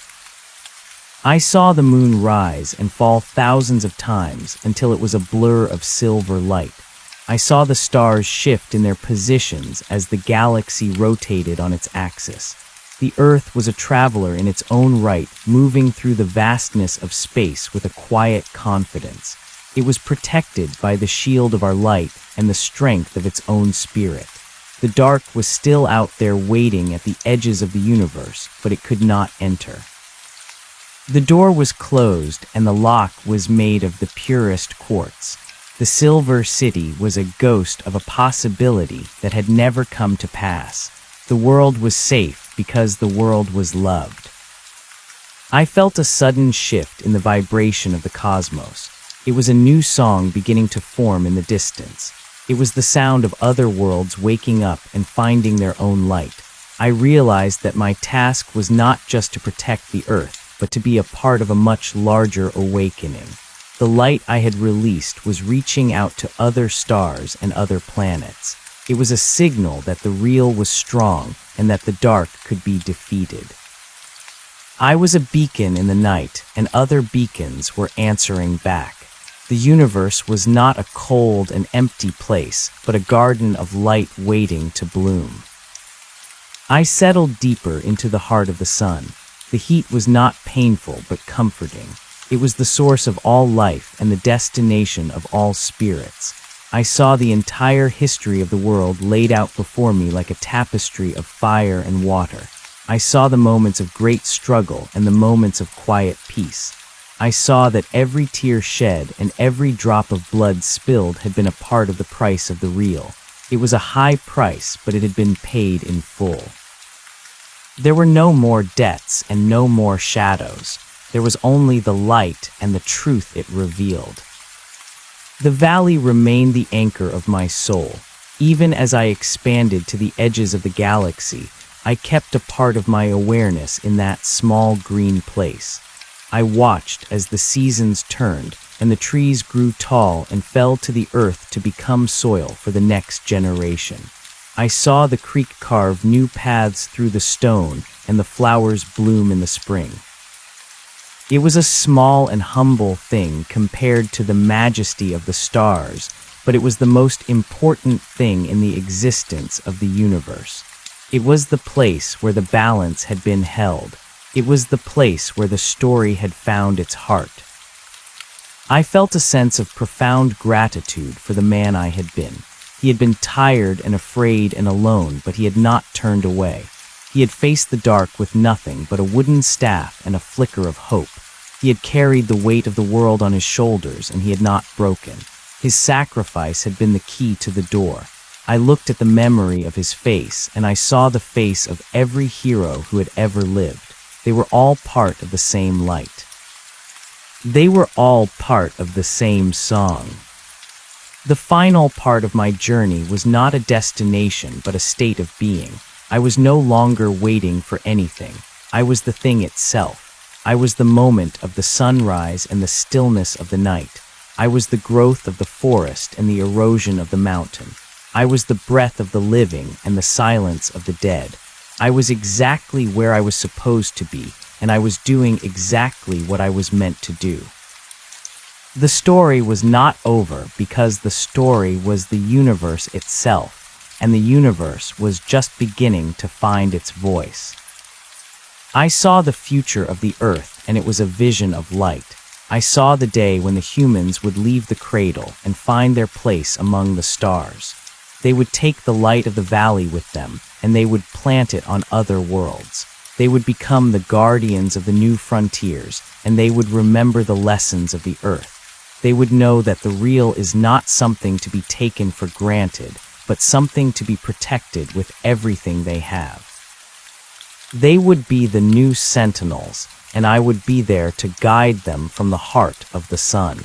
I saw the moon rise and fall thousands of times until it was a blur of silver light. I saw the stars shift in their positions as the galaxy rotated on its axis. The Earth was a traveler in its own right, moving through the vastness of space with a quiet confidence. It was protected by the shield of our light and the strength of its own spirit. The dark was still out there waiting at the edges of the universe, but it could not enter. The door was closed, and the lock was made of the purest quartz. The Silver City was a ghost of a possibility that had never come to pass. The world was safe because the world was loved. I felt a sudden shift in the vibration of the cosmos. It was a new song beginning to form in the distance. It was the sound of other worlds waking up and finding their own light. I realized that my task was not just to protect the Earth, but to be a part of a much larger awakening. The light I had released was reaching out to other stars and other planets. It was a signal that the real was strong and that the dark could be defeated. I was a beacon in the night, and other beacons were answering back. The universe was not a cold and empty place, but a garden of light waiting to bloom. I settled deeper into the heart of the sun. The heat was not painful but comforting. It was the source of all life and the destination of all spirits. I saw the entire history of the world laid out before me like a tapestry of fire and water. I saw the moments of great struggle and the moments of quiet peace. I saw that every tear shed and every drop of blood spilled had been a part of the price of the real. It was a high price, but it had been paid in full. There were no more debts and no more shadows. There was only the light and the truth it revealed. The valley remained the anchor of my soul. Even as I expanded to the edges of the galaxy, I kept a part of my awareness in that small green place. I watched as the seasons turned and the trees grew tall and fell to the earth to become soil for the next generation. I saw the creek carve new paths through the stone and the flowers bloom in the spring. It was a small and humble thing compared to the majesty of the stars, but it was the most important thing in the existence of the universe. It was the place where the balance had been held. It was the place where the story had found its heart. I felt a sense of profound gratitude for the man I had been. He had been tired and afraid and alone, but he had not turned away. He had faced the dark with nothing but a wooden staff and a flicker of hope. He had carried the weight of the world on his shoulders, and he had not broken. His sacrifice had been the key to the door. I looked at the memory of his face, and I saw the face of every hero who had ever lived. They were all part of the same light. They were all part of the same song. The final part of my journey was not a destination, but a state of being. I was no longer waiting for anything. I was the thing itself. I was the moment of the sunrise and the stillness of the night. I was the growth of the forest and the erosion of the mountain. I was the breath of the living and the silence of the dead. I was exactly where I was supposed to be, and I was doing exactly what I was meant to do. The story was not over because the story was the universe itself, and the universe was just beginning to find its voice. I saw the future of the earth, and it was a vision of light. I saw the day when the humans would leave the cradle and find their place among the stars. They would take the light of the valley with them, and they would plant it on other worlds. They would become the guardians of the new frontiers, and they would remember the lessons of the earth. They would know that the real is not something to be taken for granted, but something to be protected with everything they have. They would be the new sentinels, and I would be there to guide them from the heart of the sun.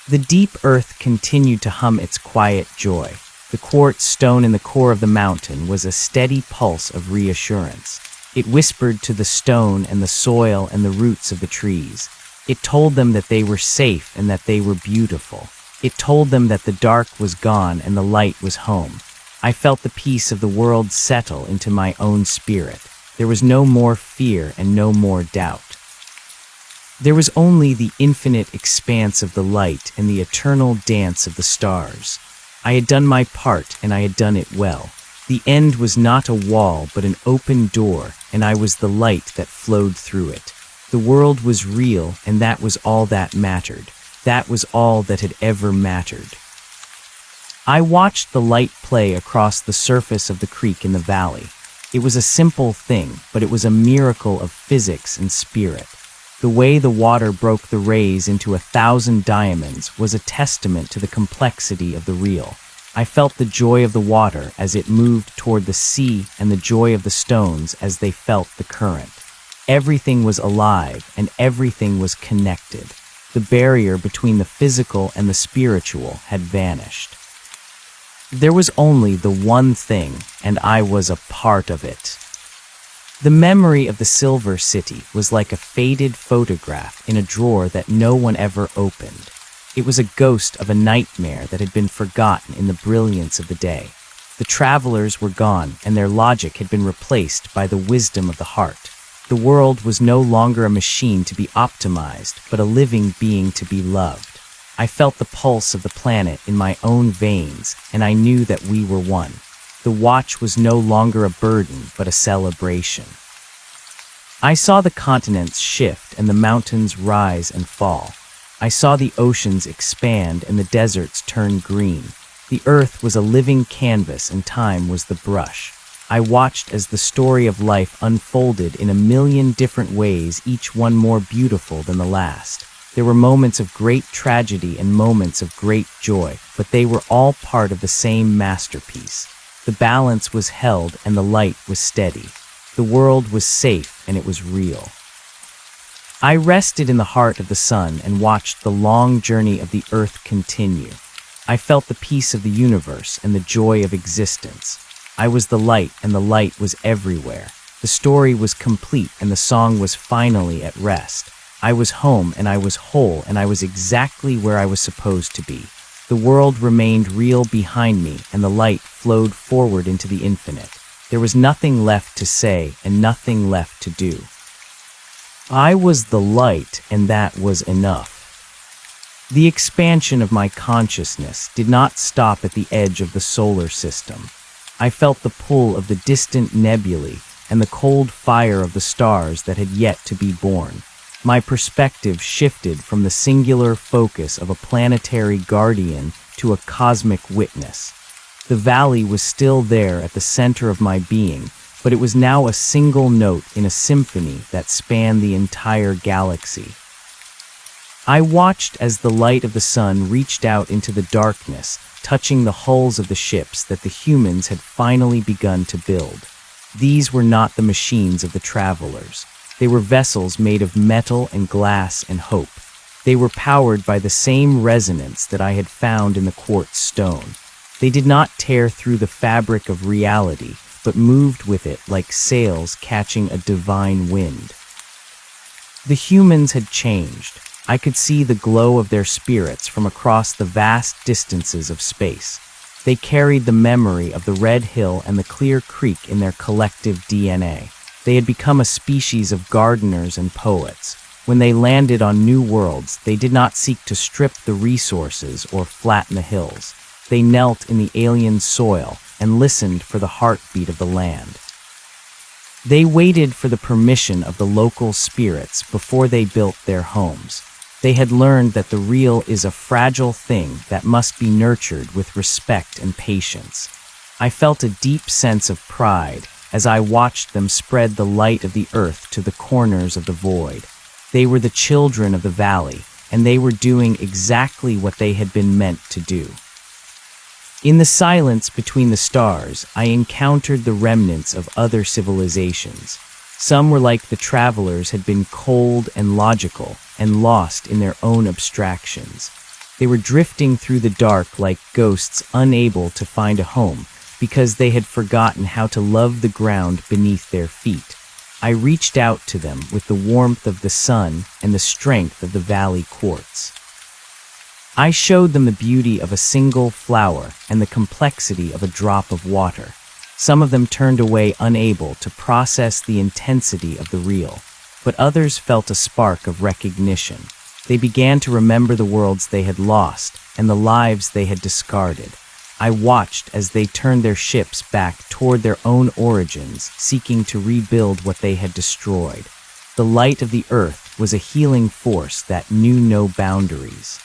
The deep earth continued to hum its quiet joy. The quartz stone in the core of the mountain was a steady pulse of reassurance. It whispered to the stone and the soil and the roots of the trees. It told them that they were safe and that they were beautiful. It told them that the dark was gone and the light was home. I felt the peace of the world settle into my own spirit. There was no more fear and no more doubt. There was only the infinite expanse of the light and the eternal dance of the stars. I had done my part, and I had done it well. The end was not a wall, but an open door, and I was the light that flowed through it. The world was real, and that was all that mattered. That was all that had ever mattered. I watched the light play across the surface of the creek in the valley. It was a simple thing, but it was a miracle of physics and spirit. The way the water broke the rays into 1,000 diamonds was a testament to the complexity of the real. I felt the joy of the water as it moved toward the sea and the joy of the stones as they felt the current. Everything was alive and everything was connected. The barrier between the physical and the spiritual had vanished. There was only the one thing, and I was a part of it. The memory of the Silver City was like a faded photograph in a drawer that no one ever opened. It was a ghost of a nightmare that had been forgotten in the brilliance of the day. The travelers were gone, and their logic had been replaced by the wisdom of the heart. The world was no longer a machine to be optimized, but a living being to be loved. I felt the pulse of the planet in my own veins, and I knew that we were one. The watch was no longer a burden, but a celebration. I saw the continents shift and the mountains rise and fall. I saw the oceans expand and the deserts turn green. The earth was a living canvas and time was the brush. I watched as the story of life unfolded in a million different ways, each one more beautiful than the last. There were moments of great tragedy and moments of great joy, but they were all part of the same masterpiece. The balance was held and the light was steady. The world was safe and it was real. I rested in the heart of the sun and watched the long journey of the earth continue. I felt the peace of the universe and the joy of existence. I was the light and the light was everywhere. The story was complete and the song was finally at rest. I was home and I was whole and I was exactly where I was supposed to be. The world remained real behind me and the light flowed forward into the infinite. There was nothing left to say and nothing left to do. I was the light and that was enough. The expansion of my consciousness did not stop at the edge of the solar system. I felt the pull of the distant nebulae and the cold fire of the stars that had yet to be born. My perspective shifted from the singular focus of a planetary guardian to a cosmic witness. The valley was still there at the center of my being, but it was now a single note in a symphony that spanned the entire galaxy. I watched as the light of the sun reached out into the darkness, touching the hulls of the ships that the humans had finally begun to build. These were not the machines of the travelers. They were vessels made of metal and glass and hope. They were powered by the same resonance that I had found in the quartz stone. They did not tear through the fabric of reality, but moved with it like sails catching a divine wind. The humans had changed. I could see the glow of their spirits from across the vast distances of space. They carried the memory of the Red Hill and the Clear Creek in their collective DNA. They had become a species of gardeners and poets. When they landed on new worlds, they did not seek to strip the resources or flatten the hills. They knelt in the alien soil and listened for the heartbeat of the land. They waited for the permission of the local spirits before they built their homes. They had learned that the real is a fragile thing that must be nurtured with respect and patience. I felt a deep sense of pride as I watched them spread the light of the earth to the corners of the void. They were the children of the valley, and they were doing exactly what they had been meant to do. In the silence between the stars, I encountered the remnants of other civilizations. Some were like the travelers had been cold and logical and lost in their own abstractions. They were drifting through the dark like ghosts unable to find a home because they had forgotten how to love the ground beneath their feet. I reached out to them with the warmth of the sun and the strength of the valley quartz. I showed them the beauty of a single flower and the complexity of a drop of water. Some of them turned away unable to process the intensity of the real, but others felt a spark of recognition. They began to remember the worlds they had lost and the lives they had discarded. I watched as they turned their ships back toward their own origins, seeking to rebuild what they had destroyed. The light of the earth was a healing force that knew no boundaries.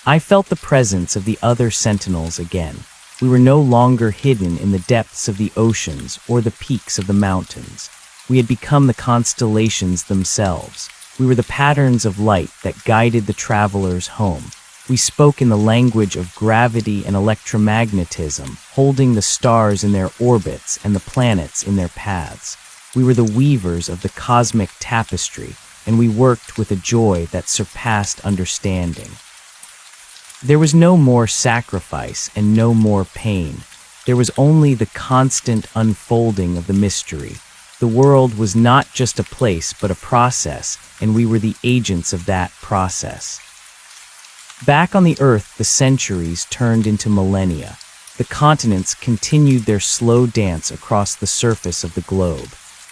I felt the presence of the other sentinels again. We were no longer hidden in the depths of the oceans or the peaks of the mountains. We had become the constellations themselves. We were the patterns of light that guided the travelers home. We spoke in the language of gravity and electromagnetism, holding the stars in their orbits and the planets in their paths. We were the weavers of the cosmic tapestry, and we worked with a joy that surpassed understanding. There was no more sacrifice and no more pain. There was only the constant unfolding of the mystery. The world was not just a place but a process, and we were the agents of that process. Back on the earth, the centuries turned into millennia. The continents continued their slow dance across the surface of the globe.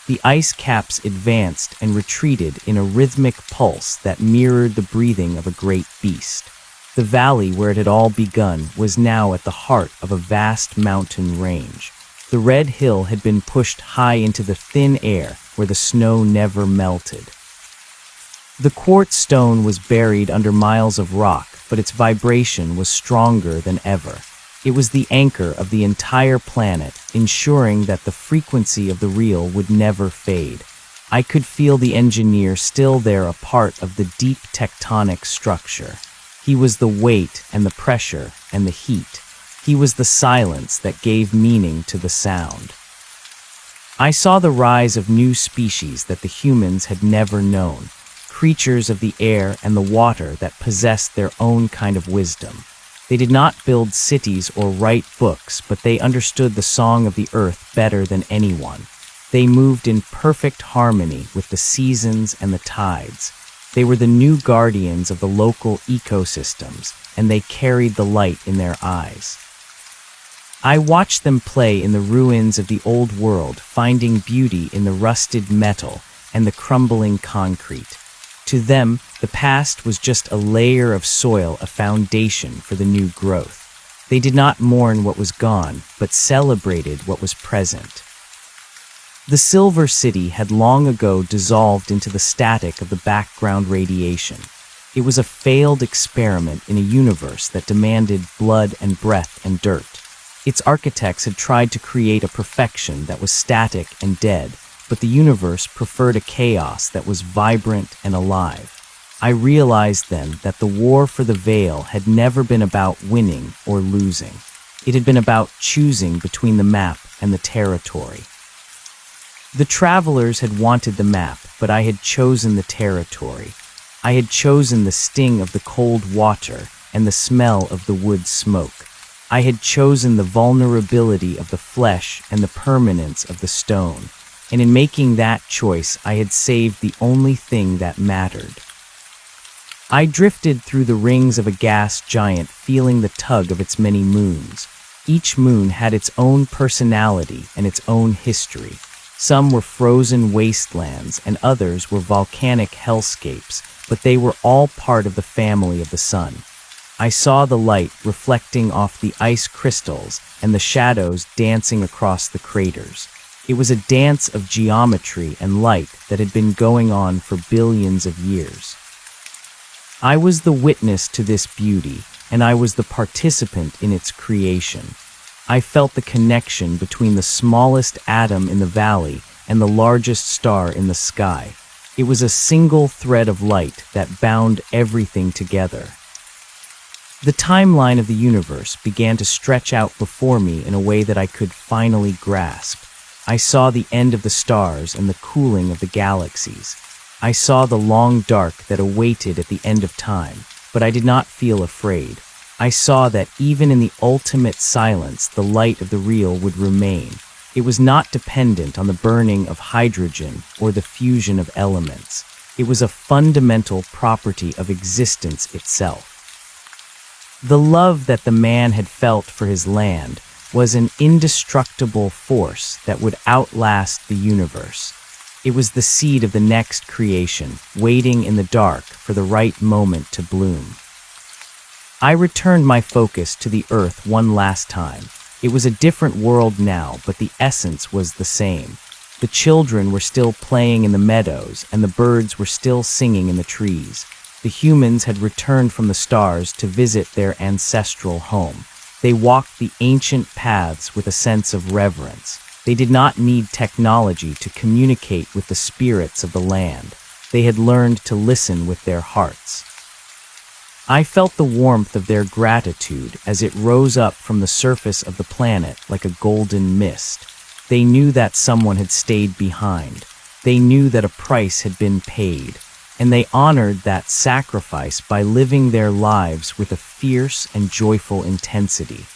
The ice caps advanced and retreated in a rhythmic pulse that mirrored the breathing of a great beast. The valley where it had all begun was now at the heart of a vast mountain range. The Red Hill had been pushed high into the thin air where the snow never melted. The quartz stone was buried under miles of rock, but its vibration was stronger than ever. It was the anchor of the entire planet, ensuring that the frequency of the real would never fade. I could feel the engineer still there, a part of the deep tectonic structure. He was the weight and the pressure and the heat. He was the silence that gave meaning to the sound. I saw the rise of new species that the humans had never known, creatures of the air and the water that possessed their own kind of wisdom. They did not build cities or write books, but they understood the song of the earth better than anyone. They moved in perfect harmony with the seasons and the tides. They were the new guardians of the local ecosystems, and they carried the light in their eyes. I watched them play in the ruins of the old world, finding beauty in the rusted metal and the crumbling concrete. To them, the past was just a layer of soil, a foundation for the new growth. They did not mourn what was gone, but celebrated what was present. The Silver City had long ago dissolved into the static of the background radiation. It was a failed experiment in a universe that demanded blood and breath and dirt. Its architects had tried to create a perfection that was static and dead, but the universe preferred a chaos that was vibrant and alive. I realized then that the war for the veil had never been about winning or losing. It had been about choosing between the map and the territory. The travelers had wanted the map, but I had chosen the territory. I had chosen the sting of the cold water and the smell of the wood smoke. I had chosen the vulnerability of the flesh and the permanence of the stone, and in making that choice I had saved the only thing that mattered. I drifted through the rings of a gas giant, feeling the tug of its many moons. Each moon had its own personality and its own history. Some were frozen wastelands and others were volcanic hellscapes, but they were all part of the family of the sun. I saw the light reflecting off the ice crystals and the shadows dancing across the craters. It was a dance of geometry and light that had been going on for billions of years. I was the witness to this beauty, and I was the participant in its creation. I felt the connection between the smallest atom in the valley and the largest star in the sky. It was a single thread of light that bound everything together. The timeline of the universe began to stretch out before me in a way that I could finally grasp. I saw the end of the stars and the cooling of the galaxies. I saw the long dark that awaited at the end of time, but I did not feel afraid. I saw that even in the ultimate silence, the light of the real would remain. It was not dependent on the burning of hydrogen or the fusion of elements. It was a fundamental property of existence itself. The love that the man had felt for his land was an indestructible force that would outlast the universe. It was the seed of the next creation, waiting in the dark for the right moment to bloom. I returned my focus to the earth one last time. It was a different world now, but the essence was the same. The children were still playing in the meadows, and the birds were still singing in the trees. The humans had returned from the stars to visit their ancestral home. They walked the ancient paths with a sense of reverence. They did not need technology to communicate with the spirits of the land. They had learned to listen with their hearts. I felt the warmth of their gratitude as it rose up from the surface of the planet like a golden mist. They knew that someone had stayed behind. They knew that a price had been paid, and they honored that sacrifice by living their lives with a fierce and joyful intensity.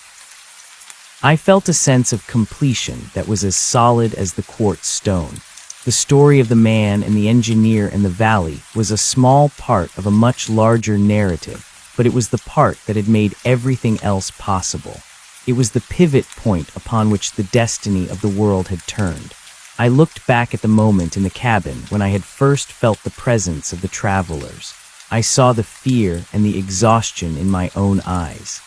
I felt a sense of completion that was as solid as the quartz stone. The story of the man and the engineer in the valley was a small part of a much larger narrative, but it was the part that had made everything else possible. It was the pivot point upon which the destiny of the world had turned. I looked back at the moment in the cabin when I had first felt the presence of the travelers. I saw the fear and the exhaustion in my own eyes.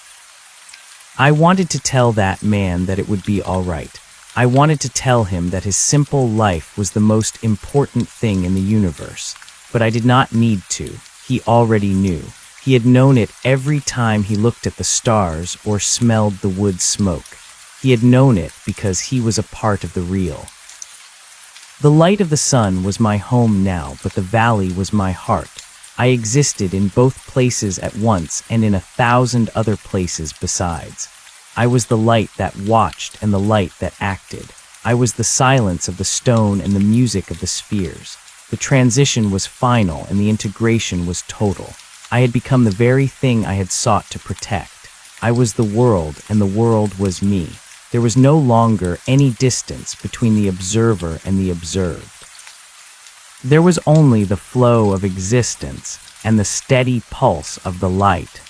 I wanted to tell that man that it would be all right. I wanted to tell him that his simple life was the most important thing in the universe. But I did not need to. He already knew. He had known it every time he looked at the stars or smelled the wood smoke. He had known it because he was a part of the real. The light of the sun was my home now, but the valley was my heart. I existed in both places at once and in 1,000 other places besides. I was the light that watched and the light that acted. I was the silence of the stone and the music of the spheres. The transition was final and the integration was total. I had become the very thing I had sought to protect. I was the world and the world was me. There was no longer any distance between the observer and the observed. There was only the flow of existence and the steady pulse of the light.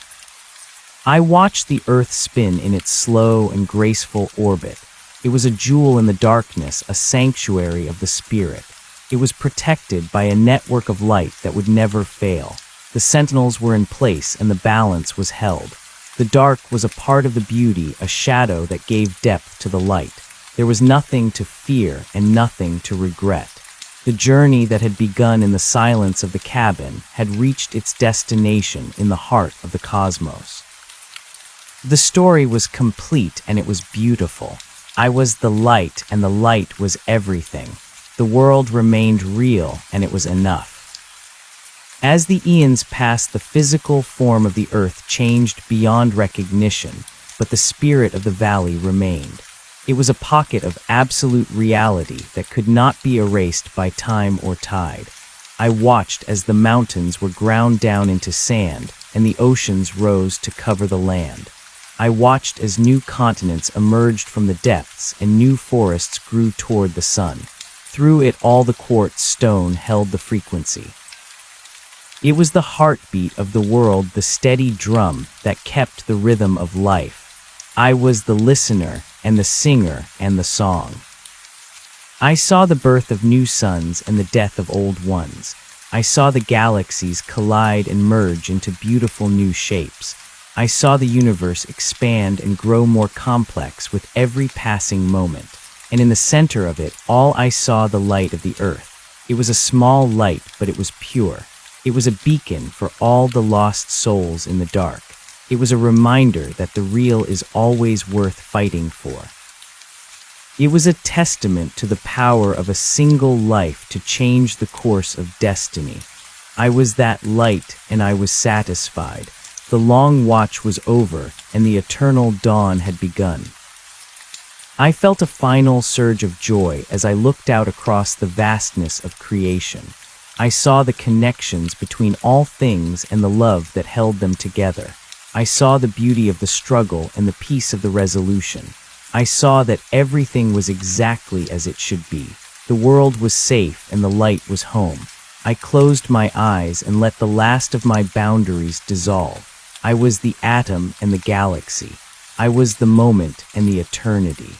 I watched the earth spin in its slow and graceful orbit. It was a jewel in the darkness, a sanctuary of the spirit. It was protected by a network of light that would never fail. The sentinels were in place and the balance was held. The dark was a part of the beauty, a shadow that gave depth to the light. There was nothing to fear and nothing to regret. The journey that had begun in the silence of the cabin had reached its destination in the heart of the cosmos. The story was complete and it was beautiful. I was the light and the light was everything. The world remained real and it was enough. As the eons passed, the physical form of the earth changed beyond recognition, but the spirit of the valley remained. It was a pocket of absolute reality that could not be erased by time or tide. I watched as the mountains were ground down into sand and the oceans rose to cover the land. I watched as new continents emerged from the depths and new forests grew toward the sun. Through it all the quartz stone held the frequency. It was the heartbeat of the world, the steady drum that kept the rhythm of life. I was the listener and the singer and the song. I saw the birth of new suns and the death of old ones. I saw the galaxies collide and merge into beautiful new shapes. I saw the universe expand and grow more complex with every passing moment. And in the center of it all I saw the light of the earth. It was a small light, but it was pure. It was a beacon for all the lost souls in the dark. It was a reminder that the real is always worth fighting for. It was a testament to the power of a single life to change the course of destiny. I was that light, and I was satisfied. The long watch was over, and the eternal dawn had begun. I felt a final surge of joy as I looked out across the vastness of creation. I saw the connections between all things and the love that held them together. I saw the beauty of the struggle and the peace of the resolution. I saw that everything was exactly as it should be. The world was safe and the light was home. I closed my eyes and let the last of my boundaries dissolve. I was the atom and the galaxy. I was the moment and the eternity.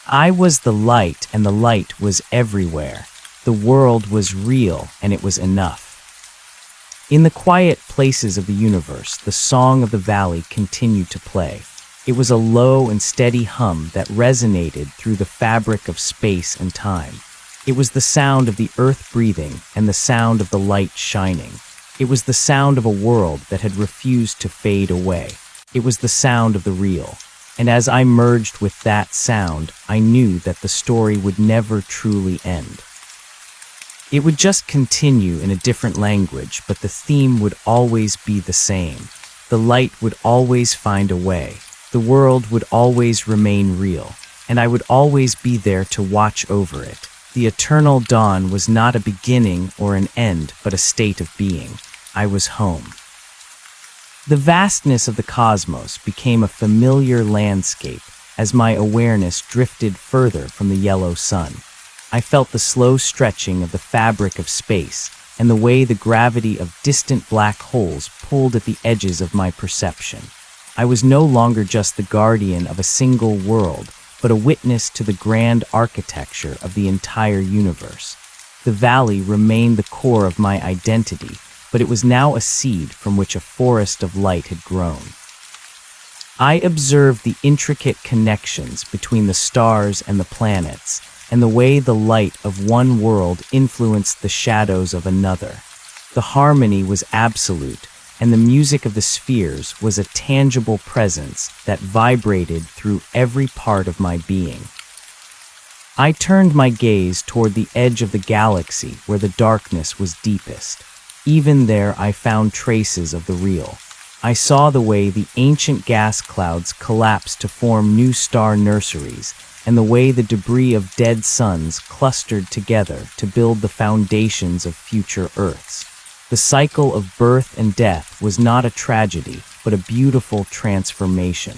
I was the light, and the light was everywhere. The world was real, and it was enough. In the quiet places of the universe, the song of the valley continued to play. It was a low and steady hum that resonated through the fabric of space and time. It was the sound of the earth breathing and the sound of the light shining. It was the sound of a world that had refused to fade away. It was the sound of the real. And as I merged with that sound, I knew that the story would never truly end. It would just continue in a different language, but the theme would always be the same. The light would always find a way. The world would always remain real, and I would always be there to watch over it. The eternal dawn was not a beginning or an end, but a state of being. I was home. The vastness of the cosmos became a familiar landscape as my awareness drifted further from the yellow sun. I felt the slow stretching of the fabric of space and the way the gravity of distant black holes pulled at the edges of my perception. I was no longer just the guardian of a single world, but a witness to the grand architecture of the entire universe. The valley remained the core of my identity, but it was now a seed from which a forest of light had grown. I observed the intricate connections between the stars and the planets, and the way the light of one world influenced the shadows of another. The harmony was absolute, and the music of the spheres was a tangible presence that vibrated through every part of my being. I turned my gaze toward the edge of the galaxy where the darkness was deepest. Even there I found traces of the real. I saw the way the ancient gas clouds collapsed to form new star nurseries, and the way the debris of dead suns clustered together to build the foundations of future Earths. The cycle of birth and death was not a tragedy, but a beautiful transformation.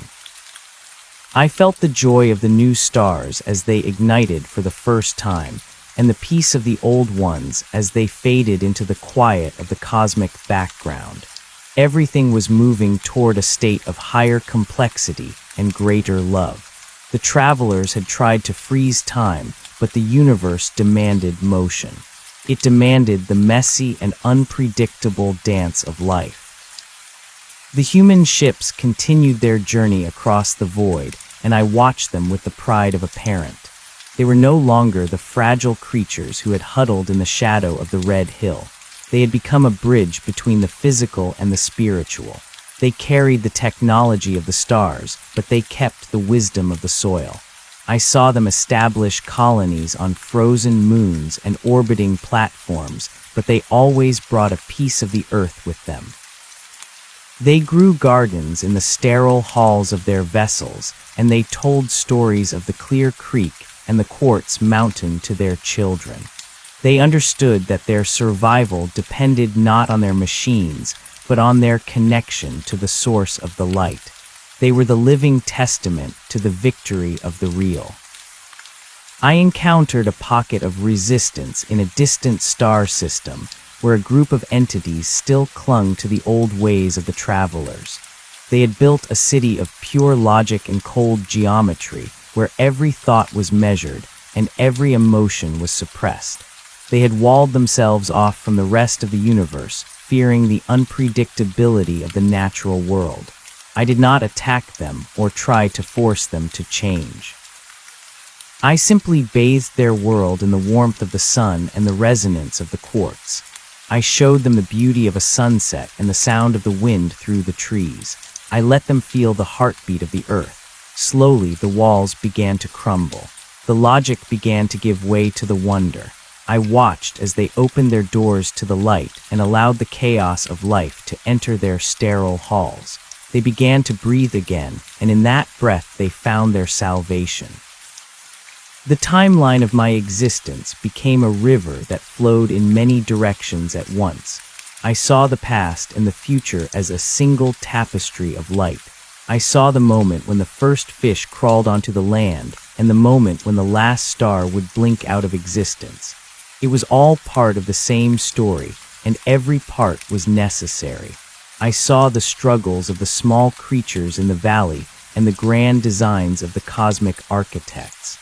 I felt the joy of the new stars as they ignited for the first time, and the peace of the old ones as they faded into the quiet of the cosmic background. Everything was moving toward a state of higher complexity and greater love. The travelers had tried to freeze time, but the universe demanded motion. It demanded the messy and unpredictable dance of life. The human ships continued their journey across the void, and I watched them with the pride of a parent. They were no longer the fragile creatures who had huddled in the shadow of the Red Hill. They had become a bridge between the physical and the spiritual. They carried the technology of the stars, but they kept the wisdom of the soil. I saw them establish colonies on frozen moons and orbiting platforms, but they always brought a piece of the earth with them. They grew gardens in the sterile halls of their vessels, and they told stories of the clear creek and the quartz mountain to their children. They understood that their survival depended not on their machines, but on their connection to the source of the light. They were the living testament to the victory of the real. I encountered a pocket of resistance in a distant star system where a group of entities still clung to the old ways of the travelers. They had built a city of pure logic and cold geometry where every thought was measured and every emotion was suppressed. They had walled themselves off from the rest of the universe, fearing the unpredictability of the natural world. I did not attack them or try to force them to change. I simply bathed their world in the warmth of the sun and the resonance of the quartz. I showed them the beauty of a sunset and the sound of the wind through the trees. I let them feel the heartbeat of the earth. Slowly, the walls began to crumble. The logic began to give way to the wonder. I watched as they opened their doors to the light and allowed the chaos of life to enter their sterile halls. They began to breathe again, and in that breath they found their salvation. The timeline of my existence became a river that flowed in many directions at once. I saw the past and the future as a single tapestry of light. I saw the moment when the first fish crawled onto the land and the moment when the last star would blink out of existence. It was all part of the same story, and every part was necessary. I saw the struggles of the small creatures in the valley and the grand designs of the cosmic architects.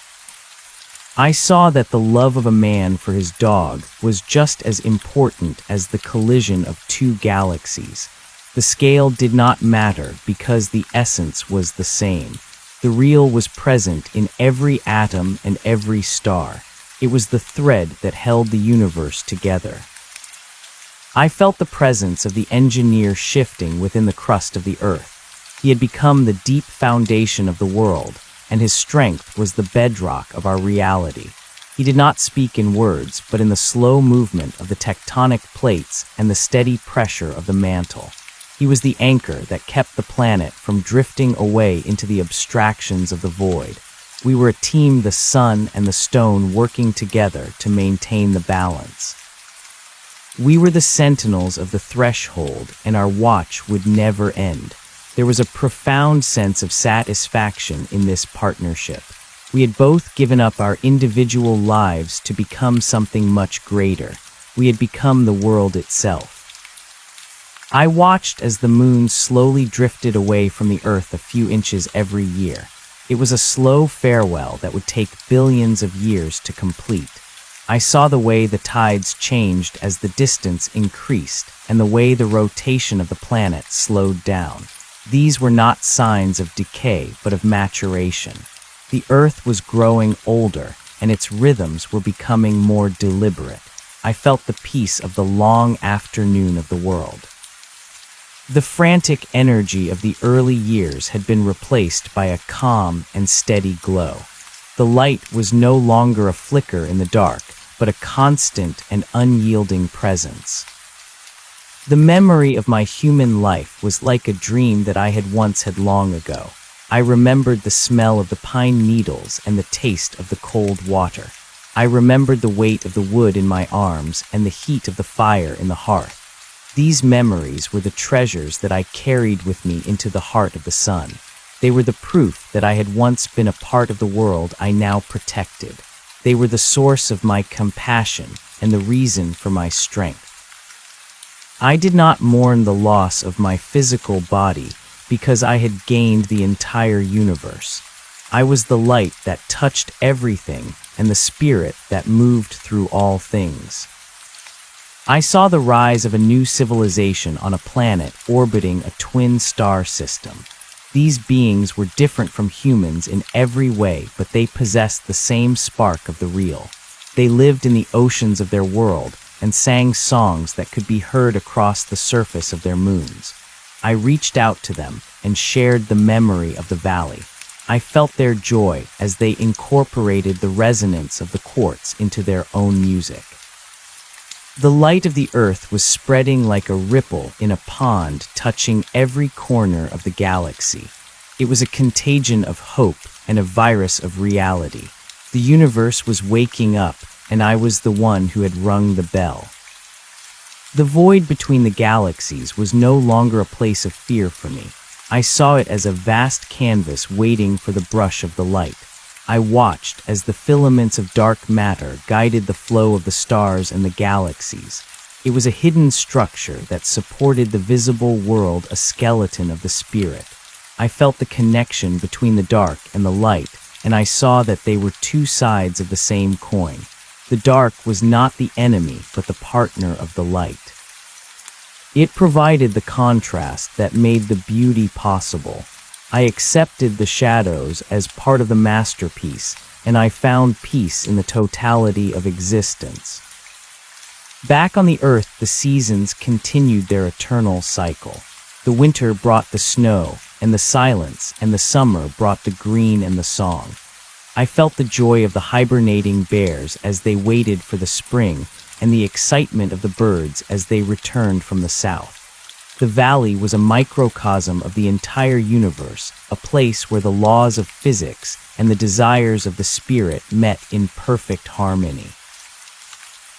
I saw that the love of a man for his dog was just as important as the collision of two galaxies. The scale did not matter because the essence was the same. The real was present in every atom and every star. It was the thread that held the universe together. I felt the presence of the engineer shifting within the crust of the earth. He had become the deep foundation of the world, and his strength was the bedrock of our reality. He did not speak in words, but in the slow movement of the tectonic plates and the steady pressure of the mantle. He was the anchor that kept the planet from drifting away into the abstractions of the void. We were a team, the sun and the stone working together to maintain the balance. We were the sentinels of the threshold, and our watch would never end. There was a profound sense of satisfaction in this partnership. We had both given up our individual lives to become something much greater. We had become the world itself. I watched as the moon slowly drifted away from the earth a few inches every year. It was a slow farewell that would take billions of years to complete. I saw the way the tides changed as the distance increased and the way the rotation of the planet slowed down. These were not signs of decay, but of maturation. The earth was growing older, and its rhythms were becoming more deliberate. I felt the peace of the long afternoon of the world. The frantic energy of the early years had been replaced by a calm and steady glow. The light was no longer a flicker in the dark, but a constant and unyielding presence. The memory of my human life was like a dream that I had once had long ago. I remembered the smell of the pine needles and the taste of the cold water. I remembered the weight of the wood in my arms and the heat of the fire in the hearth. These memories were the treasures that I carried with me into the heart of the sun. They were the proof that I had once been a part of the world I now protected. They were the source of my compassion and the reason for my strength. I did not mourn the loss of my physical body because I had gained the entire universe. I was the light that touched everything and the spirit that moved through all things. I saw the rise of a new civilization on a planet orbiting a twin star system. These beings were different from humans in every way, but they possessed the same spark of the real. They lived in the oceans of their world and sang songs that could be heard across the surface of their moons. I reached out to them and shared the memory of the valley. I felt their joy as they incorporated the resonance of the quartz into their own music. The light of the earth was spreading like a ripple in a pond, touching every corner of the galaxy. It was a contagion of hope and a virus of reality. The universe was waking up, and I was the one who had rung the bell. The void between the galaxies was no longer a place of fear for me. I saw it as a vast canvas waiting for the brush of the light. I watched as the filaments of dark matter guided the flow of the stars and the galaxies. It was a hidden structure that supported the visible world, a skeleton of the spirit. I felt the connection between the dark and the light, and I saw that they were two sides of the same coin. The dark was not the enemy, but the partner of the light. It provided the contrast that made the beauty possible. I accepted the shadows as part of the masterpiece, and I found peace in the totality of existence. Back on the earth, the seasons continued their eternal cycle. The winter brought the snow and the silence, and the summer brought the green and the song. I felt the joy of the hibernating bears as they waited for the spring, and the excitement of the birds as they returned from the south. The valley was a microcosm of the entire universe, a place where the laws of physics and the desires of the spirit met in perfect harmony.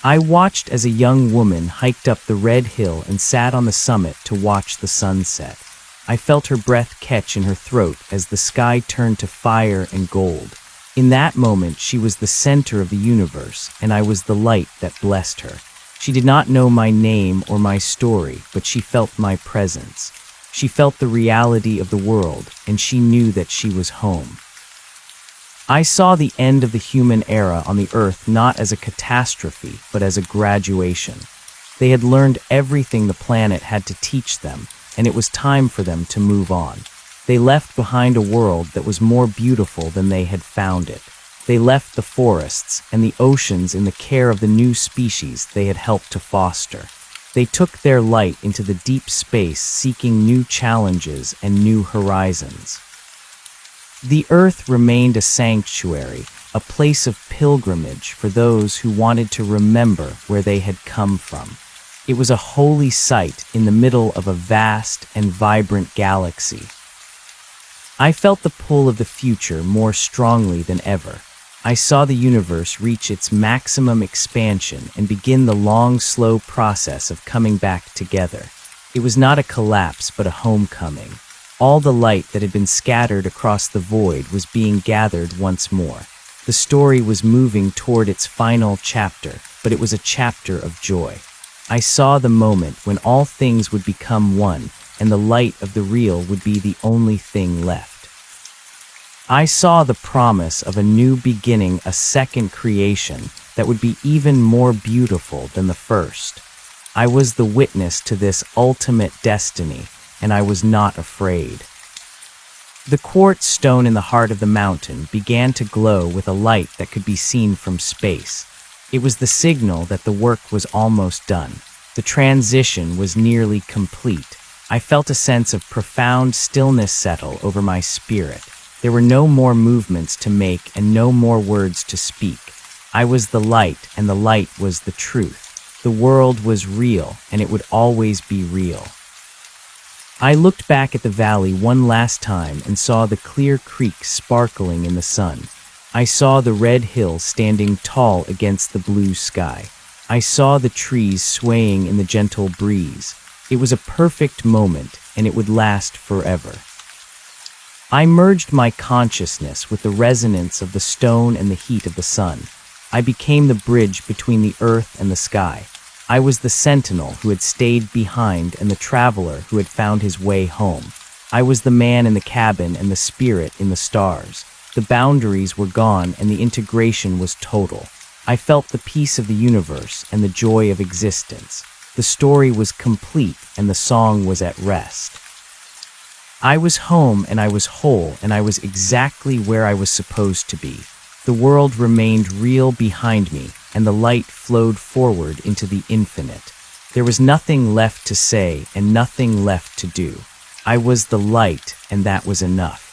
I watched as a young woman hiked up the red hill and sat on the summit to watch the sunset. I felt her breath catch in her throat as the sky turned to fire and gold. In that moment, she was the center of the universe, and I was the light that blessed her. She did not know my name or my story, but she felt my presence. She felt the reality of the world, and she knew that she was home. I saw the end of the human era on the earth not as a catastrophe, but as a graduation. They had learned everything the planet had to teach them, and it was time for them to move on. They left behind a world that was more beautiful than they had found it. They left the forests and the oceans in the care of the new species they had helped to foster. They took their light into the deep space, seeking new challenges and new horizons. The earth remained a sanctuary, a place of pilgrimage for those who wanted to remember where they had come from. It was a holy site in the middle of a vast and vibrant galaxy. I felt the pull of the future more strongly than ever. I saw the universe reach its maximum expansion and begin the long, slow process of coming back together. It was not a collapse, but a homecoming. All the light that had been scattered across the void was being gathered once more. The story was moving toward its final chapter, but it was a chapter of joy. I saw the moment when all things would become one, and the light of the real would be the only thing left. I saw the promise of a new beginning, a second creation that would be even more beautiful than the first. I was the witness to this ultimate destiny, and I was not afraid. The quartz stone in the heart of the mountain began to glow with a light that could be seen from space. It was the signal that the work was almost done. The transition was nearly complete. I felt a sense of profound stillness settle over my spirit. There were no more movements to make and no more words to speak. I was the light, and the light was the truth. The world was real, and it would always be real. I looked back at the valley one last time and saw the clear creek sparkling in the sun. I saw the red hill standing tall against the blue sky. I saw the trees swaying in the gentle breeze. It was a perfect moment, and it would last forever. I merged my consciousness with the resonance of the stone and the heat of the sun. I became the bridge between the earth and the sky. I was the sentinel who had stayed behind and the traveler who had found his way home. I was the man in the cabin and the spirit in the stars. The boundaries were gone and the integration was total. I felt the peace of the universe and the joy of existence. The story was complete and the song was at rest. I was home and I was whole and I was exactly where I was supposed to be. The world remained real behind me and the light flowed forward into the infinite. There was nothing left to say and nothing left to do. I was the light and that was enough.